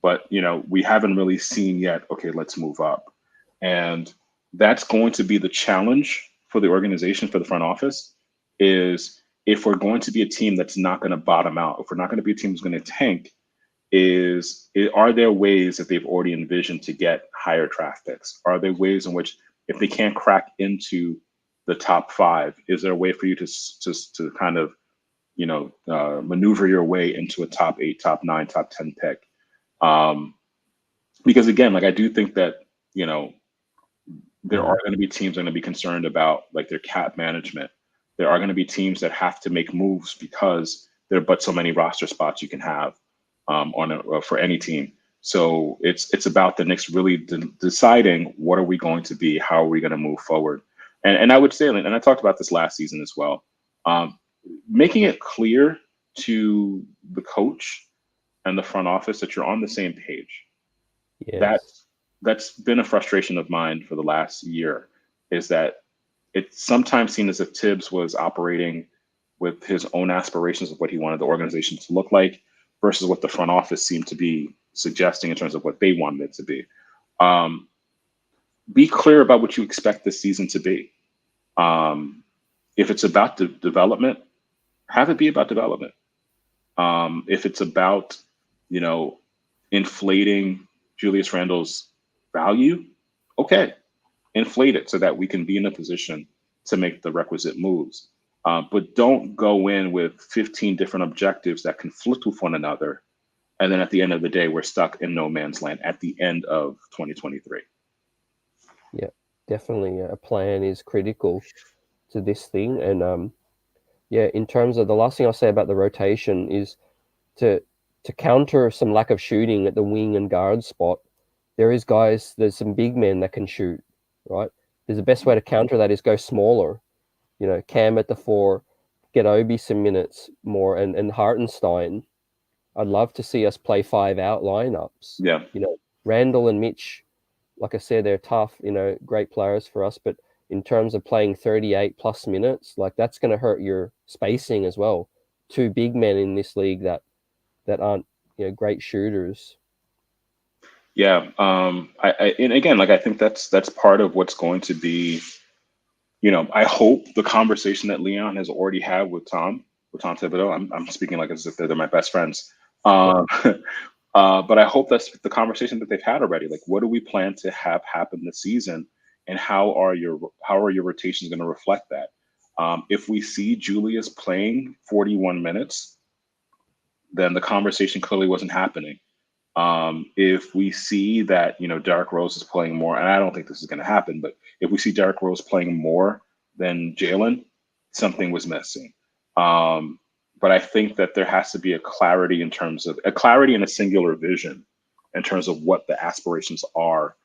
But we haven't really seen yet, okay, let's move up. And that's going to be the challenge for the organization, for the front office, is if we're going to be a team that's not going to bottom out, if we're not going to be a team that's going to tank, are there ways that they've already envisioned to get higher draft picks? Are there ways in which, if they can't crack into the top 5, is there a way for you to kind of maneuver your way into a top 8, top 9, top 10 pick? Because again, like I do think that there are going to be teams that are going to be concerned about like their cap management. There are going to be teams that have to make moves because there are but so many roster spots you can have for any team. So it's about the Knicks really deciding what are we going to be, how are we going to move forward. And I would say, and I talked about this last season as well, making it clear to the coach and the front office that you're on the same page. Yes. That's been a frustration of mine for the last year, is that it's sometimes seen as if Tibbs was operating with his own aspirations of what he wanted the organization to look like versus what the front office seemed to be suggesting in terms of what they wanted it to be. Be clear about what you expect this season to be. If it's about development, have it be about development. If it's about, inflating Julius Randle's value, okay, inflate it so that we can be in a position to make the requisite moves. But don't go in with 15 different objectives that conflict with one another. And then at the end of the day, we're stuck in no man's land at the end of 2023. Yeah, definitely. A plan is critical to this thing. And in terms of the last thing I'll say about the rotation is to counter some lack of shooting at the wing and guard spot. There's some big men that can shoot, right? The best way to counter that is go smaller. Cam at the 4, get Obi some minutes more, and Hartenstein. I'd love to see us play 5 out lineups. Yeah. Randall and Mitch, like I said, they're tough, great players for us. But in terms of playing 38 plus minutes, like that's going to hurt your spacing as well. 2 big men in this league that aren't, great shooters. Yeah. And again, like I think that's part of what's going to be, I hope the conversation that Leon has already had with Tom Thibodeau. I'm speaking like as if they're my best friends. Yeah. Um, but I hope that's the conversation that they've had already. Like, what do we plan to have happen this season, and how are your rotations going to reflect that? If we see Julius playing 41 minutes, then the conversation clearly wasn't happening. If we see that, Derrick Rose is playing more, and I don't think this is going to happen, but if we see Derrick Rose playing more than Jalen, something was missing. Um, but I think that there has to be a clarity in terms of a clarity and a singular vision in terms of what the aspirations are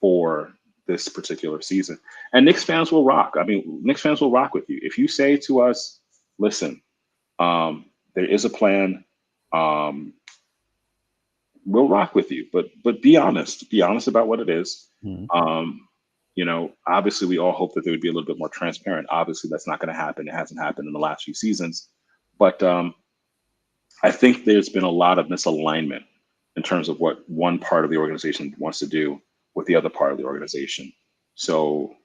for this particular season. And Knicks fans will rock. I mean, Knicks fans will rock with you. If you say to us, listen, there is a plan. Um, we'll rock with you, but be honest. Be honest about what it is. Mm. Obviously, we all hope that they would be a little bit more transparent. Obviously, that's not going to happen. It hasn't happened in the last few seasons, but I think there's been a lot of misalignment in terms of what one part of the organization wants to do with the other part of the organization. So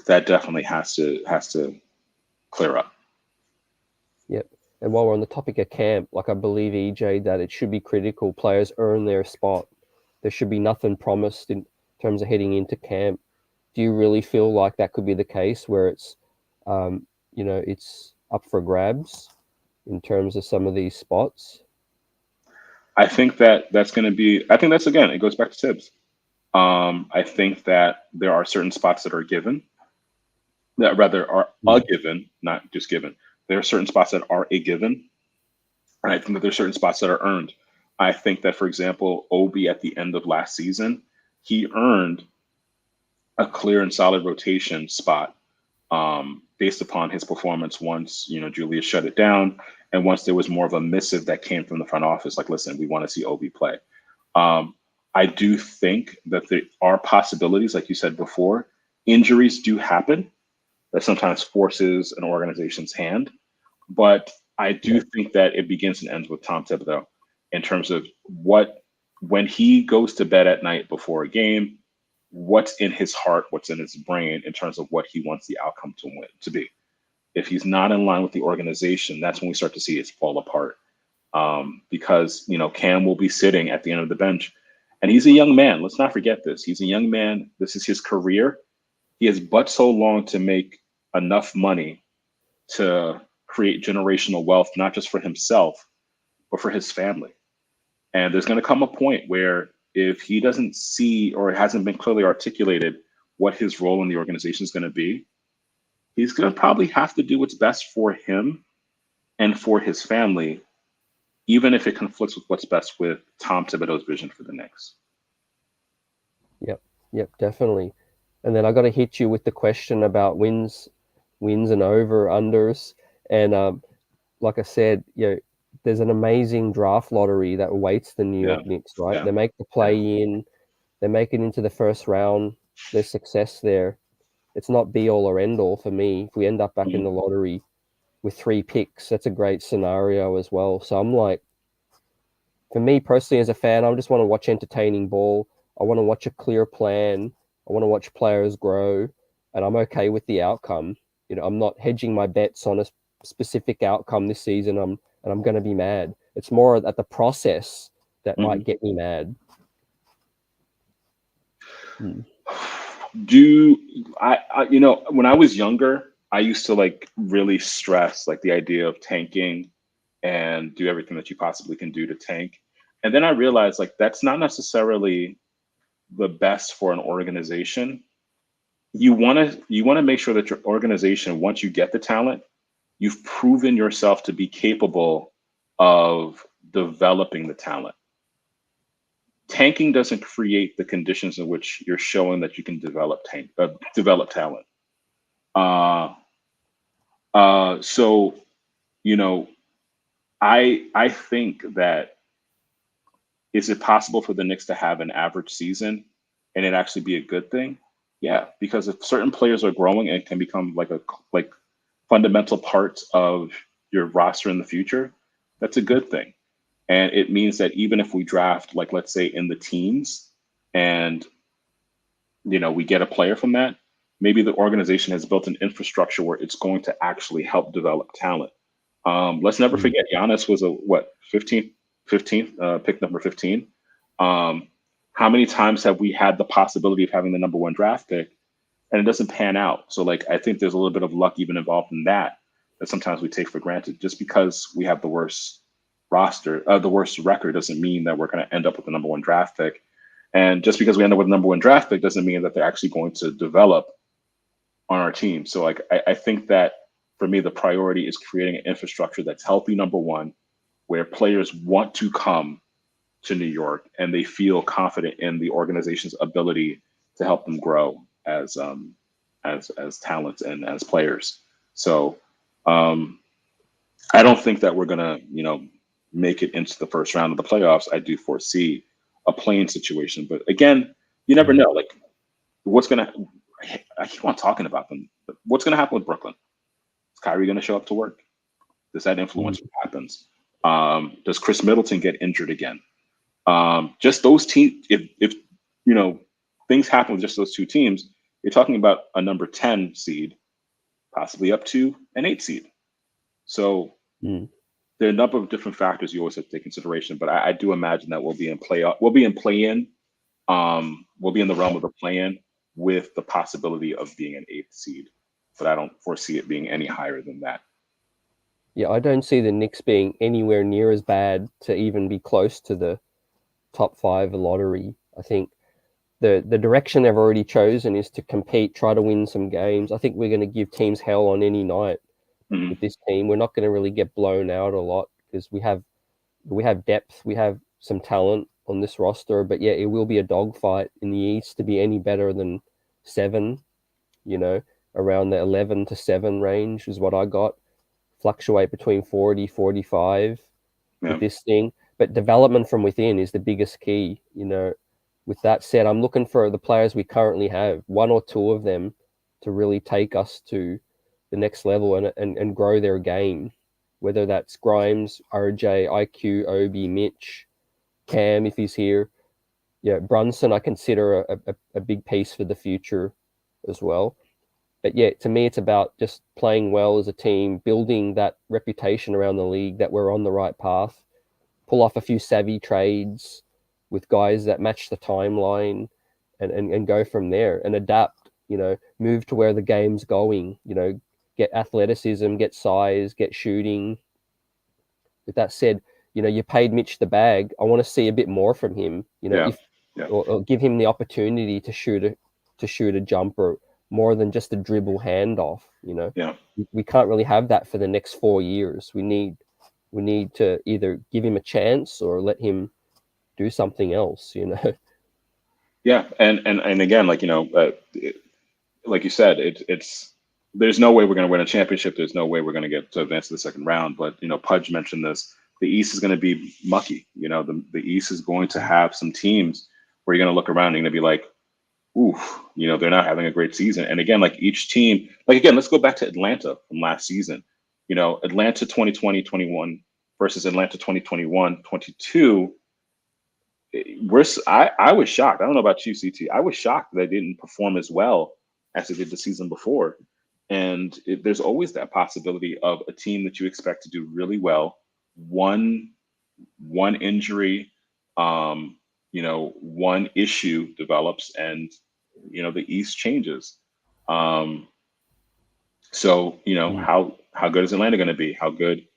that definitely has to clear up. Yep. And while we're on the topic of camp, like I believe EJ that it should be critical players earn their spot. There should be nothing promised in terms of heading into camp. Do you really feel like that could be the case where it's up for grabs in terms of some of these spots? I think that's going to be. I think that's again. It goes back to Tibbs. I think that there are certain spots that are given, that rather are a Mm. given, not just given. There are certain spots that are a given, and I think that there's certain spots that are earned. I think that, for example, Obi at the end of last season, he earned a clear and solid rotation spot based upon his performance once, Julius shut it down, and once there was more of a missive that came from the front office, like, listen, we want to see Obi play. Um, I do think that there are possibilities, like you said before, injuries do happen that sometimes forces an organization's hand. But I do Yeah. think that it begins and ends with Tom Thibodeau in terms of when he goes to bed at night before a game, what's in his heart, what's in his brain in terms of what he wants the outcome to be. If he's not in line with the organization, that's when we start to see it fall apart. Because Cam will be sitting at the end of the bench, and he's a young man. Let's not forget this. He's a young man. This is his career. He has but so long to make enough money to create generational wealth, not just for himself, but for his family. And there's going to come a point where if he doesn't see or it hasn't been clearly articulated what his role in the organization is going to be, he's going to probably have to do what's best for him and for his family, even if it conflicts with what's best with Tom Thibodeau's vision for the Knicks. Yep. Yep. Definitely. And then I got to hit you with the question about wins and over unders. And like I said, there's an amazing draft lottery that awaits the New Yeah, York Knicks, right? yeah, They make the yeah. play in, they make it into the first round. There's success there. It's not be all or end all for me. If we end up back in the Mhm. lottery with 3 picks, that's a great scenario as well. So I'm like, for me personally as a fan, I just want to watch entertaining ball. I want to watch a clear plan. I want to watch players grow, and I'm okay with the outcome. I'm not hedging my bets on a specific outcome this season. I'm going to be mad. It's more at the process that might Mhm. get me mad. Hmm. Do when I was younger, I used to like really stress like the idea of tanking and do everything that you possibly can do to tank. And then I realized like that's not necessarily the best for an organization. You want to make sure that your organization, once you get the talent, you've proven yourself to be capable of developing the talent. Tanking doesn't create the conditions in which you're showing that you can develop talent. Uh, so you know, I think that is it possible for the Knicks to have an average season and it actually be a good thing? Yeah, because if certain players are growing and can become like fundamental parts of your roster in the future, that's a good thing. And it means that even if we draft, like let's say in the teens, and we get a player from that, maybe the organization has built an infrastructure where it's going to actually help develop talent. Let's never Mm. forget, Giannis was a what 15th pick, number 15. How many times have we had the possibility of having the number one draft pick and it doesn't pan out? So like I think there's a little bit of luck even involved in that sometimes we take for granted. Just because we have the worst roster, the worst record, doesn't mean that we're going to end up with the number one draft pick. And just because we end up with the number one draft pick doesn't mean that they're actually going to develop on our team. So like I think that for me, the priority is creating an infrastructure that's healthy, number one, where players want to come to New York and they feel confident in the organization's ability to help them grow as talents and as players. So I don't think that we're gonna, make it into the first round of the playoffs. I do foresee a playing situation, but again, you never Mm. know. Like, what's gonna? I keep on talking about them. But what's gonna happen with Brooklyn? Is Kyrie gonna show up to work? Does that Mm. influence what happens? Does Chris Middleton get injured again? Just those teams. If you know things happen with just those two teams, you're talking about a number 10 seed, possibly up to an 8 seed. So Mm. there are a number of different factors you always have to take consideration. But I do imagine that we'll be in playoff. We'll be in play-in. We'll be in the realm of the play-in with the possibility of being an 8th seed. But I don't foresee it being any higher than that. Yeah, I don't see the Knicks being anywhere near as bad to even be close to the top 5 lottery. I think the direction they've already chosen is to compete, try to win some games. I think we're going to give teams hell on any night Mhm. with this team. We're not going to really get blown out a lot because we have depth, we have some talent on this roster. But yeah, it will be a dogfight in the East to be any better than 7. Around the 11 to 7 range is what I got. Fluctuate between 40, 45 with Yeah. this thing. But development from within is the biggest key. With that said, I'm looking for the players we currently have, one or two of them, to really take us to the next level and grow their game. Whether that's Grimes, RJ, IQ, Obi, Mitch, Cam, if he's here. Yeah, Brunson, I consider a big piece for the future as well. But yeah, to me, it's about just playing well as a team, building that reputation around the league that we're on the right path, pull off a few savvy trades with guys that match the timeline and go from there and adapt, move to where the game's going, get athleticism, get size, get shooting. With that said, you paid Mitch the bag. I want to see a bit more from him, Yeah. if Yeah. or give him the opportunity to shoot a jumper more than just a dribble handoff. Yeah. We can't really have that for the next 4 years. We need to either give him a chance or let him do something else. Yeah. And again, like like you said, it's there's no way we're going to win a championship. There's no way we're going to get to advance to the second round. But Pudge mentioned this. The East is going to be mucky. The East is going to have some teams where you're going to look around and you're going to be like, oof, they're not having a great season. And again, like each team, like again, let's go back to Atlanta from last season. Atlanta 2020-21 versus Atlanta 2021-22. I was shocked. I don't know about you, CT. I was shocked they didn't perform as well as they did the season before. And there's always that possibility of a team that you expect to do really well, one injury, one issue develops, and the East changes. Um, so Mm. how good is Atlanta going to be? How good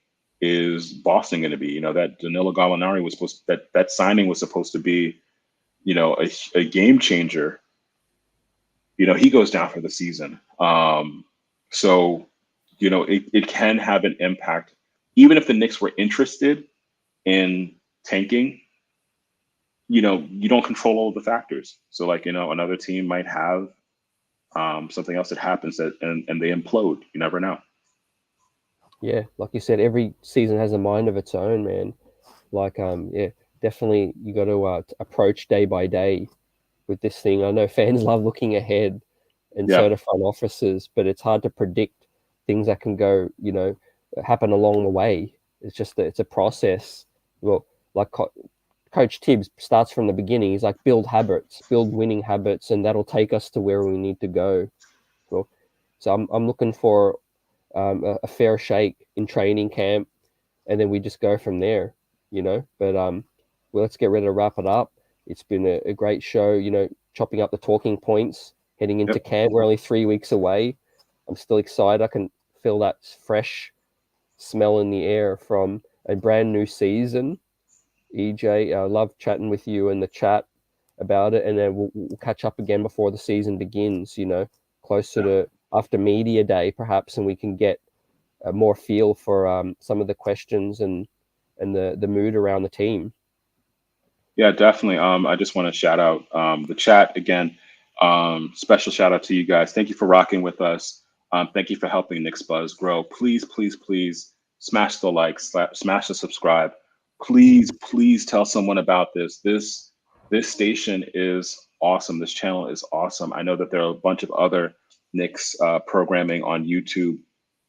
is Boston going to be? That Danilo Gallinari was that signing was supposed to be a game changer. He goes down for the season. So it can have an impact, even if the Knicks were interested in tanking. You don't control all of the factors. So like another team might have something else that happens and they implode. You never know. Yeah, like you said, every season has a mind of its own, man. Like, yeah, definitely you got to approach day by day with this thing. I know fans love looking ahead, and Yeah. so do front officers, but it's hard to predict things that can go, happen along the way. It's just that it's a process. Well, like Coach Tibbs starts from the beginning. He's like, build habits, build winning habits, and that'll take us to where we need to go. So I'm looking for a fair shake in training camp, and then we just go from there, But well, let's get ready to wrap it up. It's been a great show, chopping up the talking points, heading into camp. We're only 3 weeks away. I'm still excited. I can feel that fresh smell in the air from a brand new season. EJ, I love chatting with you in the chat about it, and then we'll catch up again before the season begins, closer to after media day perhaps, and we can get more feel for some of the questions and the mood around the team. Yeah, definitely. I just want to shout out the chat again. Special shout out to you guys. Thank you for rocking with us. Thank you for helping Knicks Buzz grow. Please, please, please smash the like, smash the subscribe. Please, please tell someone about this. This station is awesome. This channel is awesome. I know that there are a bunch of other Knicks programming on YouTube,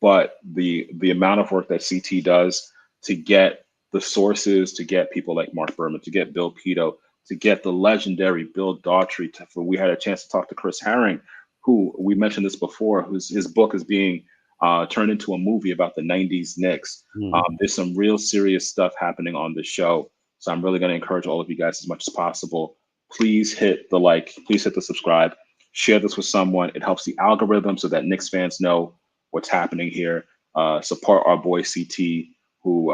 but the amount of work that CT does to get the sources, to get people like Mark Berman, to get Bill Pito, to get the legendary Bill Daughtry. We had a chance to talk to Chris Herring, who we mentioned this before, his book is being turned into a movie about the 90s Knicks. There's some real serious stuff happening on the show. So I'm really going to encourage all of you guys as much as possible. Please hit the like, please hit the subscribe, share this with someone. It helps the algorithm so that Knicks fans know what's happening here. Support our boy CT, who,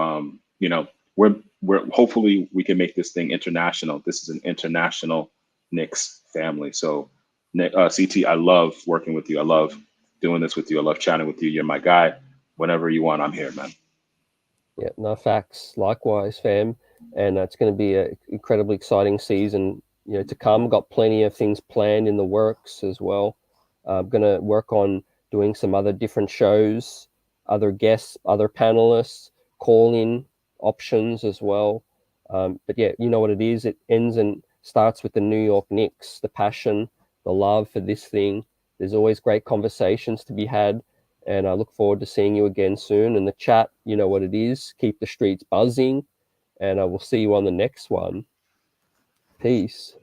we're hopefully we can make this thing international. This is an international Knicks family. So CT, I love working with you. I love doing this with you. I love chatting with you. You're my guy. Whenever you want, I'm here, man. Yeah, no, facts. Likewise, fam. And it's going to be an incredibly exciting season, to come. Got plenty of things planned in the works as well. I'm going to work on doing some other different shows, other guests, other panelists, call-in options as well. But yeah, you know what it is. It ends and starts with the New York Knicks, the passion, the love for this thing. There's always great conversations to be had, and I look forward to seeing you again soon. And the chat, you know what it is. Keep the streets buzzing, and I will see you on the next one. Peace.